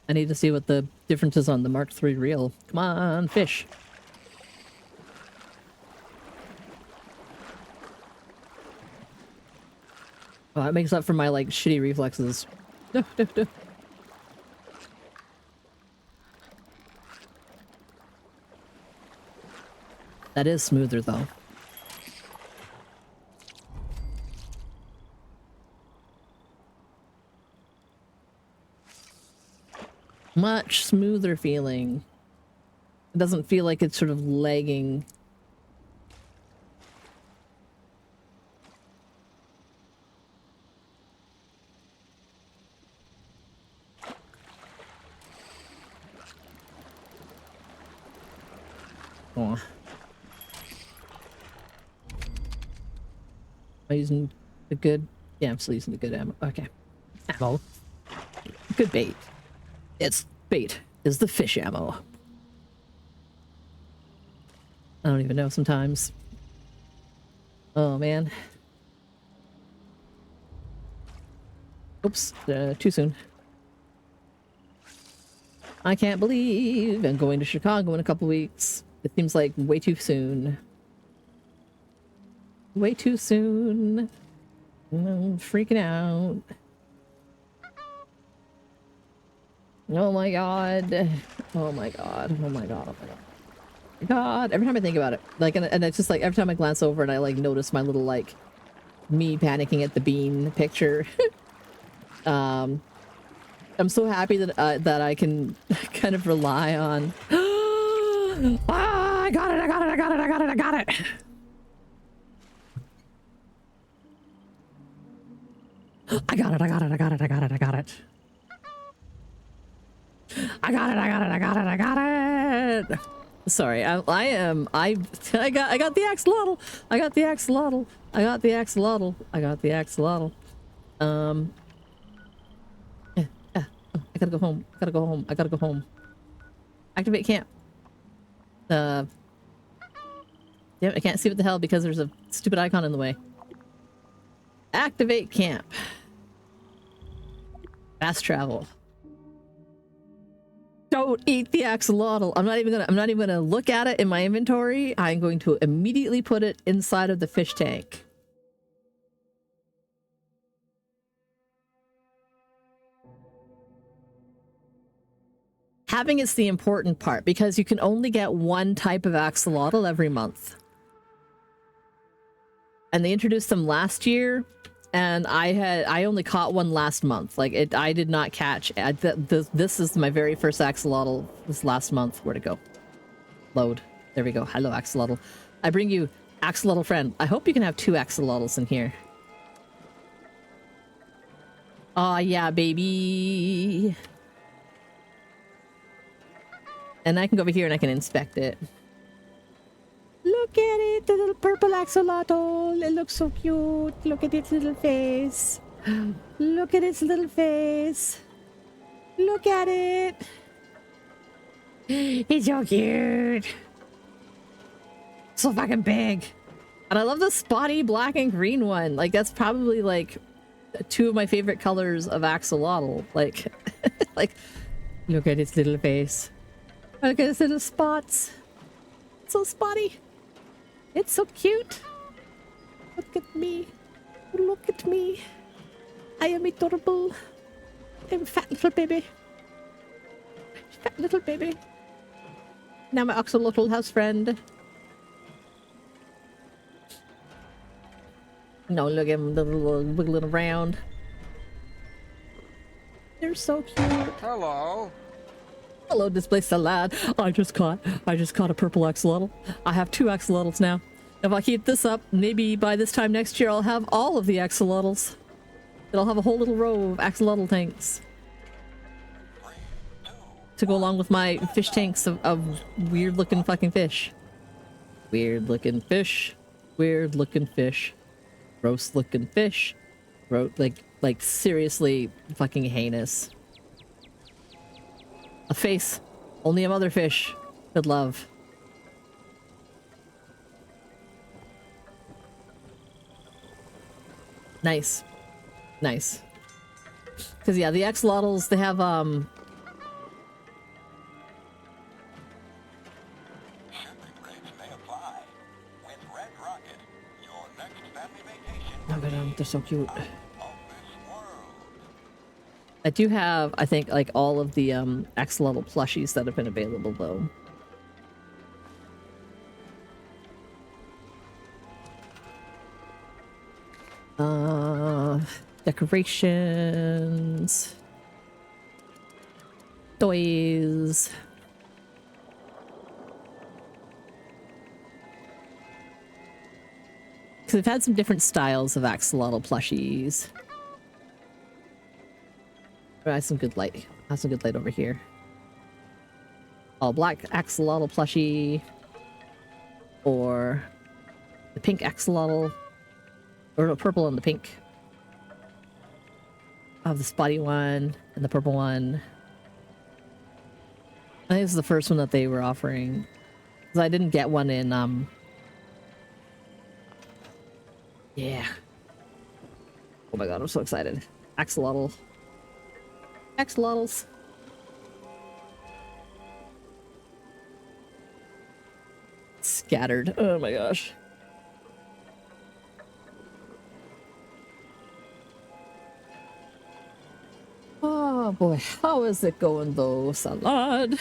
I need to see what the difference is on the Mark III reel. Come on, fish. Oh, that makes up for my, like, shitty reflexes. No, no, no. That is smoother, though. Much smoother feeling. It doesn't feel like it's sort of lagging. Aw. Am I using the good? Yeah, I'm still using the good ammo. Okay. Ammo. Good bait. It's bait. Is the fish ammo. I don't even know sometimes. Oh, man. Oops. Too soon. I can't believe I'm going to Chicago in a couple weeks. It seems like way too soon. Way too soon. I'm freaking out. Oh my god. Oh my god. Oh my god. Oh my god. God. Every time I think about it, like, and it's just like every time I glance over and I like notice my little like me panicking at the bean picture. I'm so happy that that I can kind of rely on. Ah, I got it! I got it! I got it! I got it! I got it! I got it! I got it! I got it! I got it! I got it! I got it! I got it! I got it! I got it! Sorry, I got the axolotl! I got the axolotl! I got the axolotl! I got the axolotl! I gotta go home. I gotta go home. I gotta go home. Activate camp. Damn, I can't see what the hell because there's a stupid icon in the way. Activate camp. Fast travel. Don't eat the axolotl. I'm not even gonna look at it in my inventory. I'm going to immediately put it inside of the fish tank. Having is the important part because you can only get one type of axolotl every month. And they introduced them last year, and I only caught one last month. Like I did not catch. This is my very first axolotl this last month. Where'd it go? Load. There we go. Hello, axolotl. I bring you axolotl friend. I hope you can have 2 axolotls in here. Oh yeah, baby. And I can go over here and I can inspect it. Look at it, the little purple axolotl. It looks so cute. Look at its little face. Look at its little face. Look at it. He's so cute. So fucking big. And I love the spotty black and green one. Like, that's probably like 2 of my favorite colors of axolotl. Like, like, look at its little face. Look at its little spots. It's so spotty. It's so cute. Look at me. Look at me. I am adorable. I'm a fat little baby. Fat little baby. Now my axolotl house friend. No, look at them wiggling around. They're so cute. Hello. Hello, displaced lad. I just caught a purple axolotl. I have 2 axolotls now. If I keep this up, maybe by this time next year I'll have all of the axolotls. And I'll have a whole little row of axolotl tanks. To go along with my fish tanks of weird looking fucking fish. Weird looking fish. Weird looking fish. Gross looking fish. Like seriously fucking heinous. A face only a mother fish could love. Nice. Nice. Because yeah, the axolotls, they have oh god, they're so cute. I do have, I think, like all of the axolotl plushies that have been available though. Decorations. Toys. Because we've had some different styles of axolotl plushies. I have some good light. I have some good light over here. Oh, black axolotl plushie. or the pink axolotl, or the purple and the pink. I have the spotty one and the purple one. I think this is the first one that they were offering. Because I didn't get one in, yeah. Oh my god, I'm so excited. Axolotl. Axolotls. Scattered. Oh my gosh. Oh boy, how is it going though, Salad?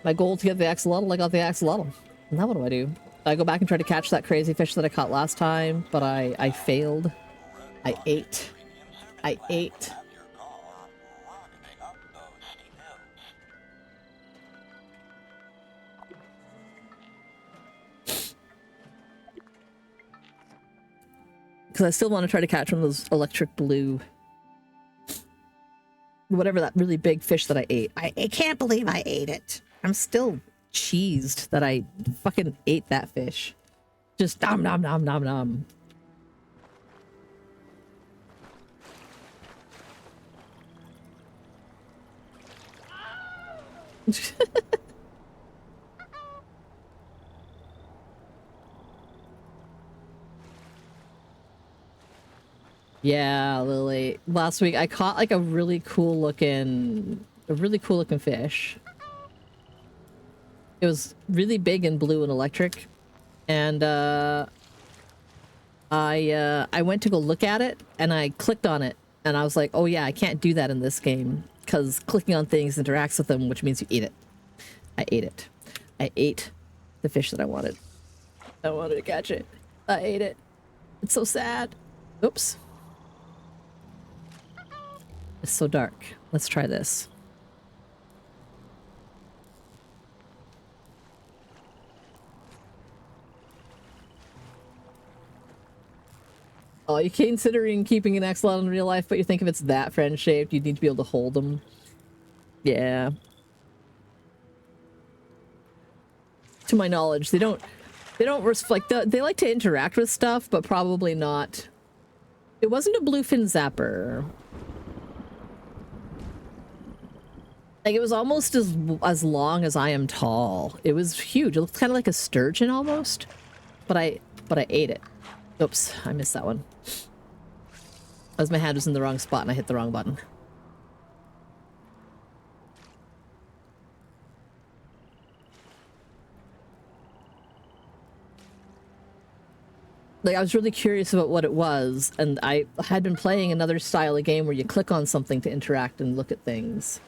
My goal to get the axolotl, I got the axolotl. Now what do? I go back and try to catch that crazy fish that I caught last time, but I failed. I ate. Because I still want to try to catch one of those electric blue, whatever that really big fish that I ate. I can't believe I ate it. I'm still cheesed that I fucking ate that fish. Just nom nom nom nom nom. Yeah, Lily. Last week I caught like a really cool looking fish. It was really big and blue and electric. And I went to go look at it and I clicked on it and I was like, oh yeah, I can't do that in this game because clicking on things interacts with them, which means you eat it. I ate it. I ate the fish that I wanted. I wanted to catch it. I ate it. It's so sad. Oops. It's so dark. Let's try this. Oh, you're considering keeping an axolotl in real life, but you think if it's that friend-shaped, you need to be able to hold them. Yeah. To my knowledge, they don't like they like to interact with stuff, but probably not. It wasn't a bluefin zapper. Like it was almost as long as I am tall. It was huge. It looked kind of like a sturgeon almost, but I ate it. Oops, I missed that one. As my hand was in the wrong spot and I hit the wrong button. Like I was really curious about what it was, and I had been playing another style of game where you click on something to interact and look at things.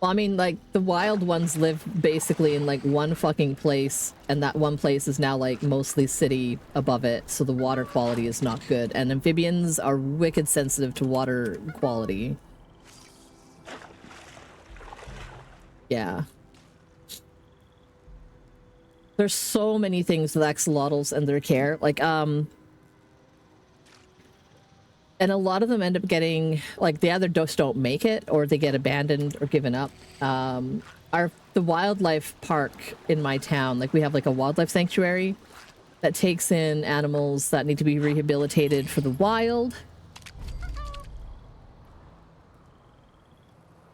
Well, I mean, like, the wild ones live basically in, like, one fucking place, and that one place is now, like, mostly city above it, so the water quality is not good. And amphibians are wicked sensitive to water quality. Yeah. There's so many things with axolotls and their care. Like, and a lot of them end up getting, like, they either just don't make it or they get abandoned or given up. The wildlife park in my town, like, we have, like, a wildlife sanctuary that takes in animals that need to be rehabilitated for the wild.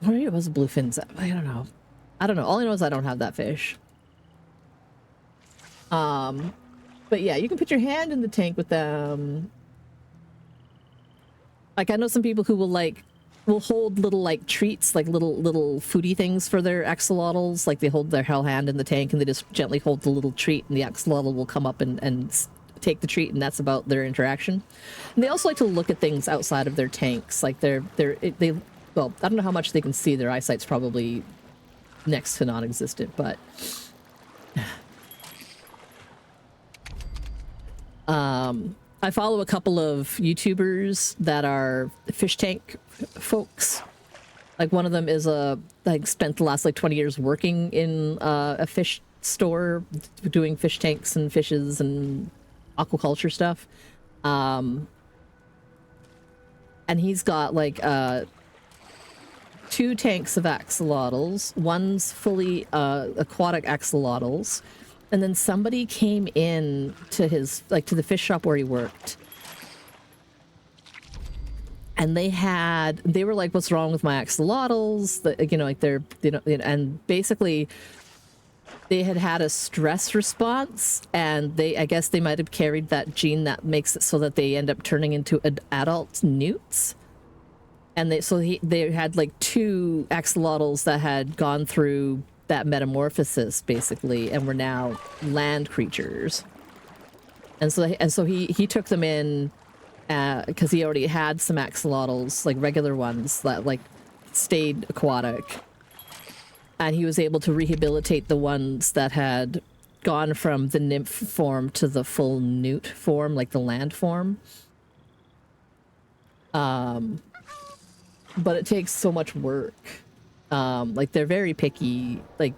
Maybe it was a bluefin. I don't know. I don't know. All I know is I don't have that fish. But yeah, you can put your hand in the tank with them. Like, I know some people who will hold little, like, treats, like little foodie things for their axolotls. Like, they hold their whole hand in the tank and they just gently hold the little treat, and the axolotl will come up and take the treat, and that's about their interaction. And they also like to look at things outside of their tanks. Like, well, I don't know how much they can see. Their eyesight's probably next to non-existent, but I follow a couple of YouTubers that are fish tank folks. Like, one of them is spent the last, like, 20 years working in a fish store, doing fish tanks and fishes and aquaculture stuff. And he's got, like, 2 tanks of axolotls. One's fully aquatic axolotls. And then somebody came in to his, like, to the fish shop where he worked. And they were like, what's wrong with my axolotls? You know, like and basically they had a stress response, and I guess they might have carried that gene that makes it so that they end up turning into adult newts. And they had like 2 axolotls that had gone through that metamorphosis basically, and were now land creatures. And so he took them in because he already had some axolotls, like regular ones that like stayed aquatic, and he was able to rehabilitate the ones that had gone from the nymph form to the full newt form, like the land form. But it takes so much work. Like they're very picky. Like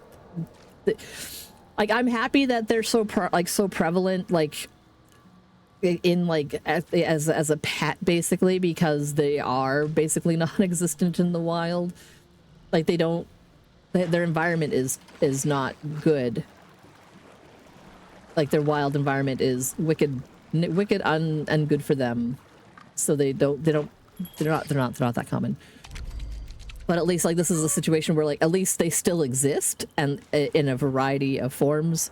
I'm happy that they're so prevalent, like in like as a pet basically, because they are basically non-existent in the wild. Like their environment is not good. Like their wild environment is wicked and good for them. So they're not that common. But at least like this is a situation where like at least they still exist, and in a variety of forms,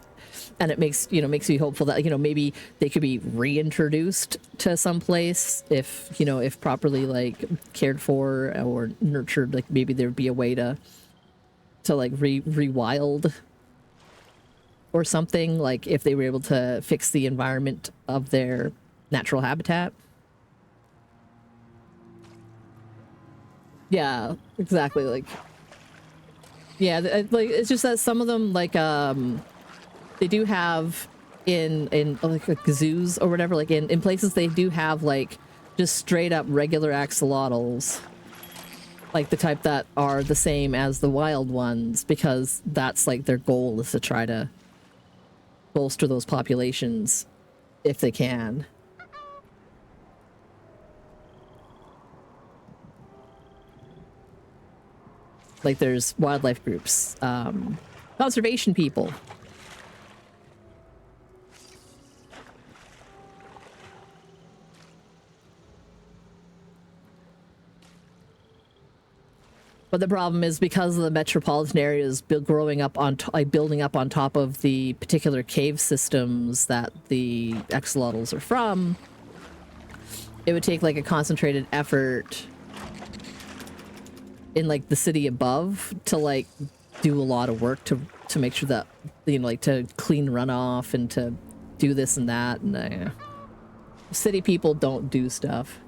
and it makes me hopeful that maybe they could be reintroduced to some place if properly like cared for or nurtured. Like maybe there'd be a way to like rewild or something, like if they were able to fix the environment of their natural habitat. Yeah, exactly. Like, yeah, like it's just that some of them, like, they do have in like zoos or whatever, like in places they do have like just straight up regular axolotls, like the type that are the same as the wild ones, because that's like their goal is to try to bolster those populations if they can. Like there's wildlife groups, conservation people. But the problem is because of the metropolitan areas building up on top of the particular cave systems that the axolotls are from, it would take like a concentrated effort in like the city above to like do a lot of work to make sure that like to clean runoff and to do this and that, and city people don't do stuff.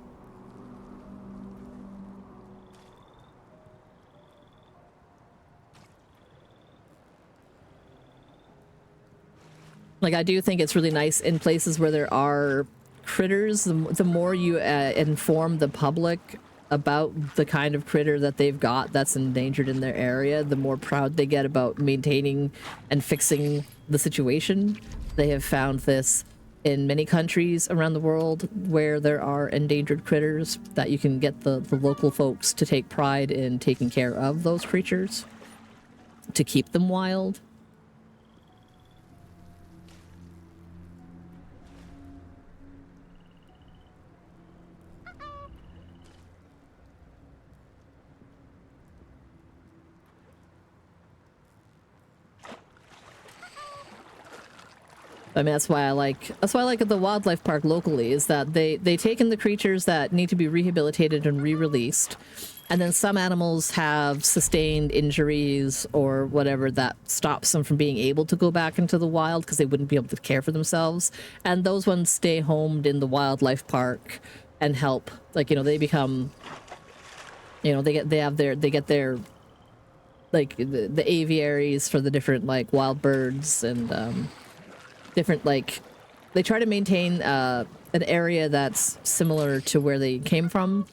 Like I do think it's really nice in places where there are critters, the more you inform the public about the kind of critter that they've got that's endangered in their area, the more proud they get about maintaining and fixing the situation. They have found this in many countries around the world where there are endangered critters, that you can get the local folks to take pride in taking care of those creatures to keep them wild. I mean, that's why I like at the wildlife park locally, is that they take in the creatures that need to be rehabilitated and re-released, and then some animals have sustained injuries or whatever that stops them from being able to go back into the wild because they wouldn't be able to care for themselves, and those ones stay homed in the wildlife park and help. Like, they become, they get their like the aviaries for the different like wild birds, and different, like, they try to maintain an area that's similar to where they came from.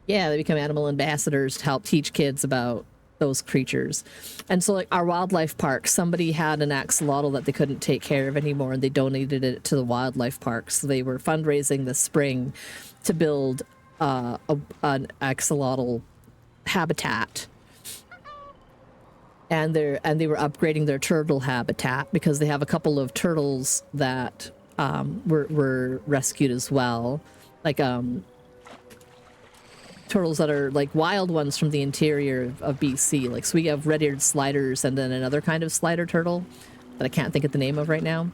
Yeah, they become animal ambassadors to help teach kids about those creatures. And so, like, our wildlife park, somebody had an axolotl that they couldn't take care of anymore, and they donated it to the wildlife park. So they were fundraising this spring to build an axolotl habitat. And they were upgrading their turtle habitat because they have a couple of turtles that were rescued as well, like turtles that are like wild ones from the interior of BC. Like, so we have red-eared sliders and then another kind of slider turtle that I can't think of the name of right now.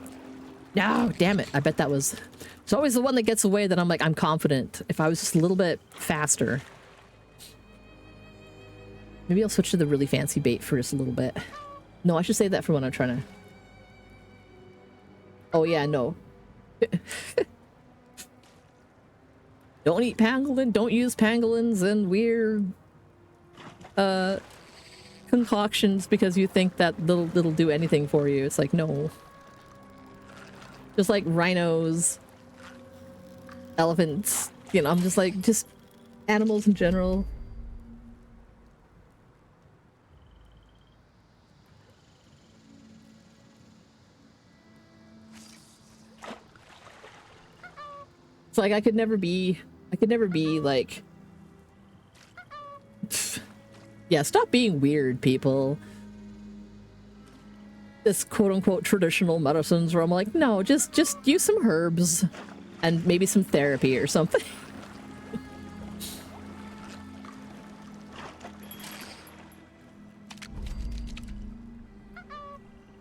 No, damn it! I bet that was. It's always the one that gets away that I'm like, I'm confident. If I was just a little bit faster. Maybe I'll switch to the really fancy bait for just a little bit. No, I should save that for when I'm trying to... Oh yeah, no. Don't eat pangolin, don't use pangolins and weird concoctions because you think that they'll do anything for you. It's like, no. Just like rhinos, elephants, you know, I'm just like, just animals in general. It's like I could never be like, yeah, stop being weird, people. This quote-unquote traditional medicines where I'm like, no, just use some herbs and maybe some therapy or something.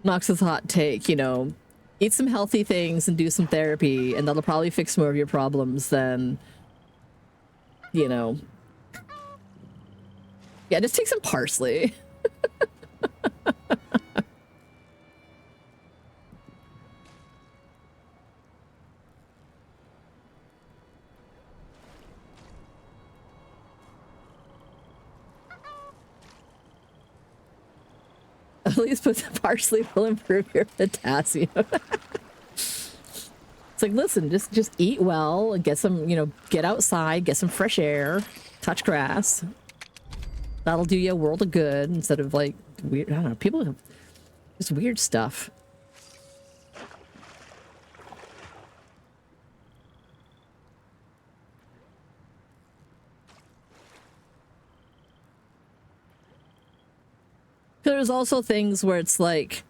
Nox's hot take, you know, eat some healthy things and do some therapy, and that'll probably fix more of your problems than, you know... Yeah, just take some parsley. At least put some parsley will improve your potassium. It's like, listen, just eat well and get some, you know, get outside, get some fresh air, touch grass. That'll do you a world of good instead of like weird, I don't know, people have just weird stuff. There's also things where it's like,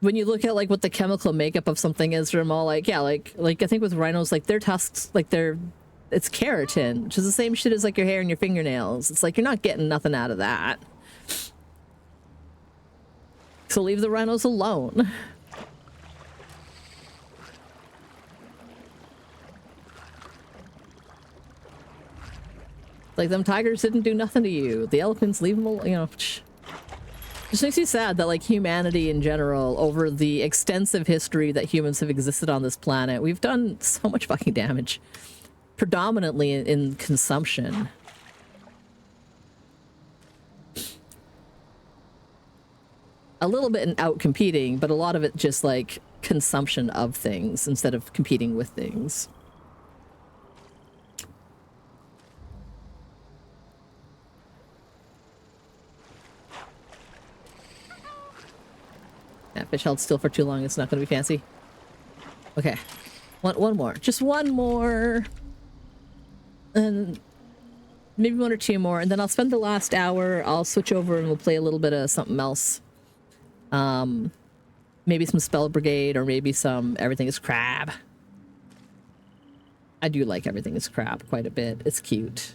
when you look at like what the chemical makeup of something is, I'm all like, yeah, like I think with rhinos, like their tusks, like it's keratin, which is the same shit as like your hair and your fingernails. It's like you're not getting nothing out of that. So leave the rhinos alone. Like, them tigers didn't do nothing to you. The elephants, leave them alone, you know. Just makes me sad that, like, humanity in general, over the extensive history that humans have existed on this planet, we've done so much fucking damage. Predominantly in consumption. A little bit in out-competing, but a lot of it just, like, consumption of things instead of competing with things. That fish held still for too long. It's not going to be fancy. Okay. One more. Just one more. And maybe one or two more. And then I'll spend the last hour. I'll switch over and we'll play a little bit of something else. Maybe some Spell Brigade or maybe some Everything is Crab. I do like Everything is Crab quite a bit. It's cute.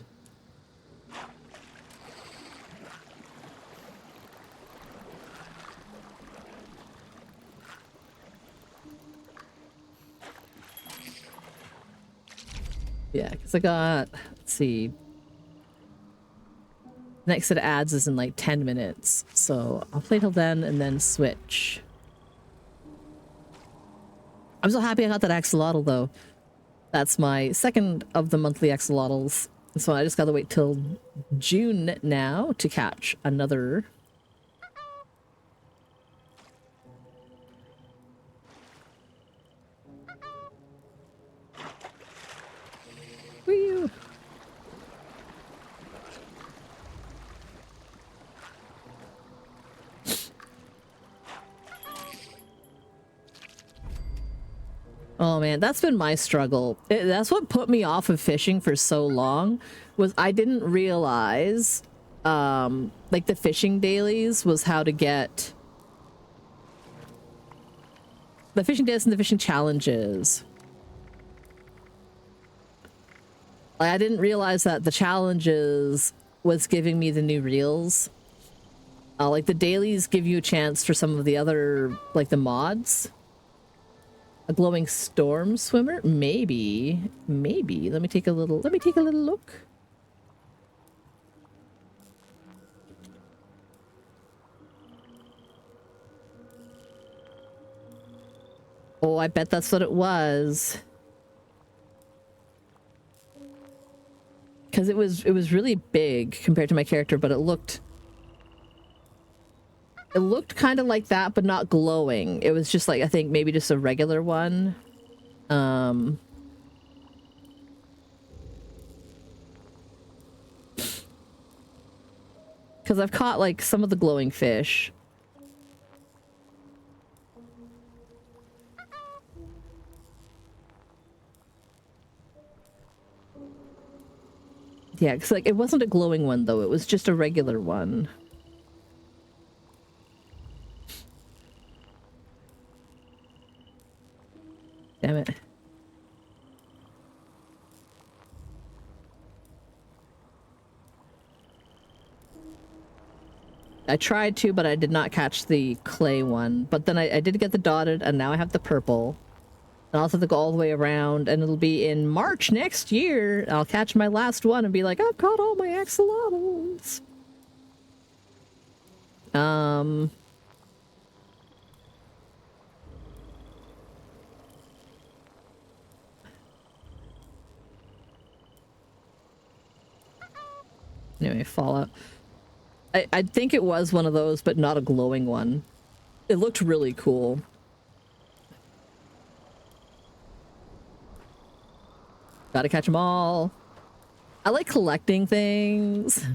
Yeah, because I got, let's see, next set of ads is in like 10 minutes, so I'll play till then and then switch. I'm so happy I got that axolotl though. That's my second of the monthly axolotls, so I just gotta wait till June now to catch another. Whee! Oh man, that's been my struggle. That's what put me off of fishing for so long, was I didn't realize, like the fishing dailies was how to get the fishing dailies and the fishing challenges. Like, I didn't realize that the challenges was giving me the new reels. Like the dailies give you a chance for some of the other, like the mods. A glowing storm swimmer? Maybe. Maybe. Let me take a little look. Oh, I bet that's what it was. Because it was really big compared to my character, but it looked kind of like that, but not glowing. It was just like, I think maybe just a regular one. Because I've caught like some of the glowing fish. Yeah, because like it wasn't a glowing one though. It was just a regular one. Damn it. I tried to, but I did not catch the clay one. But then I did get the dotted, and now I have the purple. And I'll also have to go all the way around, and it'll be in March next year. I'll catch my last one and be like, I've caught all my axolotls. Anyway, Fallout. I think it was one of those, but not a glowing one. It looked really cool. Gotta catch them all. I like collecting things.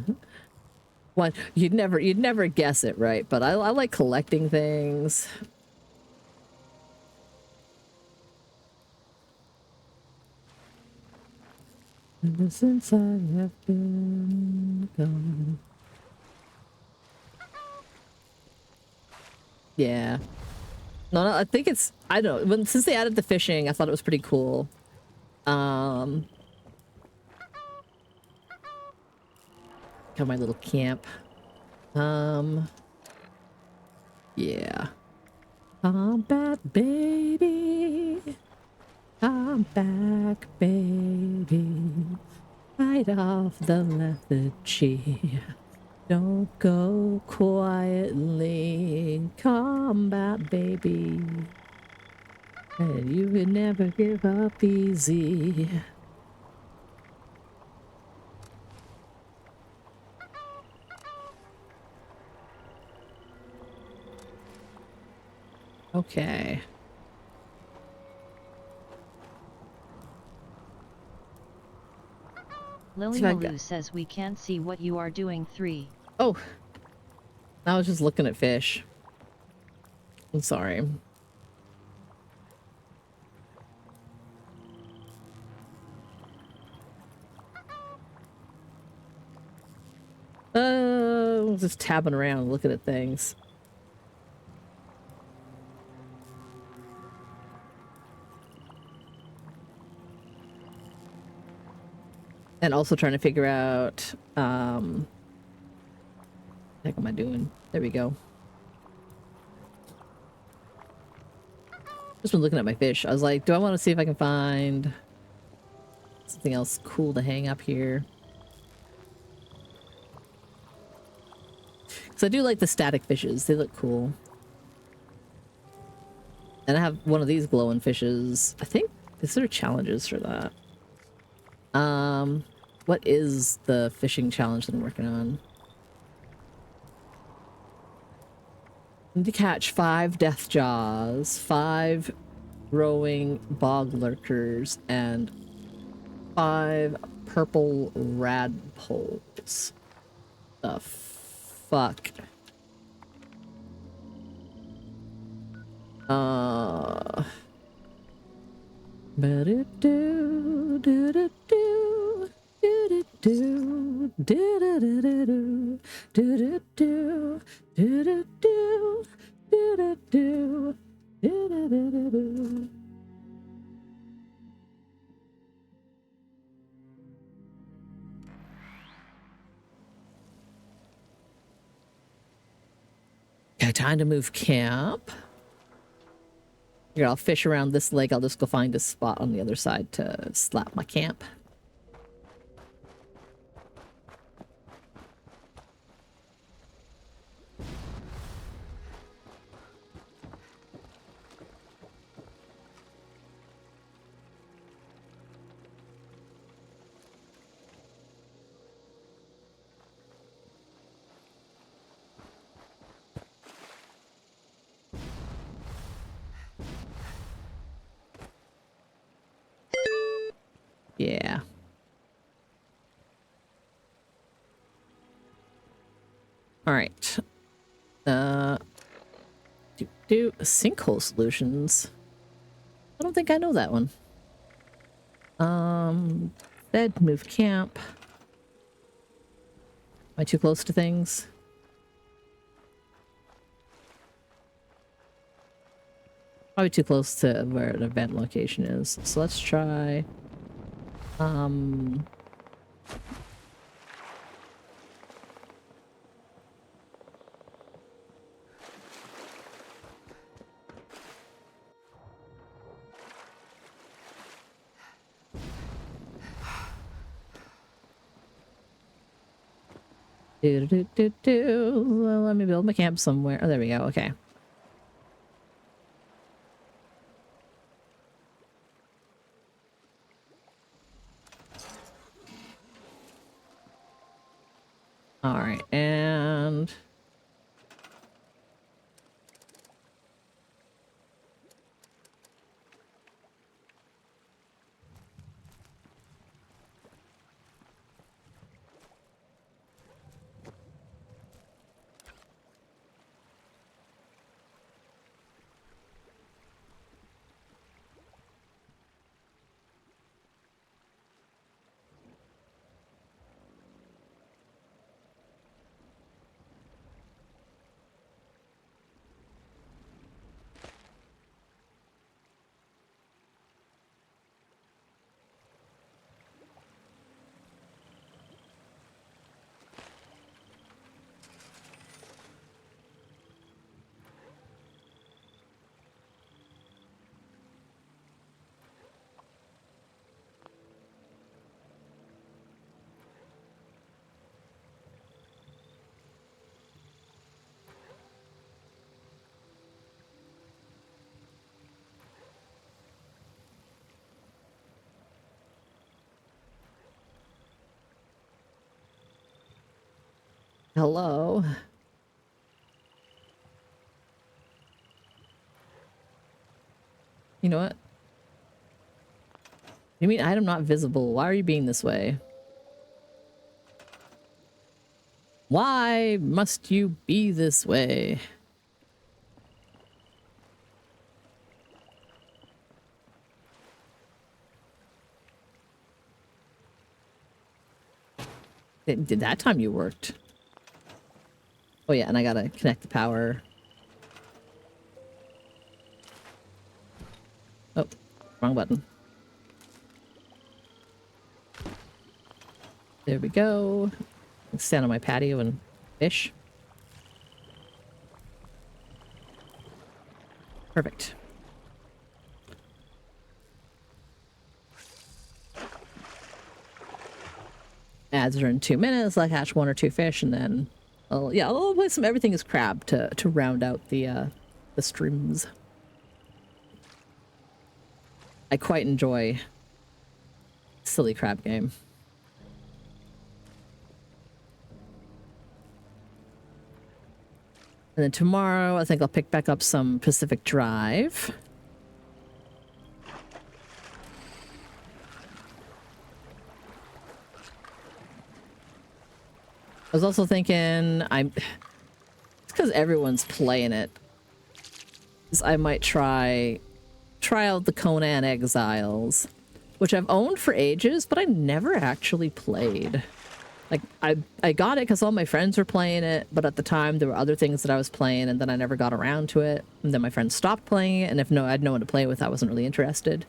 What you'd never guess it, right? But I like collecting things. Ever since I have been gone. Yeah. No, I think it's, I don't know, since they added the fishing, I thought it was pretty cool. Got my little camp. Yeah. I'm back, baby. I'm back, baby. Right off the lethargy. Don't go quietly. Combat, baby. And you can never give up easy. Okay. Lily Malou says we can't see what you are doing. 3. Oh. I was just looking at fish. I'm sorry. Just tabbing around looking at things. And also trying to figure out, what the heck am I doing? There we go. Just been looking at my fish. I was like, do I want to see if I can find something else cool to hang up here? Because I do like the static fishes. They look cool. And I have one of these glowing fishes. I think there are challenges for that. What is the fishing challenge that I'm working on? I need to catch 5 death jaws, 5 rowing bog lurkers, and 5 purple radpoles. The fuck? Ba-do-do, do-do-do, do-do-do, do-do-do-do-do, do-do-do, do-do-do, do-do-do, do-do-do-do-do. Okay, time to move camp. Here, I'll fish around this lake. I'll just go find a spot on the other side to slap my camp. Yeah. All right. Sinkhole solutions. I don't think I know that one. Bed, move camp. Am I too close to things? Probably too close to where an event location is. So let's try. Well, let me build my camp somewhere. Oh, there we go. Okay. All right, and hello. You know what? You mean item not visible? Why are you being this way? Why must you be this way? Did that time you worked? Oh yeah, and I gotta connect the power. Oh, wrong button. There we go. Stand on my patio and fish. Perfect. Ads are in 2 minutes. I'll catch 1 or 2 fish, and then I'll play some Everything is Crab to round out the streams. I quite enjoy silly crab game. And then tomorrow, I think I'll pick back up some Pacific Drive. I was also thinking it's because everyone's playing it. I might try try out the Conan Exiles, which I've owned for ages, but I never actually played. Like, I got it because all my friends were playing it, but at the time there were other things that I was playing, and then I never got around to it. And then my friends stopped playing it, and if no, I had no one to play with, I wasn't really interested.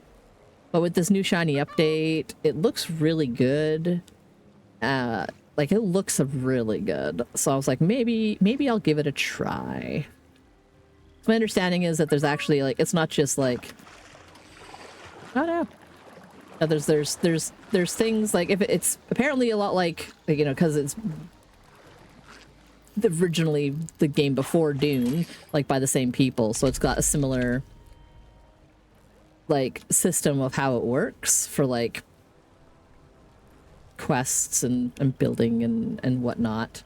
But with this new shiny update, it looks really good. Like, it looks really good. So I was like, maybe I'll give it a try. My understanding is that there's actually, like, it's not just like, oh no. No, there's things like, if it's apparently a lot like, you know, because it's originally the game before Dune, like by the same people, so it's got a similar like system of how it works for like quests and building and whatnot.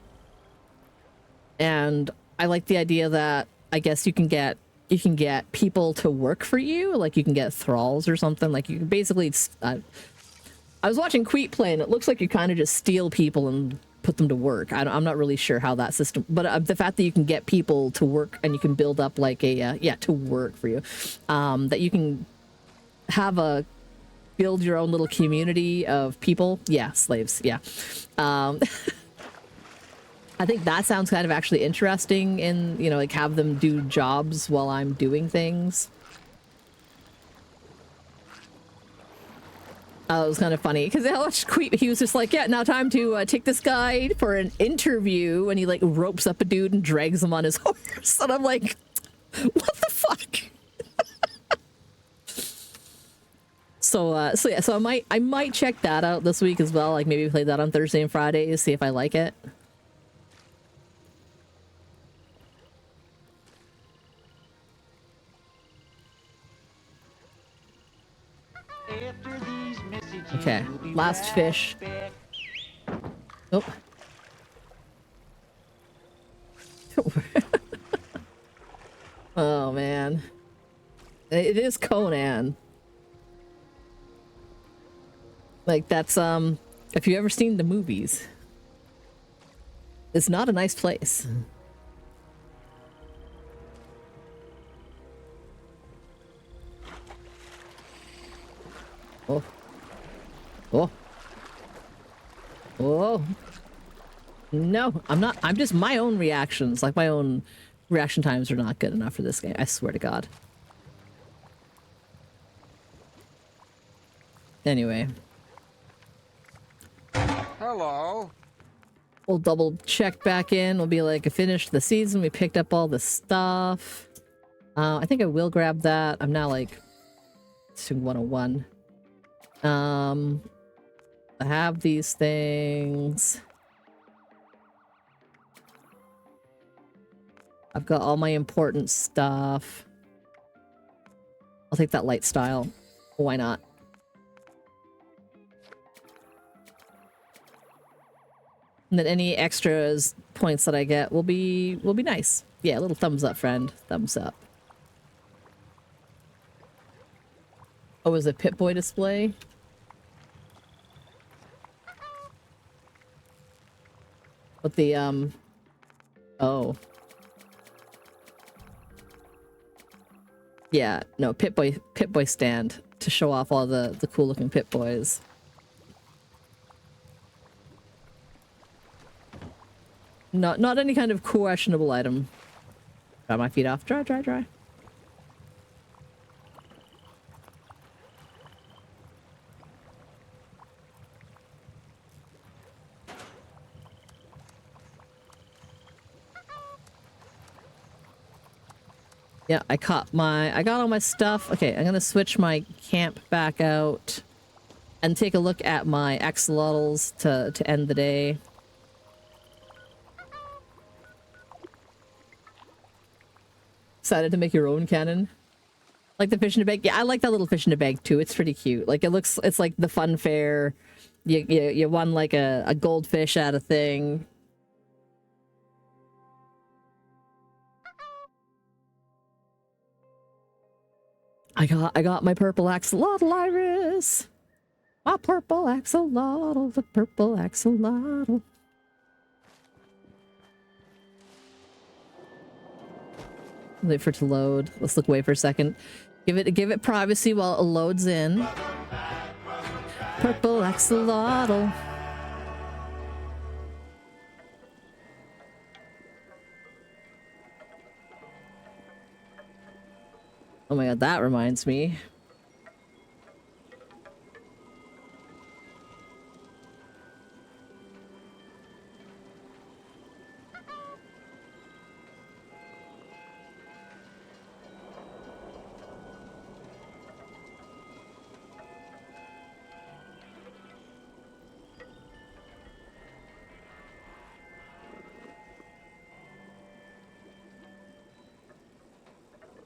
And I like the idea that I guess you can get people to work for you, like you can get thralls or something. Like you can basically, I was watching Queet play, and it looks like you kind of just steal people and put them to work. I'm not really sure how that system, but the fact that you can get people to work and you can build up like a to work for you, that you can have build your own little community of people. Yeah, slaves. Yeah. I think that sounds kind of actually interesting, in, you know, like have them do jobs while I'm doing things. It was kind of funny because he was just like, yeah, now time to take this guy for an interview, and he like ropes up a dude and drags him on his horse, and I'm like, what the fuck? So yeah, so I might check that out this week as well. Like maybe play that on Thursday and Friday to see if I like it. Okay, last fish. Oh. Oh man. It is Conan. Like that's if you ever seen the movies, it's not a nice place. Oh. Oh. Oh. No, I'm not. I'm just my own reactions. Like my own reaction times are not good enough for this game. I swear to God. Anyway. Hello. We'll double check back in. We'll be like, I finished the season. We picked up all the stuff. I think I will grab that. I'm now like 101. I have these things. I've got all my important stuff. I'll take that light style. Why not? And then any extras points that I get will be nice. Yeah, a little thumbs up, friend. Thumbs up. Oh, is it Pip-Boy display? But the oh. Yeah, no, Pip-Boy stand to show off all the cool looking Pip-Boys. Not any kind of questionable item. Dry my feet off. Dry, dry, dry. Yeah, I got all my stuff. Okay, I'm gonna switch my camp back out and take a look at my axolotls to end the day. Excited to make your own cannon? Like the fish in a bag? Yeah, I like that little fish in a bag too. It's pretty cute. Like it's like the fun fair. You won like a goldfish at a thing. I got my purple axolotl, Iris. My purple axolotl, the purple axolotl. Wait for it to load. Let's look away for a second. Give it privacy while it loads in. Purple axolotl. Oh my god, that reminds me.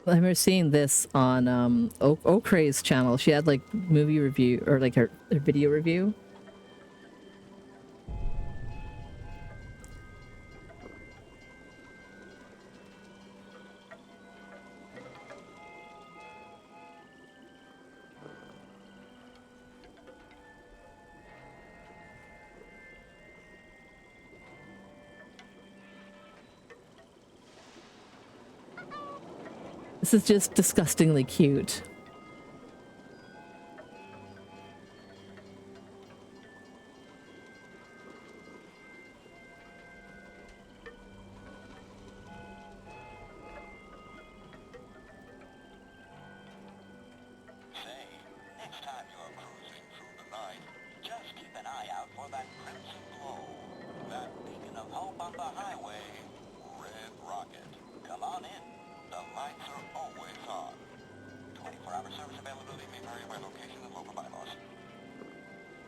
I remember seeing this on Okray's channel. She had like movie review or like her video review. This is just disgustingly cute.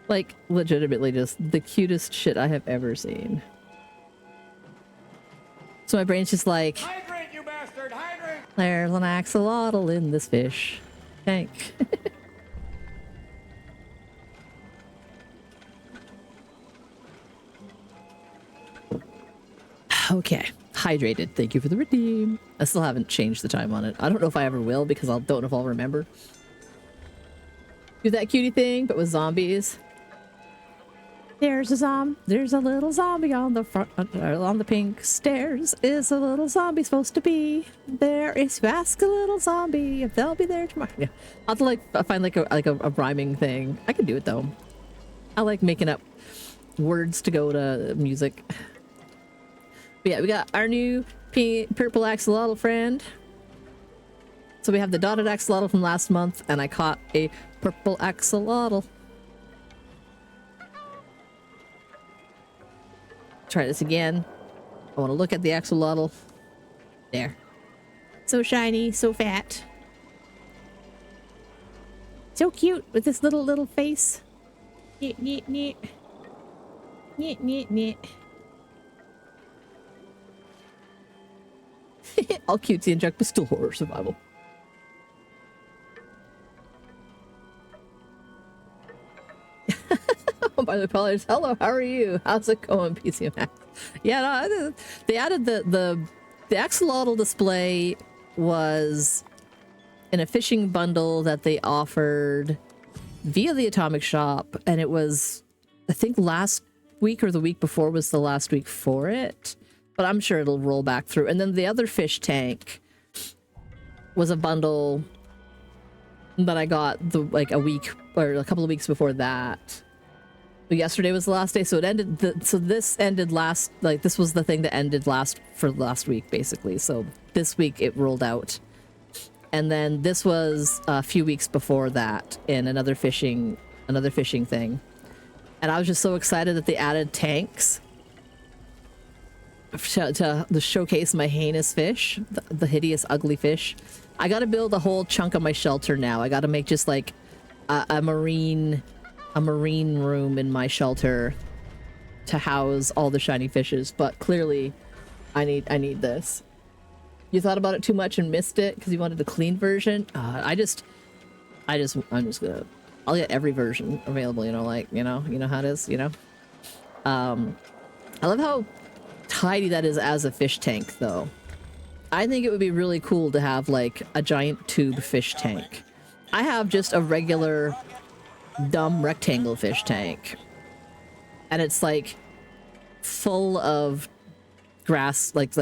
Like, legitimately just the cutest shit I have ever seen. So my brain's just like, hydrate, you bastard, hydrate! There's an axolotl in this fish tank. Okay, hydrated. Thank you for the redeem. I still haven't changed the time on it. I don't know if I ever will because I don't know if I'll remember. Do that cutie thing, but with zombies. There's a little zombie on the front, on the pink stairs. Is a little zombie supposed to be there? If you ask a little zombie if they'll be there tomorrow. Yeah. I'll have to like find like a rhyming thing. I can do it though. I like making up words to go to music. But yeah, we got our new purple axolotl friend. So we have the dotted axolotl from last month, and I caught a purple axolotl. Try this again. I want to look at the axolotl. There. So shiny, so fat. So cute with this little face. Neat, neat, neat. Neat, neat, neat. All cutesy and junk, but still horror survival. By the callers, hello, how are you? How's it going, PC Max? Yeah, no, they added the axolotl display was in a fishing bundle that they offered via the Atomic Shop, and it was, I think last week or the week before was the last week for it, but I'm sure it'll roll back through. And then the other fish tank was a bundle that I got like a week or a couple of weeks before that. But yesterday was the last day, so it ended. So this ended last. Like this was the thing that ended last week, basically. So this week it rolled out, and then this was a few weeks before that in another fishing thing. And I was just so excited that they added tanks to showcase my heinous fish, the hideous, ugly fish. I got to build a whole chunk of my shelter now. I got to make just like a marine room in my shelter to house all the shiny fishes, but clearly I need this. You thought about it too much and missed it because you wanted the clean version. I'm just gonna, I'll get every version available, you know, like, you know how it is, you know. I love how tidy that is as a fish tank though. I think it would be really cool to have like a giant tube fish tank. I have just a regular dumb rectangle fish tank, and it's like full of grass, like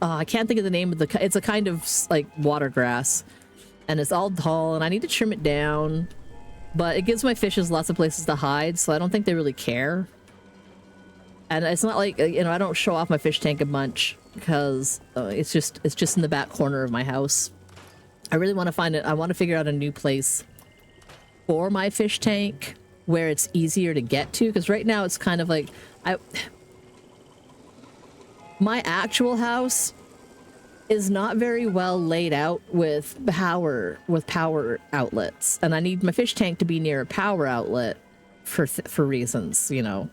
I can't think of the name of it's a kind of like water grass, and it's all tall, and I need to trim it down, but it gives my fishes lots of places to hide, so I don't think they really care. And it's not like, you know, I don't show off my fish tank a bunch because it's just in the back corner of my house. I really want to find it. I want to figure out a new place for my fish tank where it's easier to get to, because right now it's kind of like my actual house is not very well laid out with power outlets, and I need my fish tank to be near a power outlet for reasons, you know.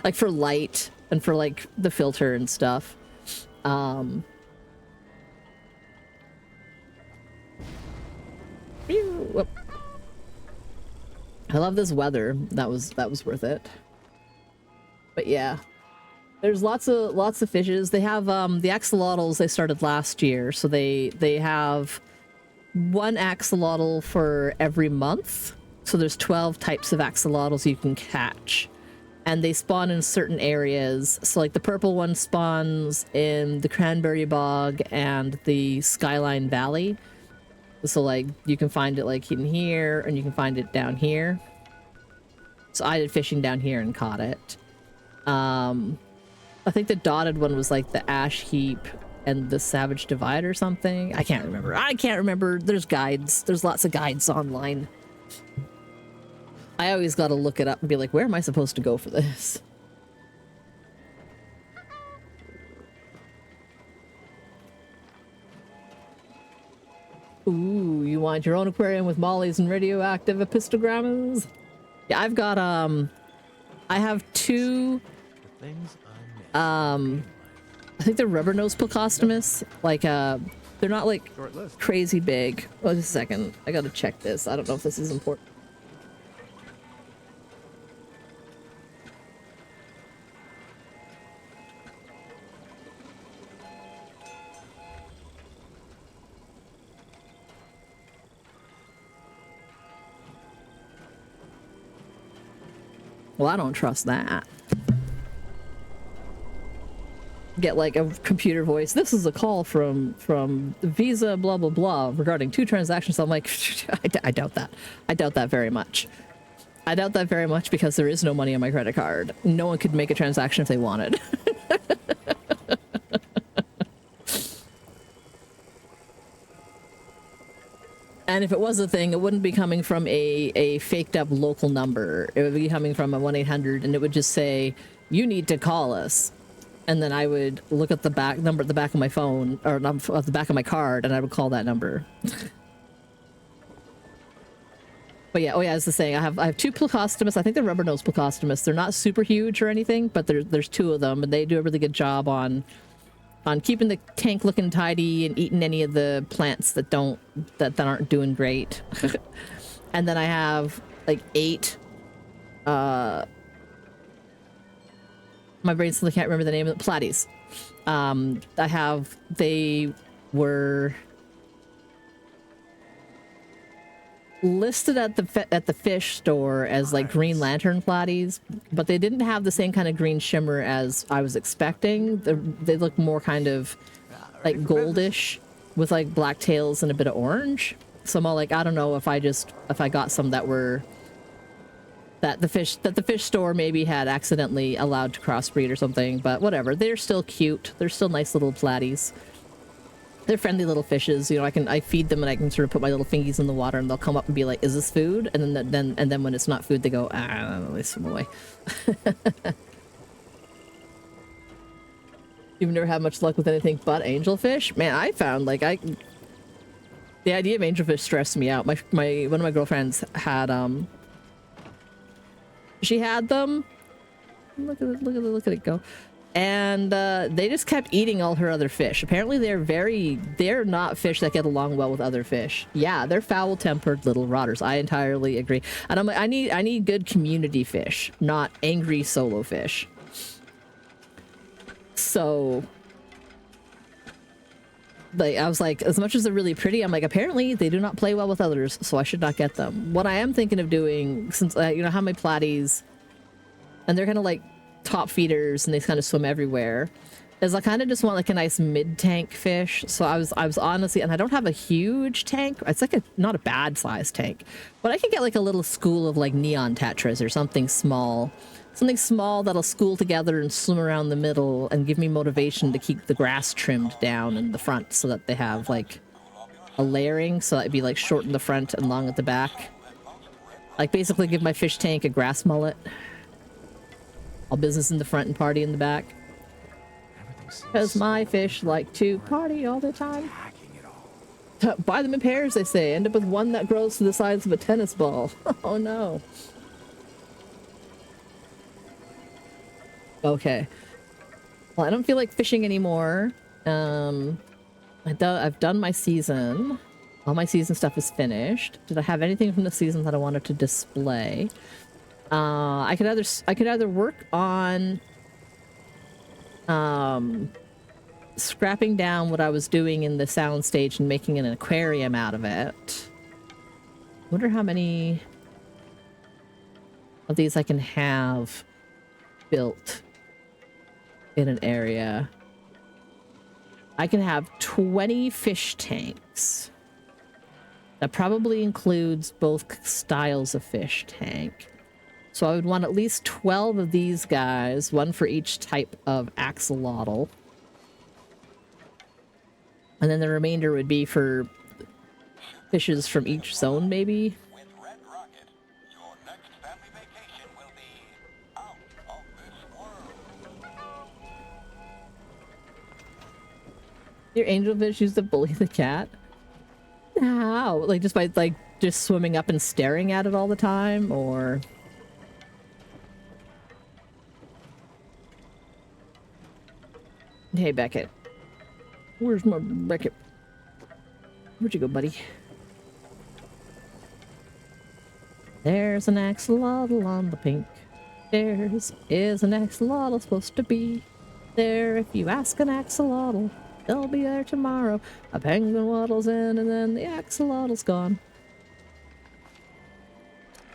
Like for light and for like the filter and stuff. Whoop. I love this weather. That was worth it. But yeah, there's lots of fishes. They have the axolotls they started last year, so they have one axolotl for every month. So there's 12 types of axolotls you can catch, and they spawn in certain areas. So like the purple one spawns in the Cranberry Bog and the Skyline Valley. So like you can find it like in here, and you can find it down here. So I did fishing down here and caught it. I think the dotted one was like the Ash Heap and the Savage Divide or something. I can't remember. There's guides. There's lots of guides online. I always got to look it up and be like, where am I supposed to go for this? Ooh, you want your own aquarium with mollies and radioactive epistogrammas? Yeah, I've got, I have two, I think they're rubber-nosed Plecostomus. Like, they're not, like, crazy big. Oh, just a second. I gotta check this. I don't know if this is important. Well, I don't trust that. Get like a computer voice. This is a call from Visa blah blah blah regarding 2 transactions. I'm like, I doubt that. I doubt that very much. I doubt that very much because there is no money on my credit card. No one could make a transaction if they wanted. And if it was a thing, it wouldn't be coming from a faked up local number. It would be coming from a 1-800, and it would just say, you need to call us. And then I would look at the back number at the back of my phone, or not, at the back of my card, and I would call that number. But yeah, oh yeah, as the saying, I have 2 Plecostomus. I think they're rubber-nosed Plecostomus. They're not super huge or anything, but there's 2 of them, and they do a really good job on keeping the tank looking tidy and eating any of the plants that aren't doing great. And then I have like 8 my brain still can't remember the name of the platies. They were listed at the fish store as like green lantern platies, but they didn't have the same kind of green shimmer as I was expecting. They look more kind of like goldish with like black tails and a bit of orange. So I'm all like, I don't know if I got some that were that the fish store maybe had accidentally allowed to crossbreed or something, but whatever. They're still cute. They're still nice little platies. They're friendly little fishes. You know, I feed them and I can sort of put my little fingies in the water and they'll come up and be like, "Is this food?" And then when it's not food, they go, "Ah, they swim away." You've never had much luck with anything but angelfish? Man, I found like the idea of angelfish stressed me out. One of my girlfriends had she had them. Look at it go. And they just kept eating all her other fish. Apparently they're not fish that get along well with other fish. Yeah, they're foul-tempered little rotters. I entirely agree. And I'm like, I need good community fish, not angry solo fish. So like, I was like, as much as they're really pretty, I'm like, apparently they do not play well with others, so I should not get them. What I am thinking of doing, since you know how my platies, and they're kind of like top feeders and they kind of swim everywhere. is I kind of just want like a nice mid-tank fish. So I was honestly, and I don't have a huge tank. It's like not a bad sized tank, but I could get like a little school of like neon tetras or something small. Something small that'll school together and swim around the middle and give me motivation to keep the grass trimmed down in the front so that they have like a layering, so that'd be like short in the front and long at the back. Like basically give my fish tank a grass mullet. All business in the front and party in the back. Because my fish like to party all the time. Buy them in pairs, they say. End up with one that grows to the size of a tennis ball. Oh no. Okay. Well, I don't feel like fishing anymore. I've done my season. All my season stuff is finished. Did I have anything from the season that I wanted to display? I could either work on scrapping down what I was doing in the soundstage and making an aquarium out of it. Wonder how many of these I can have built in an area. I can have 20 fish tanks. That probably includes both styles of fish tank. So I would want at least 12 of these guys, one for each type of axolotl. And then the remainder would be for fishes from each zone, maybe. Your angelfish used to bully the cat? How? Like just by like just swimming up and staring at it all the time, or? Hey Beckett. Where's my Beckett? Where'd you go, buddy? There's an axolotl on the pink. There's is an axolotl supposed to be there if you ask an axolotl. They'll be there tomorrow. A penguin waddles in and then the axolotl's gone.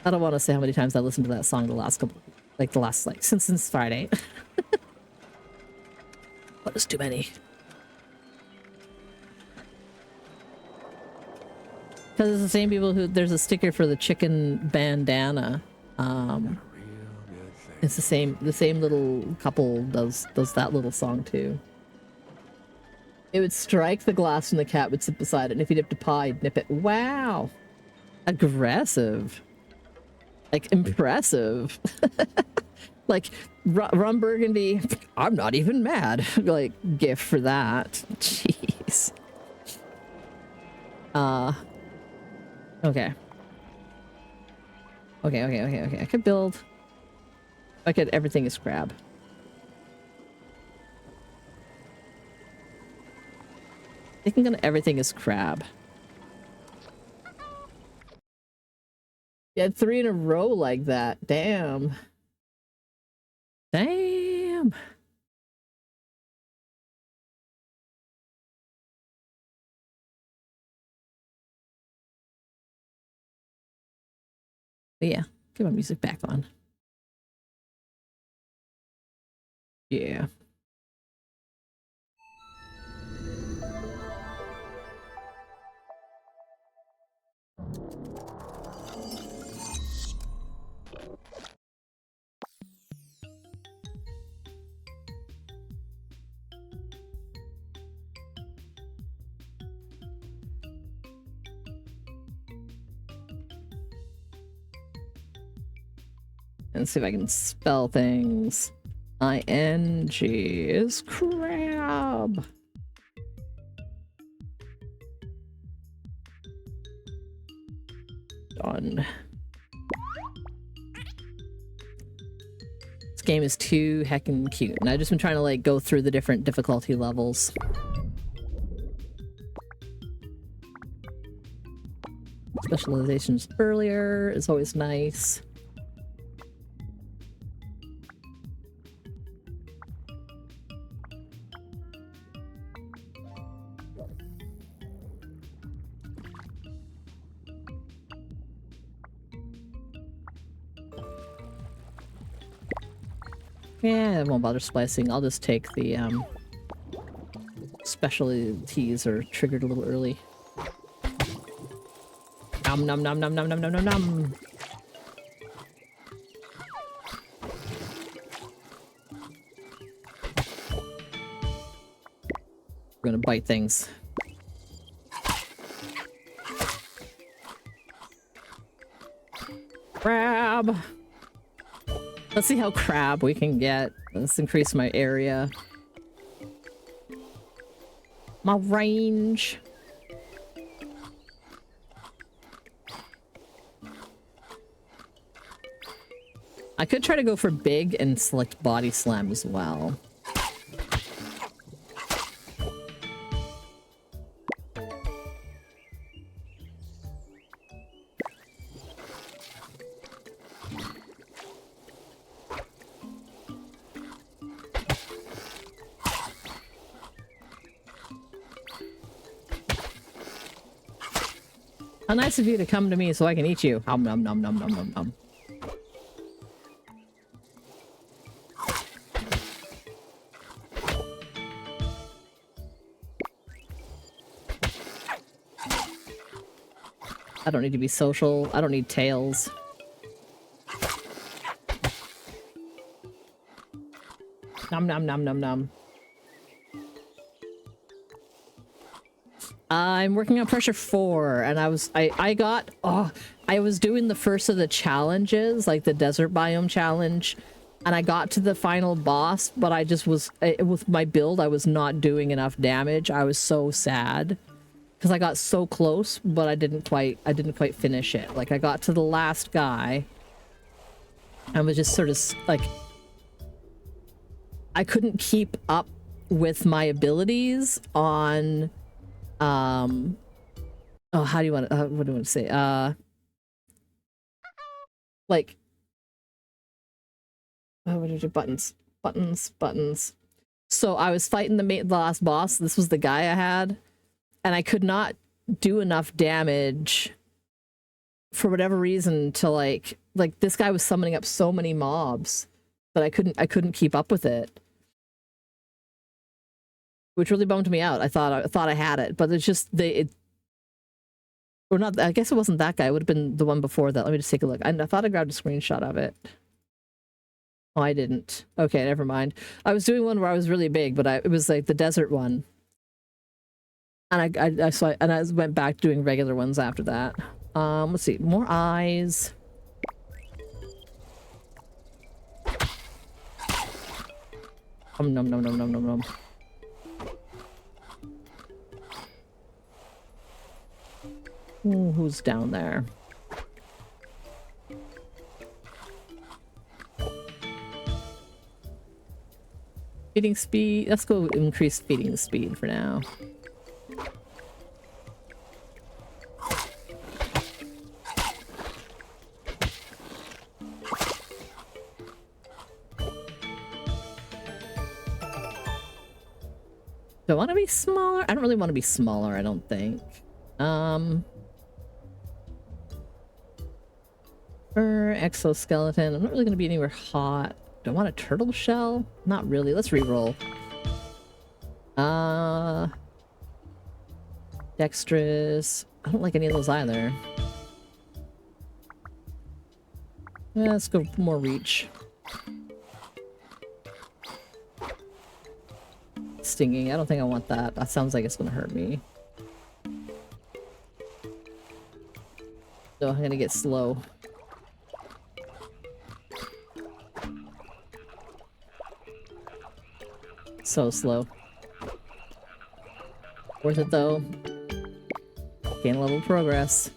I don't want to say how many times I listened to that song since Friday. But it's too many. Because it's the same people who, there's a sticker for the chicken bandana. It's the same little couple does that little song too. It would strike the glass and the cat would sit beside it, and if he dipped a pie, he'd nip it. Wow. Aggressive. Like, impressive. Like, rum burgundy, I'm not even mad. Like, gift for that. Jeez. Okay. Okay. I could build... everything is crab. Thinking everything is crab. You had 3 in a row like that. Damn. Damn. But yeah, get my music back on. Yeah. And see if I can spell things. ING is crab. Done. This game is too heckin' cute, and I've just been trying to like go through the different difficulty levels. Specializations earlier is always nice. Yeah, I won't bother splicing. I'll just take the specialties are triggered a little early. Nom nom nom nom nom nom nom nom nom. We're gonna bite things. Crab! Let's see how crab we can get. Let's increase my area. My range. I could try to go for big and select body slam as well. How nice of you to come to me so I can eat you. Nom nom nom nom nom nom nom. I don't need to be social. I don't need tails. Nom nom nom nom nom. I'm working on pressure 4 and I was doing the first of the challenges, like the desert biome challenge, and I got to the final boss, but I just was with my build I was not doing enough damage. I was so sad because I got so close, but I didn't quite finish it. Like I got to the last guy and was just sort of like I couldn't keep up with my abilities on oh, how do you want to, what do you want to say? Like, oh, what did you buttons? Buttons. So I was fighting the last boss. This was the guy I had, and I could not do enough damage for whatever reason to like this guy was summoning up so many mobs that I couldn't keep up with it. Which really bummed me out. I thought I had it, but it's just or not. I guess it wasn't that guy. It would have been the one before that. Let me just take a look. I thought I grabbed a screenshot of it. Oh, I didn't. Okay, never mind. I was doing one where I was really big, but it was like the desert one, and I went back doing regular ones after that. Let's see. More eyes. Nom nom nom nom nom nom nom. Ooh, who's down there? Feeding speed. Let's go increase feeding speed for now. Do I want to be smaller? I don't really want to be smaller, I don't think. Exoskeleton. I'm not really going to be anywhere hot. Do I want a turtle shell? Not really. Let's reroll. Dexterous. I don't like any of those either. Yeah, let's go more reach. Stinging. I don't think I want that. That sounds like it's going to hurt me. So I'm going to get slow. So slow. Worth it though. Gain level progress.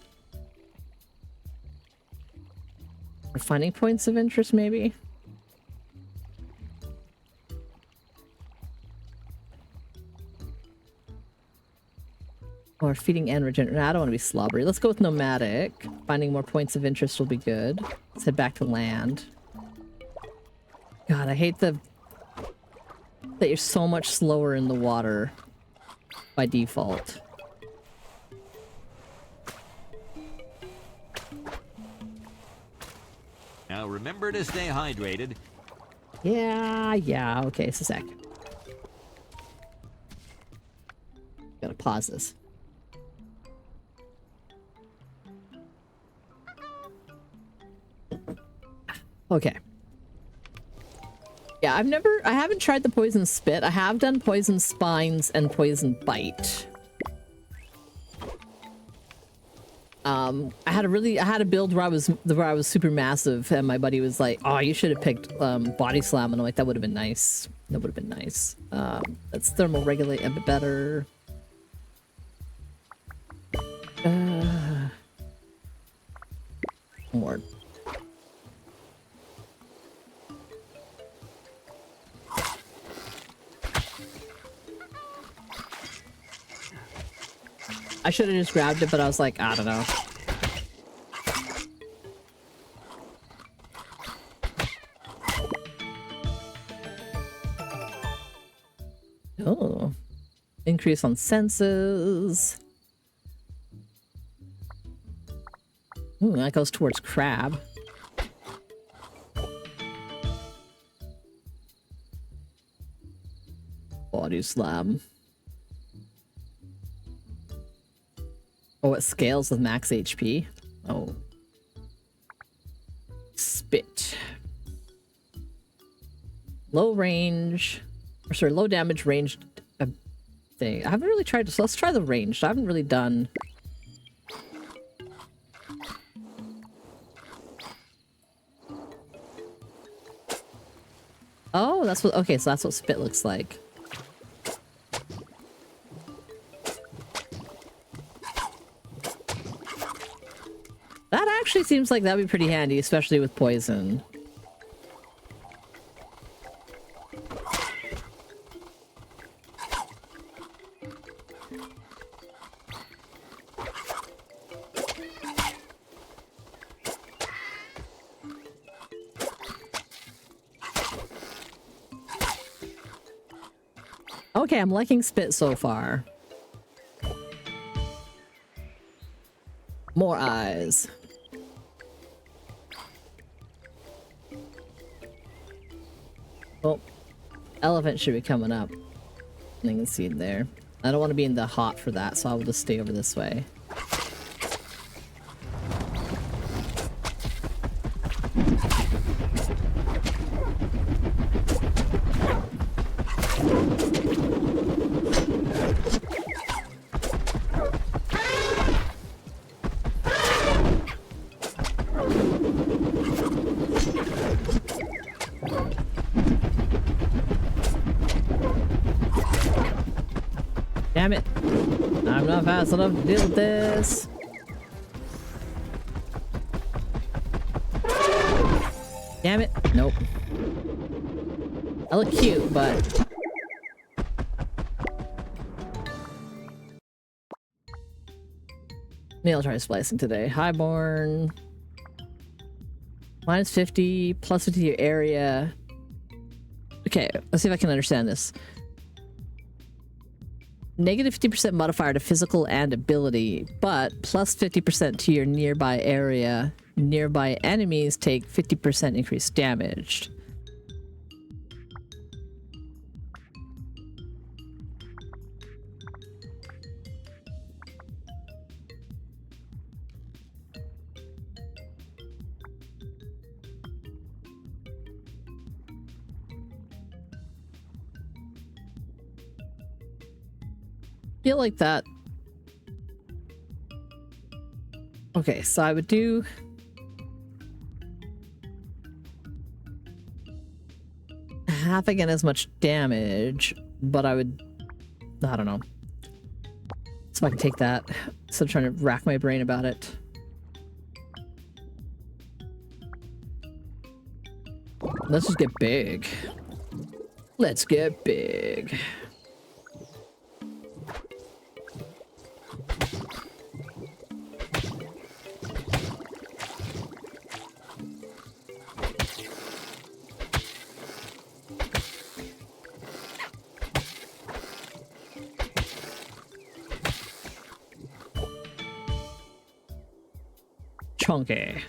Or finding points of interest maybe? Or feeding and regenerate. I don't want to be slobbery. Let's go with nomadic. Finding more points of interest will be good. Let's head back to land. God, I hate that you're so much slower in the water by default. Now remember to stay hydrated. Yeah, okay, it's a sec. pauses. Okay. Yeah, I haven't tried the poison spit. I have done poison spines and poison bite. I had a build where I was super massive, and my buddy was like, "Oh, you should have picked body slam," and I'm like, "That would have been nice. That would have been nice." Let's thermal regulate a bit better. More. I should have just grabbed it, but I was like, I don't know. Oh. Increase on senses. Ooh, that goes towards crab. Body slam. Oh, it scales with max HP. Oh. Spit. Low range. Or sorry, low damage ranged thing. I haven't really tried this. So let's try the ranged. I haven't really done. Oh, that's what. Okay, so that's what spit looks like. That actually seems like that'd be pretty handy, especially with poison. Okay, I'm liking spit so far. More eyes. Oh, elephant should be coming up. I can see it there. I don't want to be in the hot for that, so I will just stay over this way. Damn it. I'm not fast enough to deal with this. Damn it. Nope. I look cute, but... Maybe I'll try splicing today. Highborn. Minus 50, plus 50 your area. Okay, let's see if I can understand this. Negative 50% modifier to physical and ability, but plus 50% to your nearby area. Nearby enemies take 50% increased damage. Feel like that. Okay, so I would do half again as much damage, but I would, I don't know. So I can take that instead of trying to rack my brain about it. Let's just get big. Let's get big. Chunky.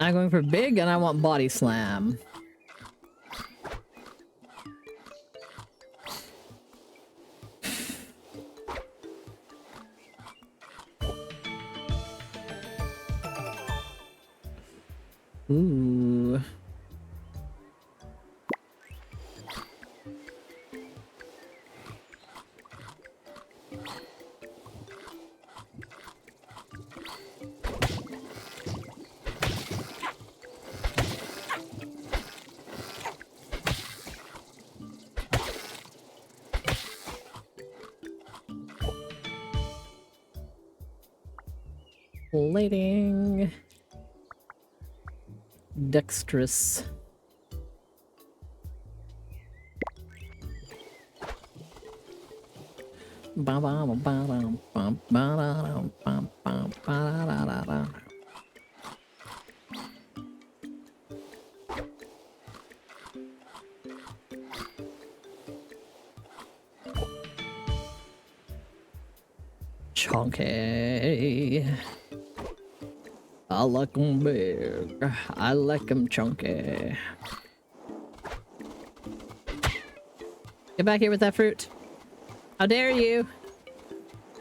I'm going for big and I want body slam. Ooh. Plating. Dexterous. Chunky. I like 'em big. I like 'em chunky. Get back here with that fruit. How dare you?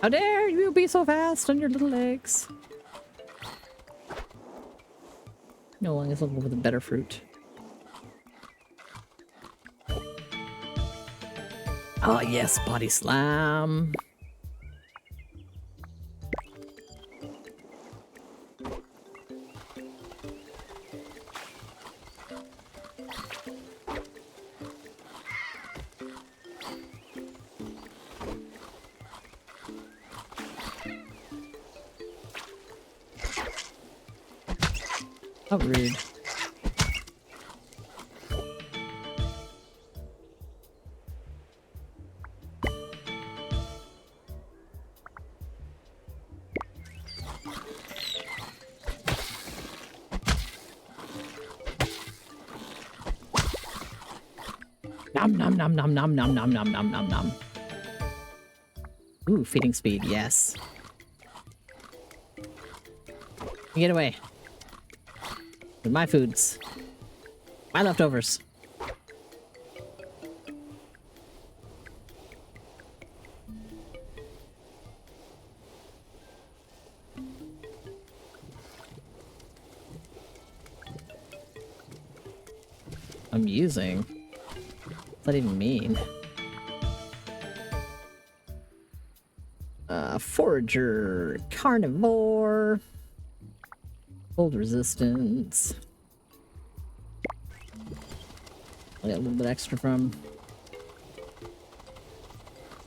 How dare you be so fast on your little legs? No one is looking for the better fruit. Oh yes, body slam. How rude. Nom nom nom nom nom nom nom nom nom nom nom. Ooh, feeding speed, yes. Get away. With my foods. My leftovers. Amusing. What's that even mean? Forager, carnivore, cold resistance. I got a little bit extra from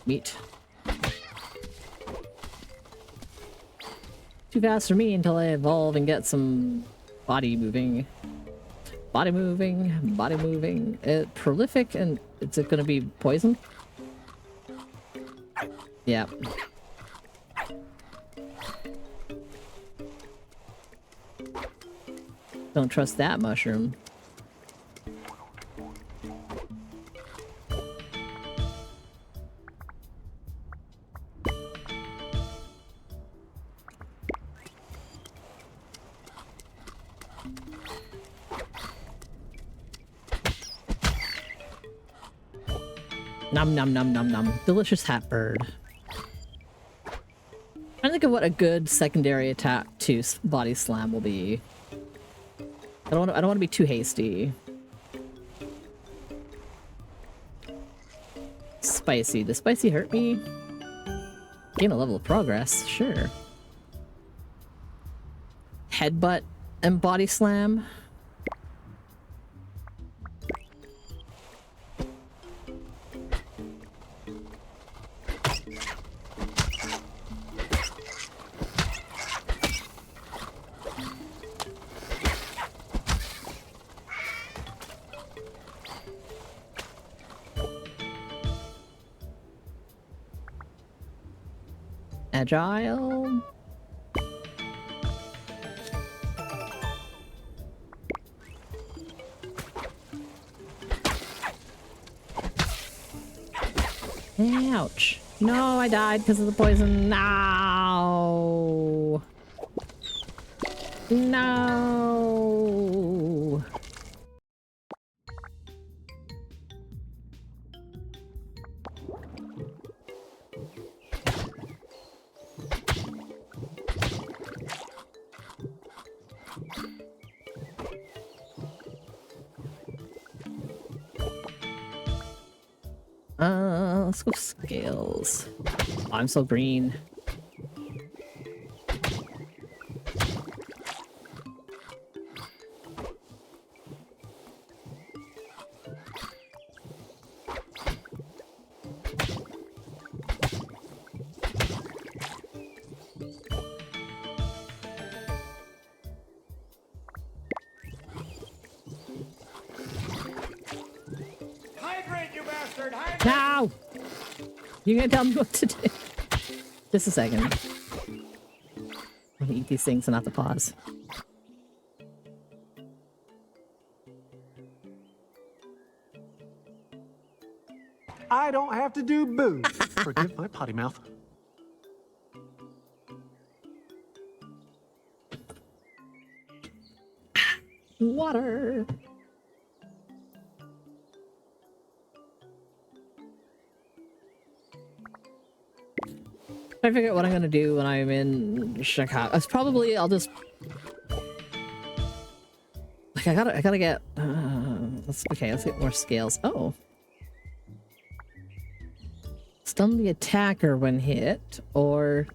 meat. Too fast for me until I evolve and get some body moving. Body moving, body moving. Prolific, and is it gonna be poison? Yeah. Don't trust that mushroom. Nom nom nom nom nom. Delicious hat bird. I think of what a good secondary attack to body slam will be. I don't want to be too hasty. Spicy. Does spicy hurt me? Gain a level of progress, sure. Headbutt and body slam. Agile. Ouch. No, I died because of the poison. No. No. Let's go scales. Oh, I'm so green. Hydrate, you bastard! Hydrate! No! You gonna tell me what to do? Just a second. I'm gonna eat these things and not the pause. I don't have to do boo. Forgive my potty mouth. Water. I figure out what I'm gonna do when I'm in Chicago. It's probably I'll just like I gotta get. Let's get more scales. Oh, stun the attacker when hit, or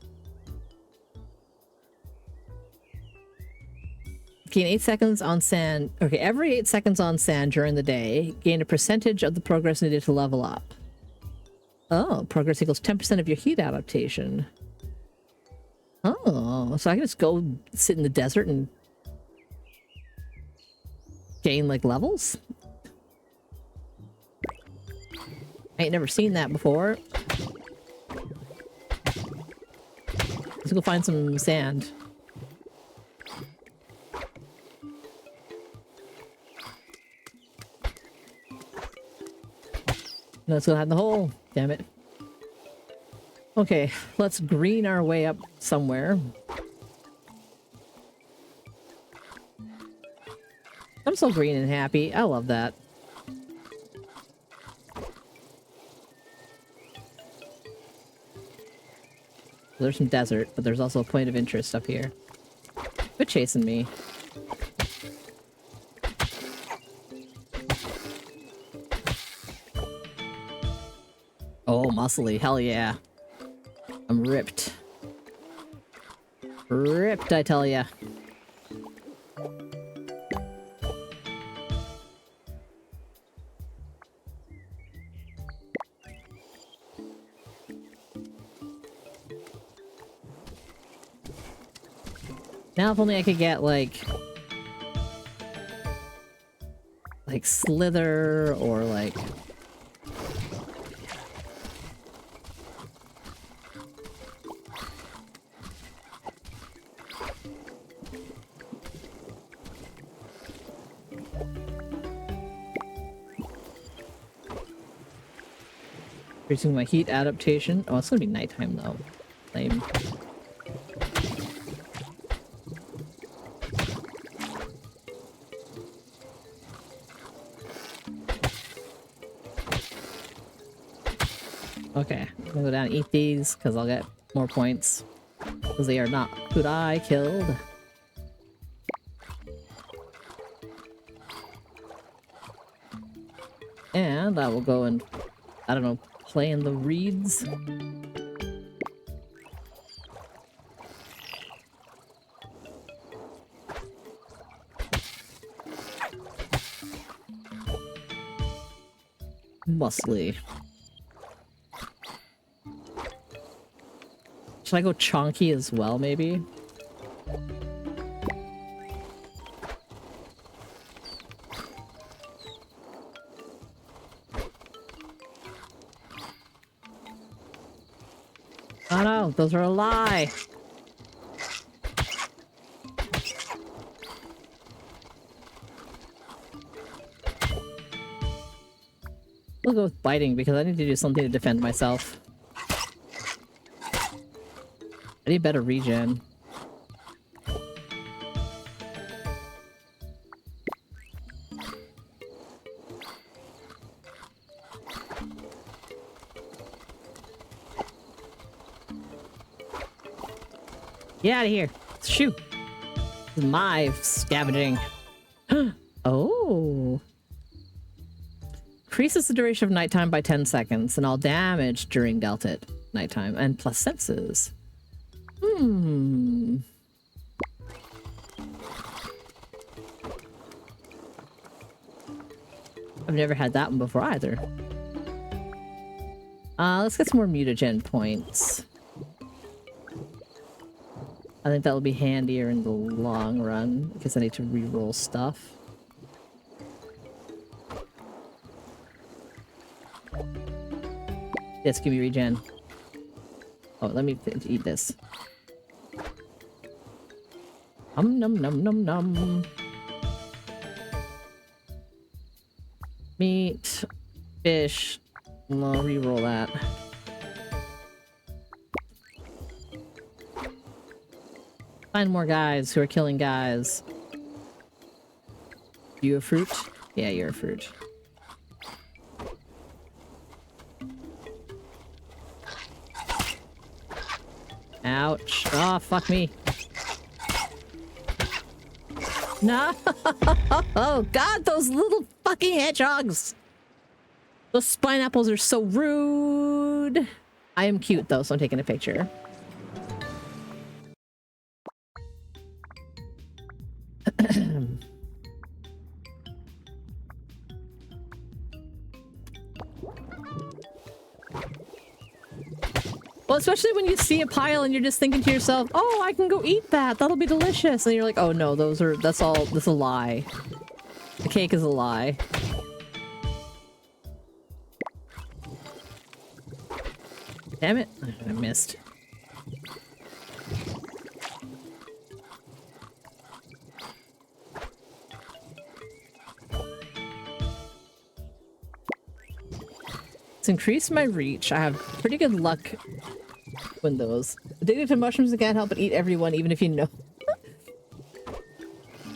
gain 8 seconds on sand. Okay, every 8 seconds on sand during the day, gain a percentage of the progress needed to level up. Oh, progress equals 10% of your heat adaptation. Oh, so I can just go sit in the desert and gain, like, levels? I ain't never seen that before. Let's go find some sand. No, let's go hide in the hole. Damn it. Okay, let's green our way up somewhere. I'm so green and happy. I love that. There's some desert, but there's also a point of interest up here. Quit chasing me. Oh, muscly. Hell yeah. I'm ripped. Ripped, I tell ya. Now if only I could get, like Slither, or, like... Increasing my heat adaptation. Oh, it's gonna be nighttime though. Lame. Okay, I'm gonna go down and eat these because I'll get more points. Because they are not food I killed. And I will go and, I don't know, play in the reeds. Muscly. Should I go chonky as well, maybe? Oh no, those are a lie! We'll go with biting because I need to do something to defend myself. I need better regen. Get out of here. Shoo. This is my scavenging. Oh. Increases the duration of nighttime by 10 seconds and all damage during delta nighttime and plus senses. Hmm. I've never had that one before either. Let's get some more mutagen points. I think that'll be handier in the long run because I need to re-roll stuff. Yes, give me regen. Oh, let me eat this. Num num num num. Meat, fish. I'll re-roll that. Find more guys who are killing guys. You a fruit? Yeah, you're a fruit. Ouch. Oh, fuck me. No! Oh god, those little fucking hedgehogs! Those spine apples are so rude! I am cute though, so I'm taking a picture. Well, especially when you see a pile and you're just thinking to yourself, oh, I can go eat that. That'll be delicious. And you're like, oh no, that's a lie. The cake is a lie. Damn it. I missed. It's increased my reach. I have pretty good luck when those. Addicted to mushrooms and can't help but eat everyone, even if you know.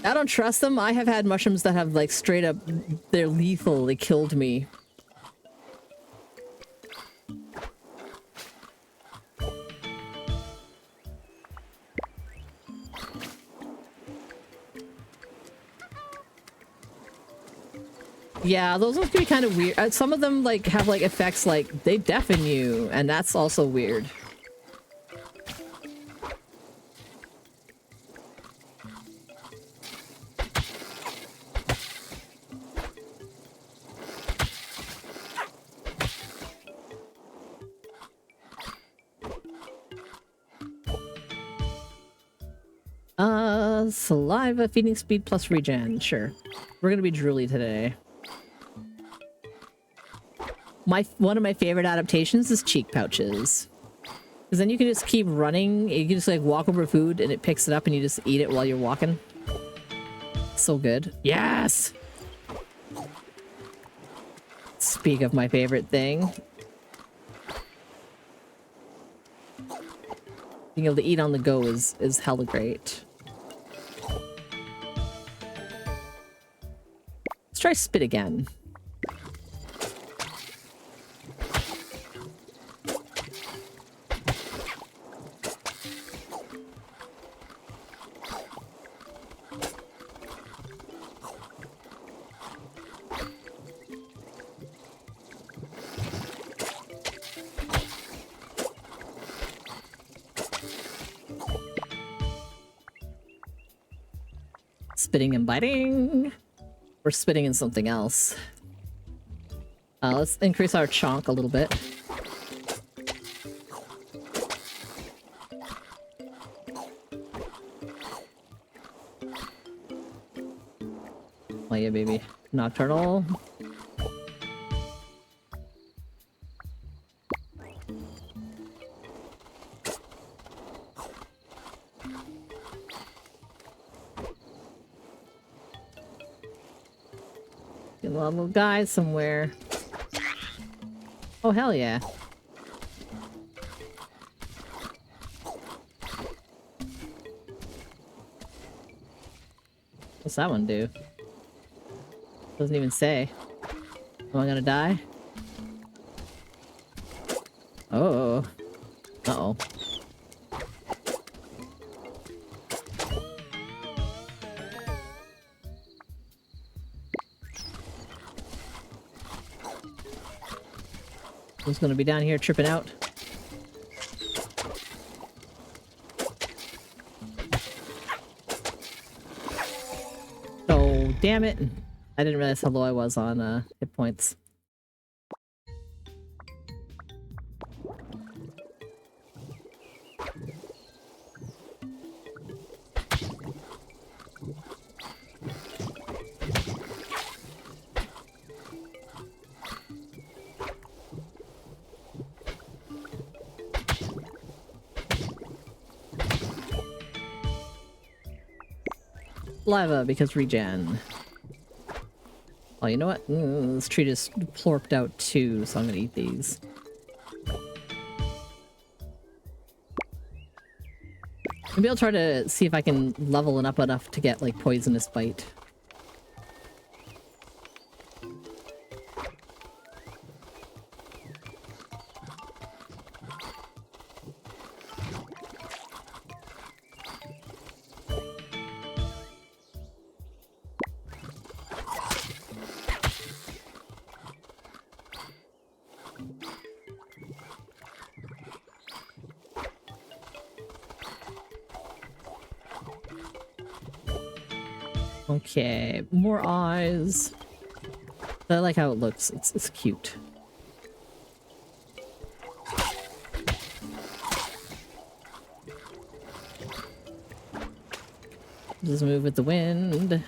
I don't trust them. I have had mushrooms that have like straight up, they're lethal. They killed me. Yeah, those ones can be kind of weird. Some of them like have like effects like they deafen you, and that's also weird. Saliva, feeding speed plus regen. Sure. We're gonna be drooly today. One of my favorite adaptations is cheek pouches. Because then you can just keep running. You can just like walk over food and it picks it up and you just eat it while you're walking. So good. Yes! Speak of my favorite thing. Being able to eat on the go is hella great. Let's try spit again. Spitting and biting. We're spitting in something else. Let's increase our chonk a little bit. Oh yeah, baby. Nocturnal. Get a little guy somewhere. Oh, hell yeah. What's that one do? Doesn't even say. Am I gonna die? Oh. Uh-oh. Who's gonna be down here tripping out? Oh, damn it. I didn't realize how low I was on hit points. Lava, because regen. Oh, you know what? This tree just plorped out too, so I'm gonna eat these. Maybe I'll try to see if I can level it up enough to get, like, poisonous bite. Okay, more eyes. I like how it looks. It's cute. Just move with the wind.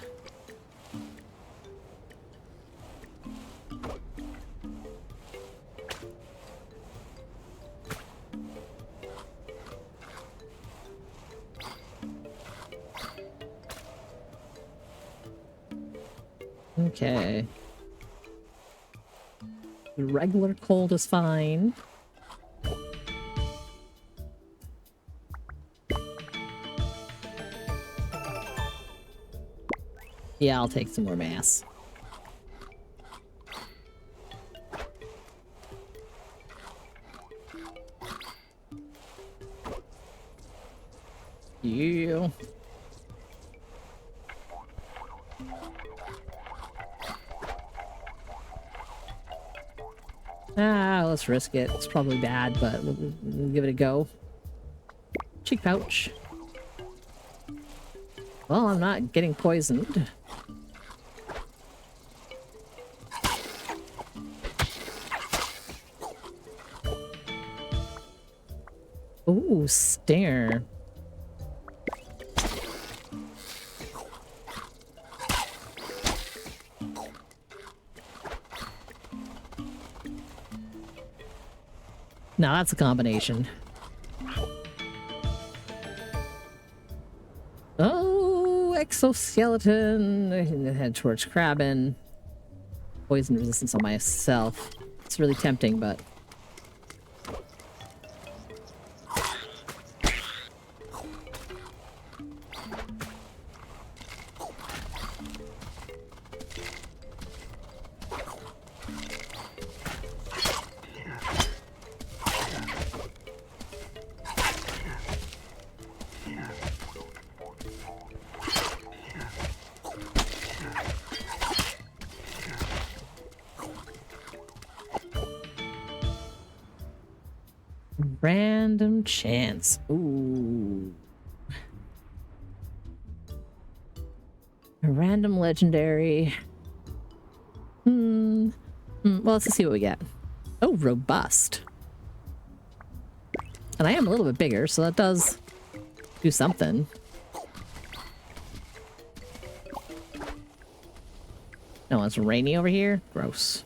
Okay. Regular cold is fine. Yeah, I'll take some more mass. Yeah. Ah, let's risk it. It's probably bad, but we'll give it a go. Cheek pouch. Well, I'm not getting poisoned. Ooh, stare. Now that's a combination. Oh, exoskeleton. Head towards crabbing. Poison resistance on myself. It's really tempting, but... Random chance. Ooh. A random legendary. Well, let's see what we get. Oh, robust. And I am a little bit bigger, so that does do something. No, it's rainy over here. Gross.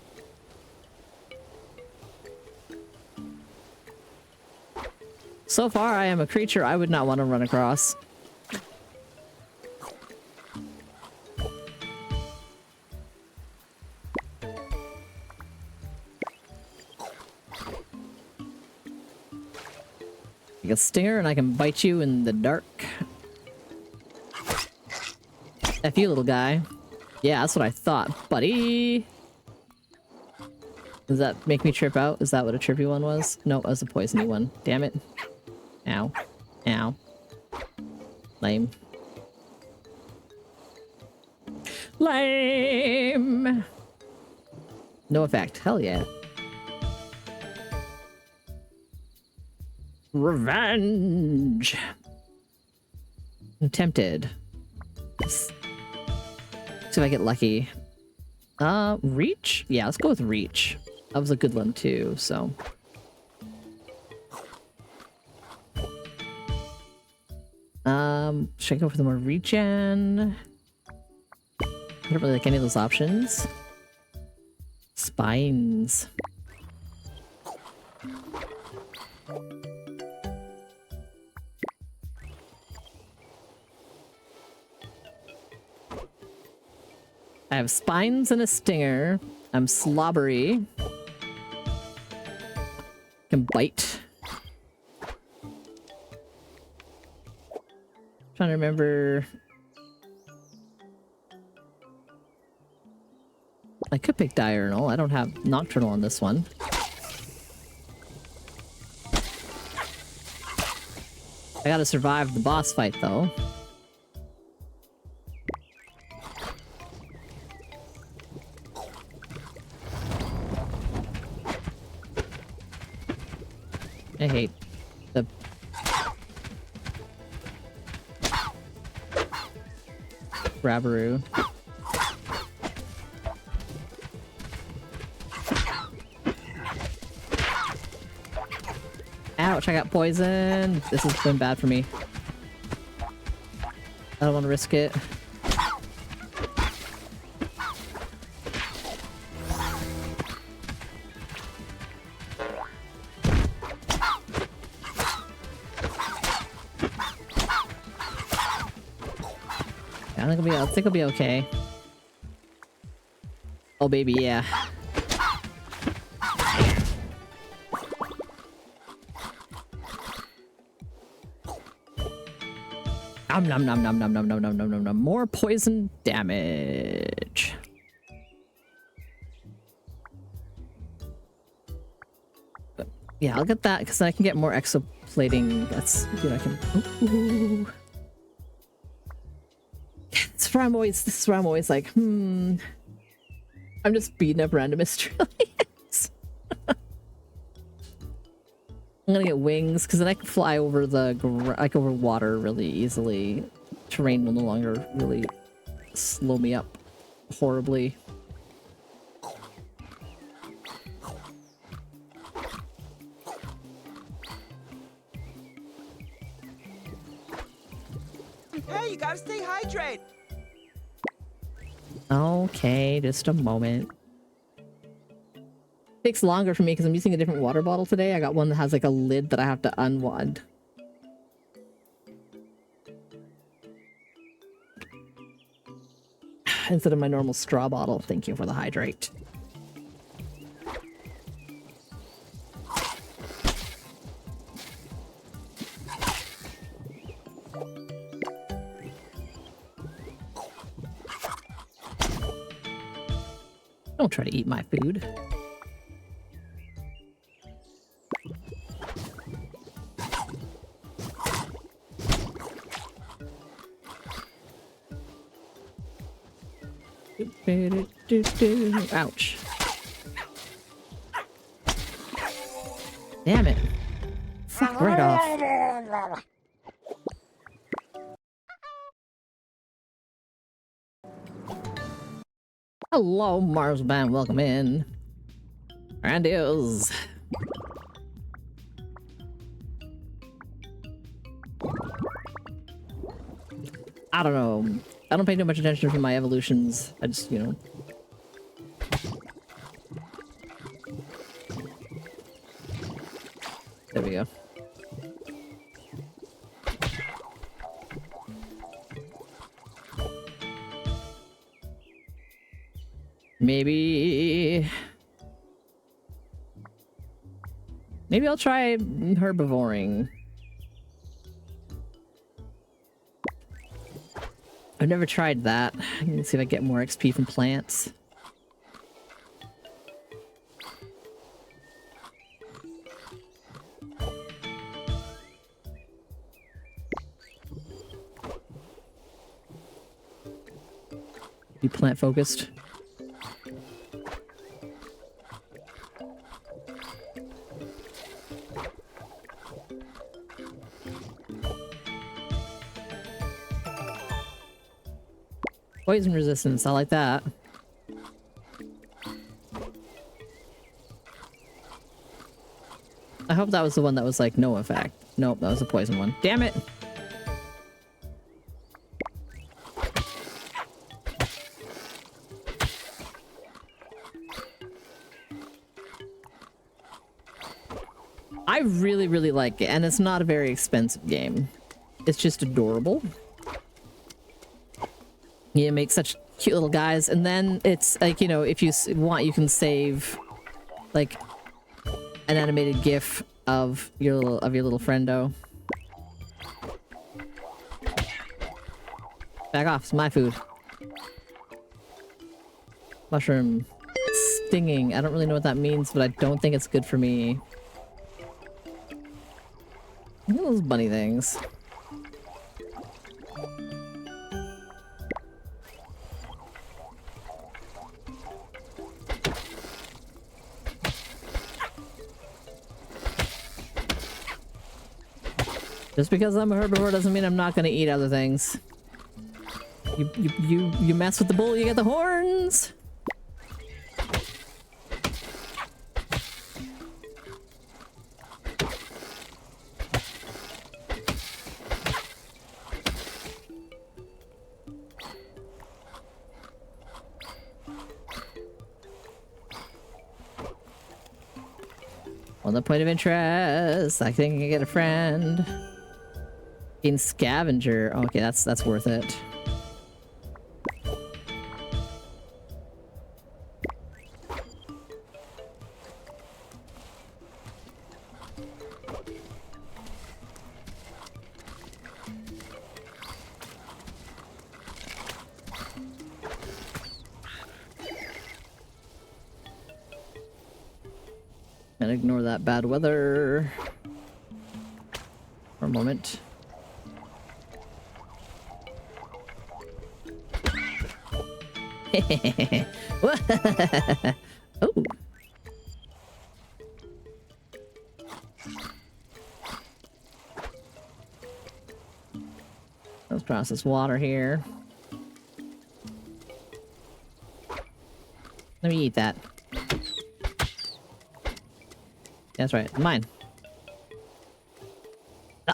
So far, I am a creature I would not want to run across. You can stare and I can bite you in the dark. F you, little guy. Yeah, that's what I thought, buddy. Does that make me trip out? Is that what a trippy one was? No, it was a poisony one. Damn it. Ow. Ow. Lame. Lame! No effect. Hell yeah. Revenge. I'm tempted. See if I get lucky. Reach? Yeah, let's go with reach. That was a good one too, so. Should I go for the more regen? I don't really like any of those options. Spines. I have spines and a stinger. I'm slobbery. Can bite. Trying to remember. I could pick diurnal. I don't have nocturnal on this one. I gotta survive the boss fight though. I hate the Grabberoo. Ouch, I got poisoned. This has been bad for me. I don't want to risk it. I think I'll be okay. Oh baby, yeah. Nom nom nom nom nom nom nom nom nom nom. More poison damage. But yeah, I'll get that because then I can get more exoplating. That's good. I can. Ooh. This is where I'm always like, I'm just beating up random Australians. I'm gonna get wings because then I can fly over over water really easily. Terrain will no longer really slow me up horribly. Hey, you gotta stay hydrated. Okay, just a moment. Takes longer for me because I'm using a different water bottle today. I got one that has like a lid that I have to unwad. Instead of my normal straw bottle. Thank you for the hydrate. Don't try to eat my food. Ouch. Damn it. Fuck right off. Hello, Marsman. Welcome in. Grandiose. I don't know. I don't pay too much attention to my evolutions. I just, you know. There we go. Maybe I'll try herbivoring. I've never tried that. Let's see if I get more XP from plants. Be plant focused. Poison resistance, I like that. I hope that was the one that was like no effect. Nope, that was the poison one. Damn it! I really, really like it, and it's not a very expensive game. It's just adorable. You make such cute little guys, and then it's like, you know, if you want, you can save like an animated GIF of your little friendo. Back off, it's my food. Mushroom. Stinging. I don't really know what that means, but I don't think it's good for me. Look at those bunny things. Just because I'm a herbivore doesn't mean I'm not going to eat other things. You mess with the bull, you get the horns. On the point of interest, I think I can get a friend. In scavenger. Oh, okay, that's worth it. And ignore that bad weather for a moment. Oh. Let's process water here. Let me eat that. That's right, mine.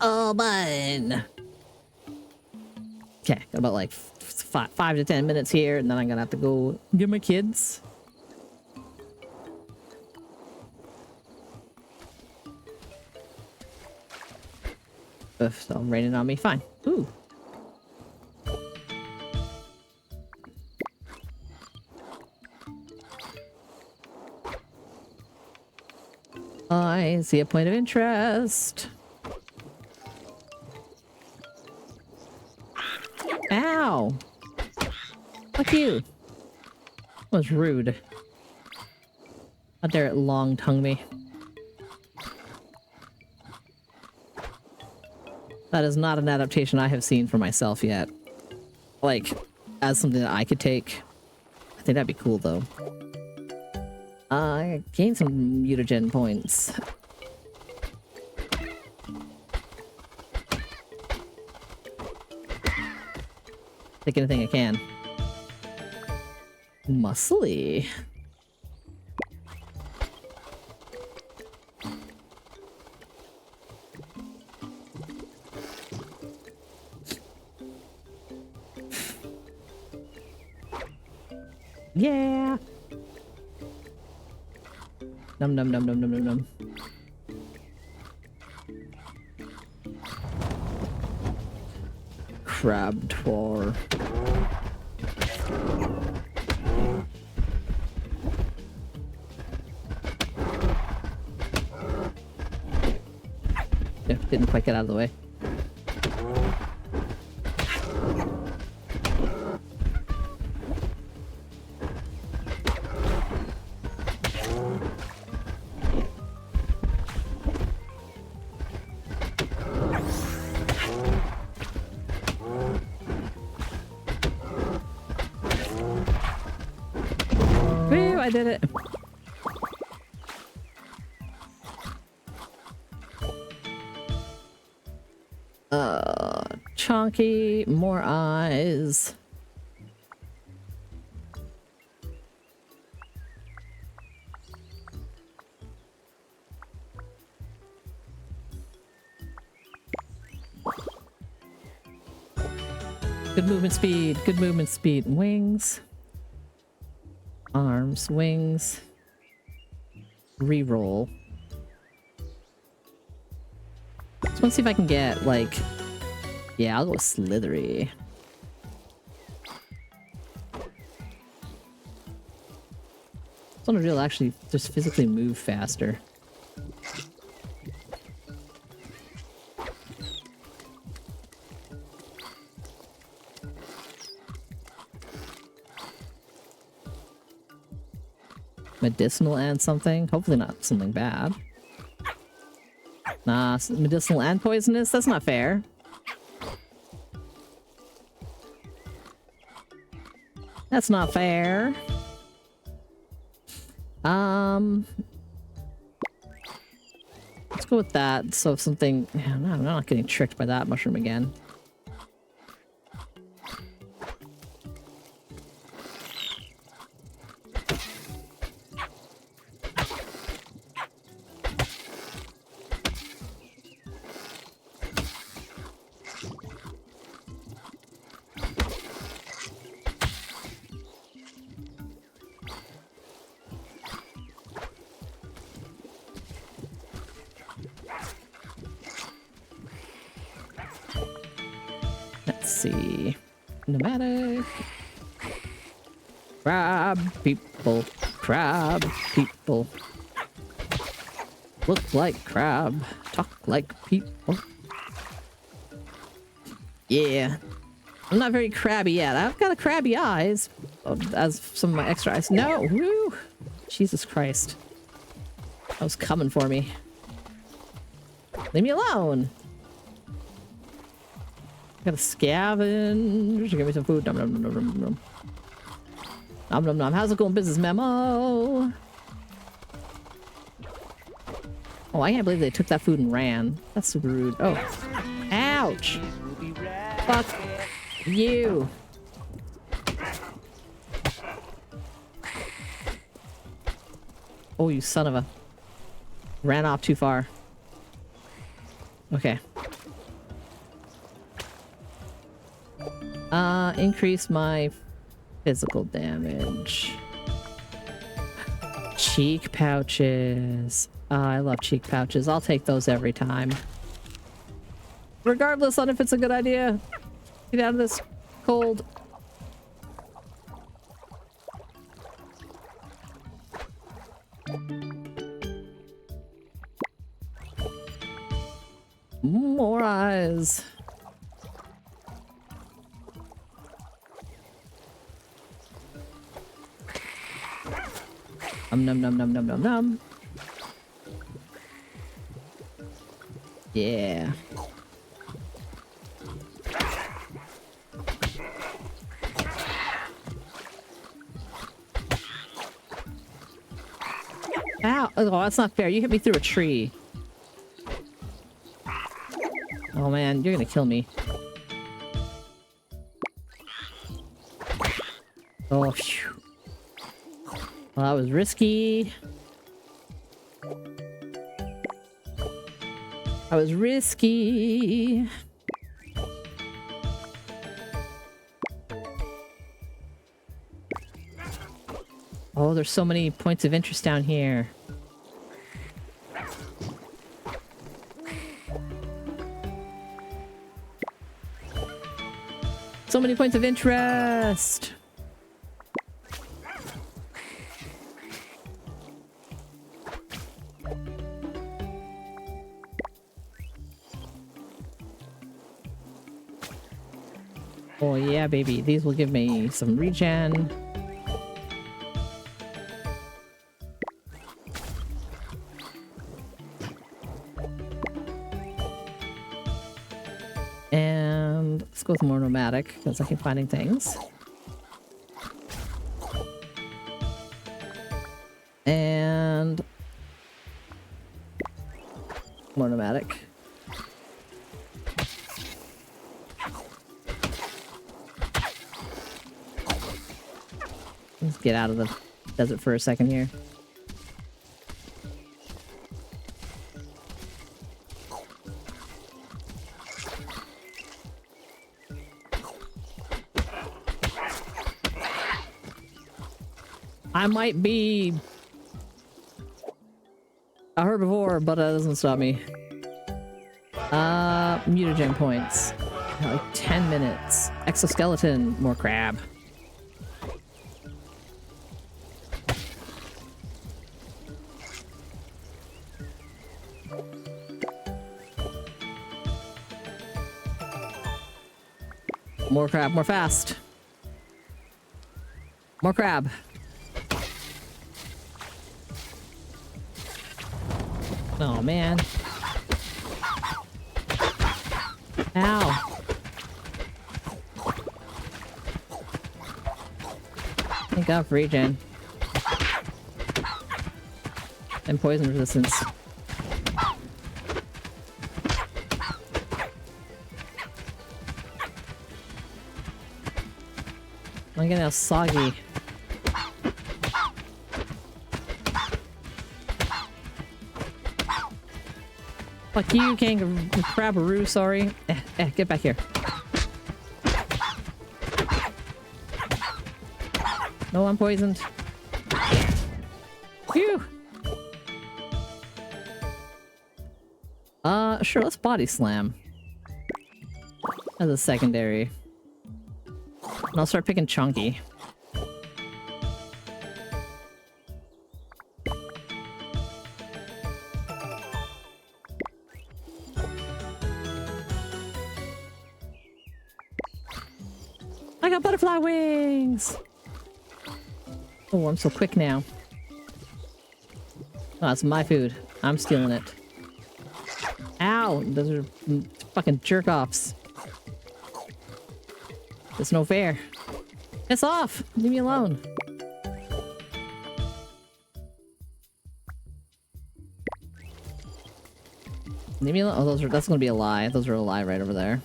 Oh, mine. Okay, got about like 5 to 10 minutes here, and then I'm gonna have to go get my kids. It's all raining on me. Fine. Ooh. I see a point of interest. Ow! Fuck you! That was rude. How dare it long tongue me. That is not an adaptation I have seen for myself yet. Like, as something that I could take. I think that'd be cool though. I gained some mutagen points. Take anything I can. Muscly. Yeah. Num num num num num num num. Crab tor. Yeah, didn't quite get out of the way. I did it. Chonky, more eyes. Good movement speed. Good movement speed. Wings. Arms. Wings. Reroll. Just want to see if I can get, like... Yeah, I'll go with Slithery. It's on a real actually just physically move faster. Medicinal and something? Hopefully not something bad. Nah, medicinal and poisonous? That's not fair. That's not fair. Let's go with that. So if something... Yeah, no, I'm not getting tricked by that mushroom again. Let's see. Nomadic. Crab people. Crab people. Look like crab. Talk like people. Yeah. I'm not very crabby yet. I've got a crabby eyes. As some of my extra eyes. No! Woo! Jesus Christ. That was coming for me. Leave me alone! Gotta scavenge. Give me some food. Nom nom nom nom nom nom. Nom nom nom. How's it going, business memo? Oh, I can't believe they took that food and ran. That's super rude. Oh. Ouch! Fuck you! Oh, you son of a... Ran off too far. Okay. Increase my physical damage. Cheek pouches. I love cheek pouches. I'll take those every time. Regardless on if it's a good idea. Get out of this cold. More eyes. Num num num num num num. Yeah. Ow! Oh, that's not fair. You hit me through a tree. Oh man, you're gonna kill me. Oh, phew. Well, that was risky. That was risky. Oh, there's so many points of interest down here. So many points of interest. Oh yeah, baby. These will give me some regen. And let's go with more nomadic because I keep finding things. And more nomadic. Let's get out of the desert for a second here. I might be a herbivore, but that doesn't stop me. Mutagen points. Like 10 minutes. Exoskeleton. More crab. More crab, more fast. More crab. Oh man. Ow. Thank God for regen. And poison resistance. I'm getting all soggy. Fuck you, kangaroo, crabbaroo, sorry. Get back here. No, I'm poisoned. Phew! Sure, let's body slam. As a secondary. And I'll start picking Chunky. I got butterfly wings! Oh, I'm so quick now. Oh, that's my food. I'm stealing it. Ow! Those are fucking jerk-offs. It's no fair. Piss off! Leave me alone. Leave me alone. Oh, that's gonna be a lie. Those are a lie right over there.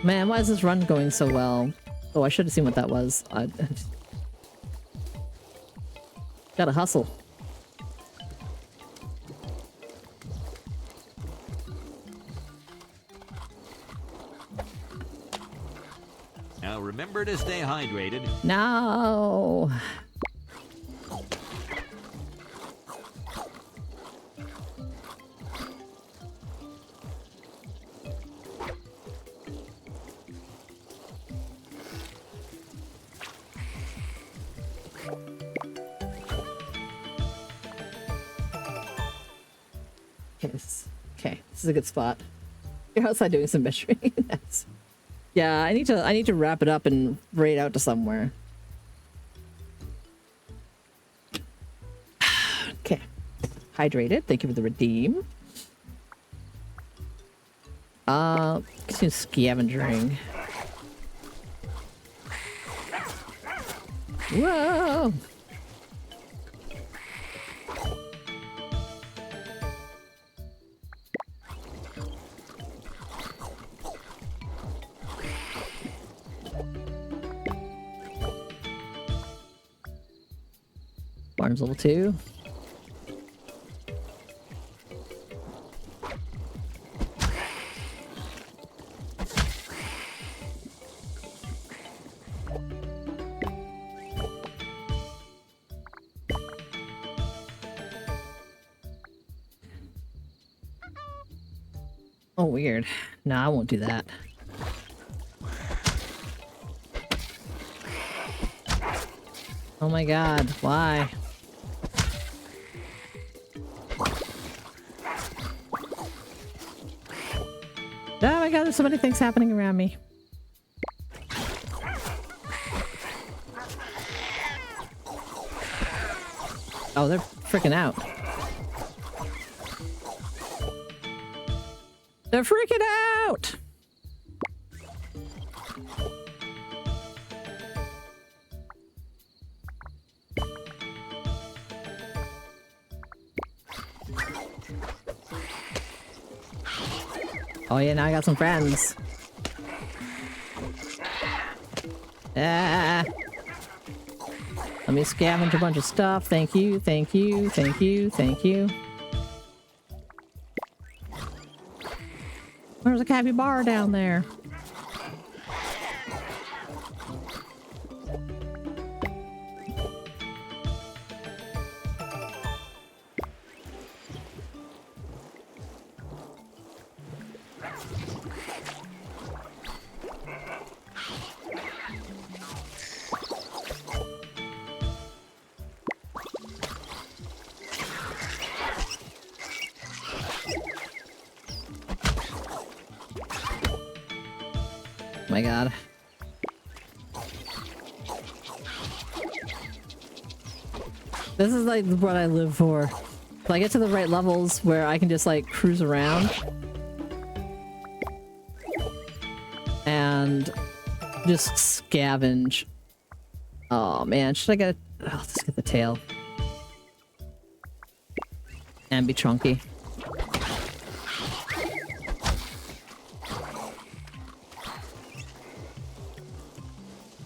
Man, why is this run going so well? Oh, I should have seen what that was. Gotta hustle. Now remember to stay hydrated. No. Okay, this is a good spot. You're outside doing some measuring. That's... Yeah, I need to wrap it up and raid out to somewhere. Okay. Hydrated. Thank you for the redeem. Continue scavenging. Whoa! Barnes level 2. Oh, weird. No, I won't do that. Oh my god, why? Oh my god, there's so many things happening around me. Oh, they're freaking out. They're freaking out! Oh yeah, now I got some friends. Ah. Let me scavenge a bunch of stuff. Thank you, thank you, thank you, thank you. There's a capybara down there. my god. This is like what I live for. If I get to the right levels where I can just like cruise around and just scavenge. Oh man, should I get... Oh, let's get the tail. And be chunky.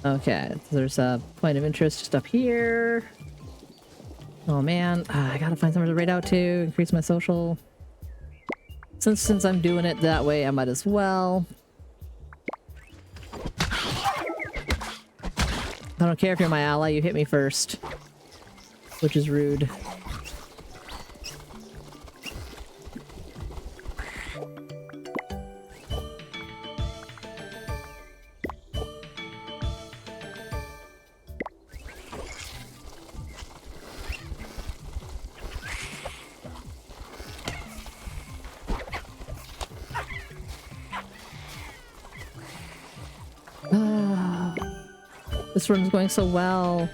Okay, so there's a point of interest just up here. Oh man, I gotta find somewhere to raid out to, increase my social. Since I'm doing it that way, I might as well. I don't care if you're my ally, you hit me first. Which is rude. This run's going so well.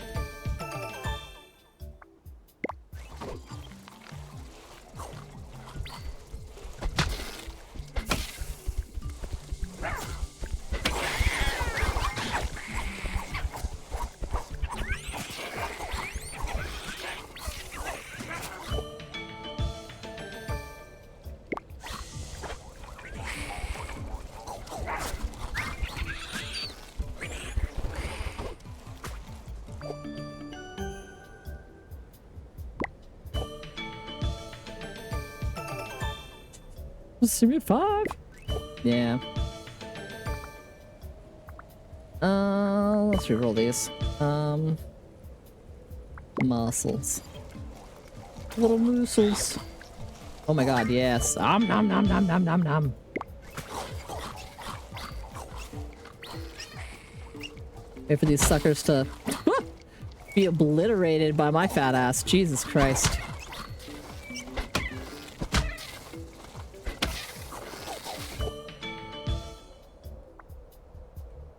See me 5? Yeah. Let's reroll these. Muscles. Little muscles. Oh my god, yes. Nom nom nom nom nom nom nom. Wait for these suckers to be obliterated by my fat ass. Jesus Christ.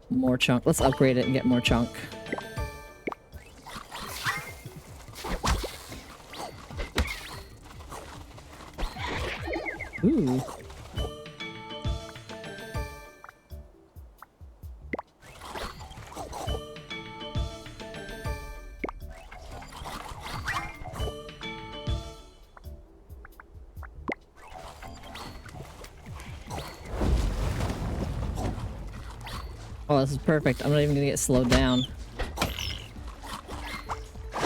More chunk. Let's upgrade it and get more chunk. Ooh. Oh, this is perfect. I'm not even gonna get slowed down.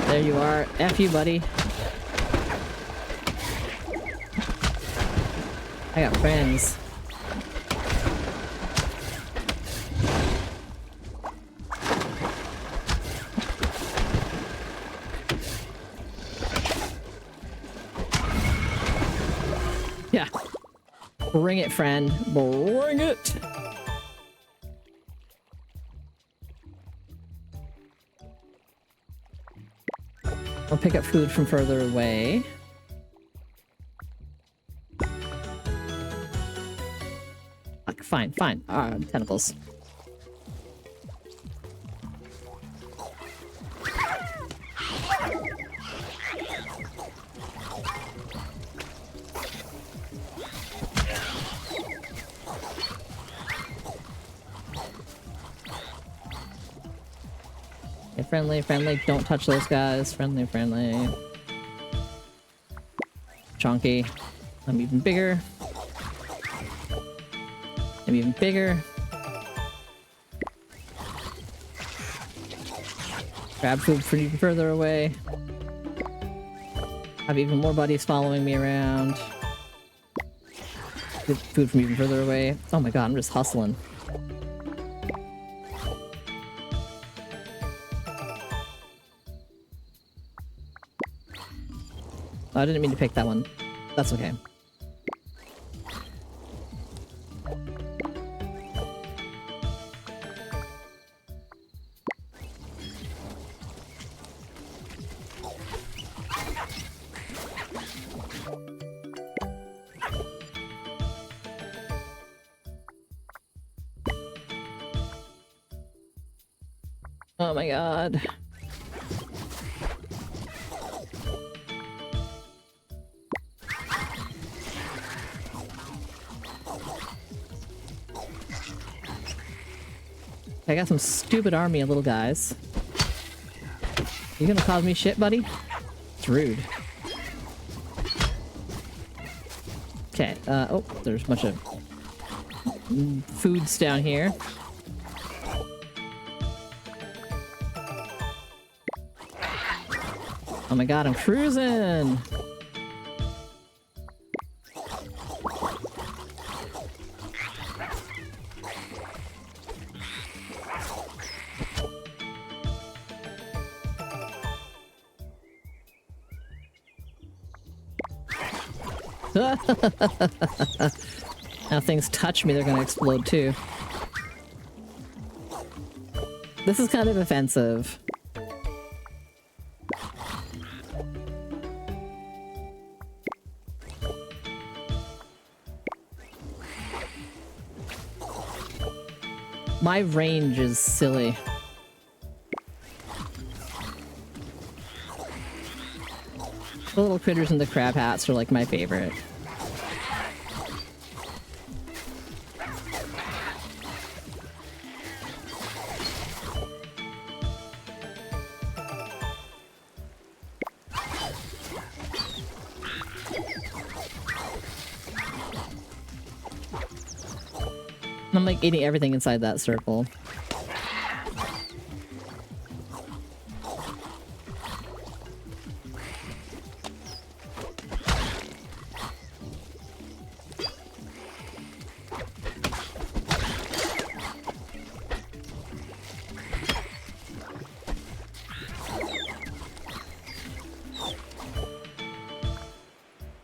There you are. F you, buddy. I got friends. Yeah. Bring it, friend. Bring it! I'll pick up food from further away. Fine, fine. Tentacles. Okay, friendly, friendly. Don't touch those guys. Friendly, friendly. Chunky. I'm even bigger. I'm even bigger. Grab food from even further away. Have even more buddies following me around. Get food from even further away. Oh my god, I'm just hustling. Oh, I didn't mean to pick that one. That's okay. Oh my god. I got some stupid army of little guys. You gonna cause me shit, buddy? It's rude. Okay, oh, there's a bunch of foods down here. Oh my god, I'm cruising! Now things touch me, they're gonna explode too. This is kind of offensive. My range is silly. The little critters in the crab hats are like my favorite. I'm like eating everything inside that circle.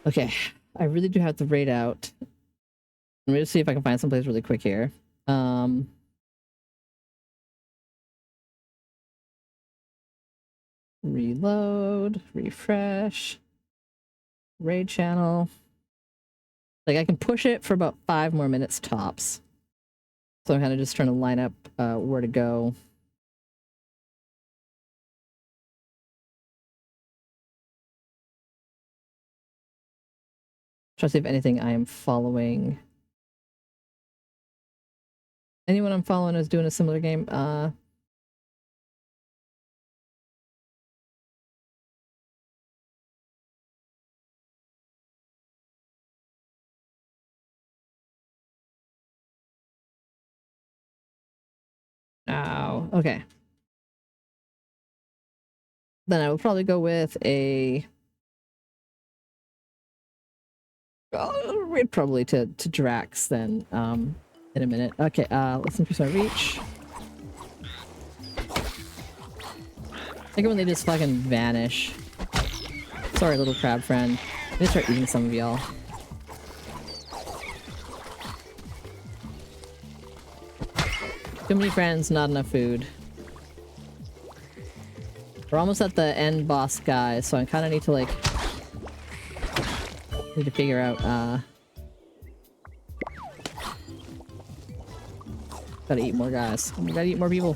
Okay, I really do have to raid out. Let me just see if I can find someplace really quick here. Reload, refresh, raid channel. Like I can push it for about 5 more minutes tops. So I'm kind of just trying to line up where to go. Try to see if anything I am following. Anyone I'm following is doing a similar game. Oh, okay. Then I will probably go with a... I'll raid probably to Drax then, in a minute. Okay, let's increase our reach. I think when they just fucking vanish. Sorry, little crab friend. I'm gonna start eating some of y'all. Too many friends, not enough food. We're almost at the end boss guy, so I kind of need to like... Need to figure out, gotta eat more guys. We gotta eat more people.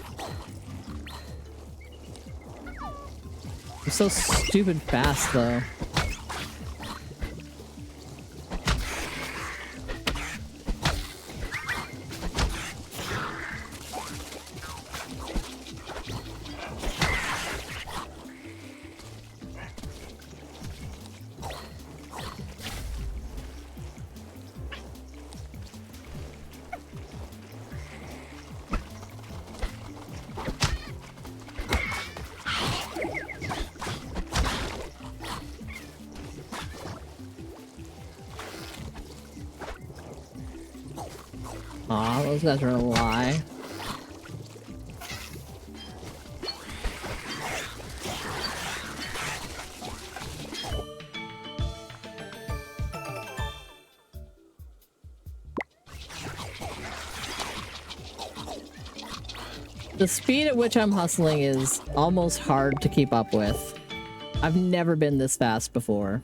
I'm so stupid fast, though. Aw, those guys are a lie. The speed at which I'm hustling is almost hard to keep up with. I've never been this fast before.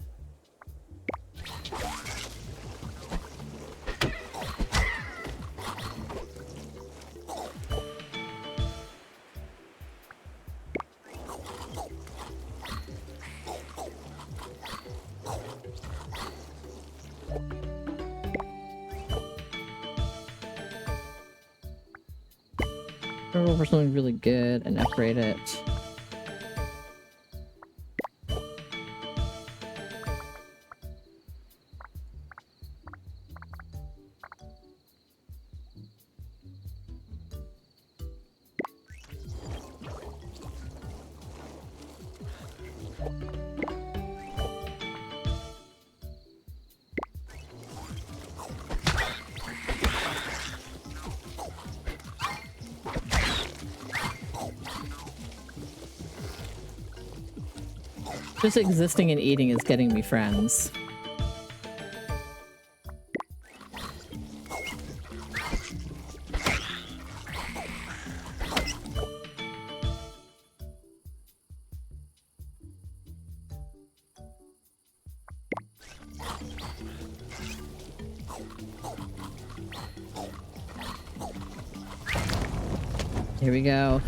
Go for something really good and upgrade it. Just existing and eating is getting me friends. Here we go.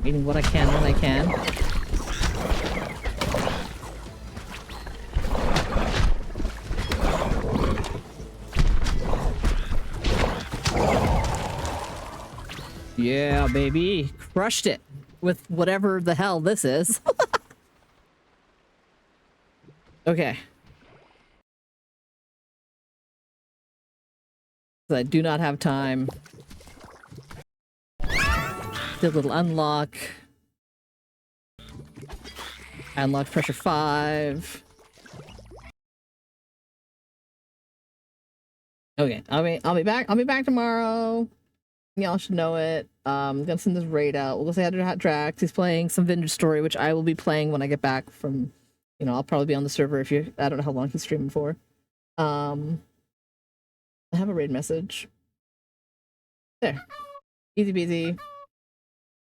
Eating what I can when I can. Yeah, baby. Crushed it with whatever the hell this is. Okay. I do not have time. Did a little unlock. Unlock pressure 5. Okay, I'll be back tomorrow. Y'all should know it. Gonna send this raid out. We'll go say hi to Drax. He's playing some Vintage Story, which I will be playing when I get back from, you know, I'll probably be on the server if you, I don't know how long he's streaming for. I have a raid message. There. Easy peasy.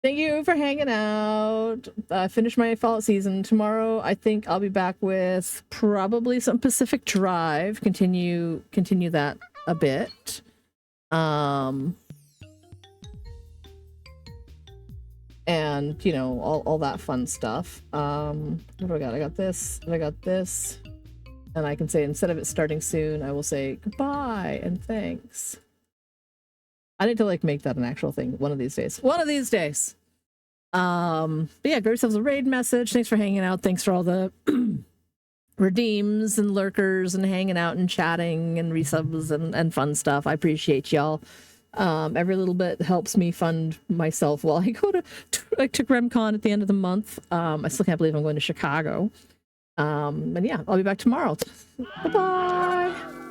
Thank you for hanging out. Finish my Fallout season tomorrow. I think I'll be back with probably some Pacific Drive. Continue that a bit. And you know, all that fun stuff. What do I got? I got this, and I got this. And I can say, instead of it starting soon, I will say goodbye and thanks. I need to like make that an actual thing one of these days. One of these days. But yeah, grab yourselves a raid message. Thanks for hanging out. Thanks for all the redeems and lurkers and hanging out and chatting and resubs and fun stuff. I appreciate y'all. Every little bit helps me fund myself while I go to RemCon at the end of the month. I still can't believe I'm going to Chicago. And yeah, I'll be back tomorrow. Bye-bye.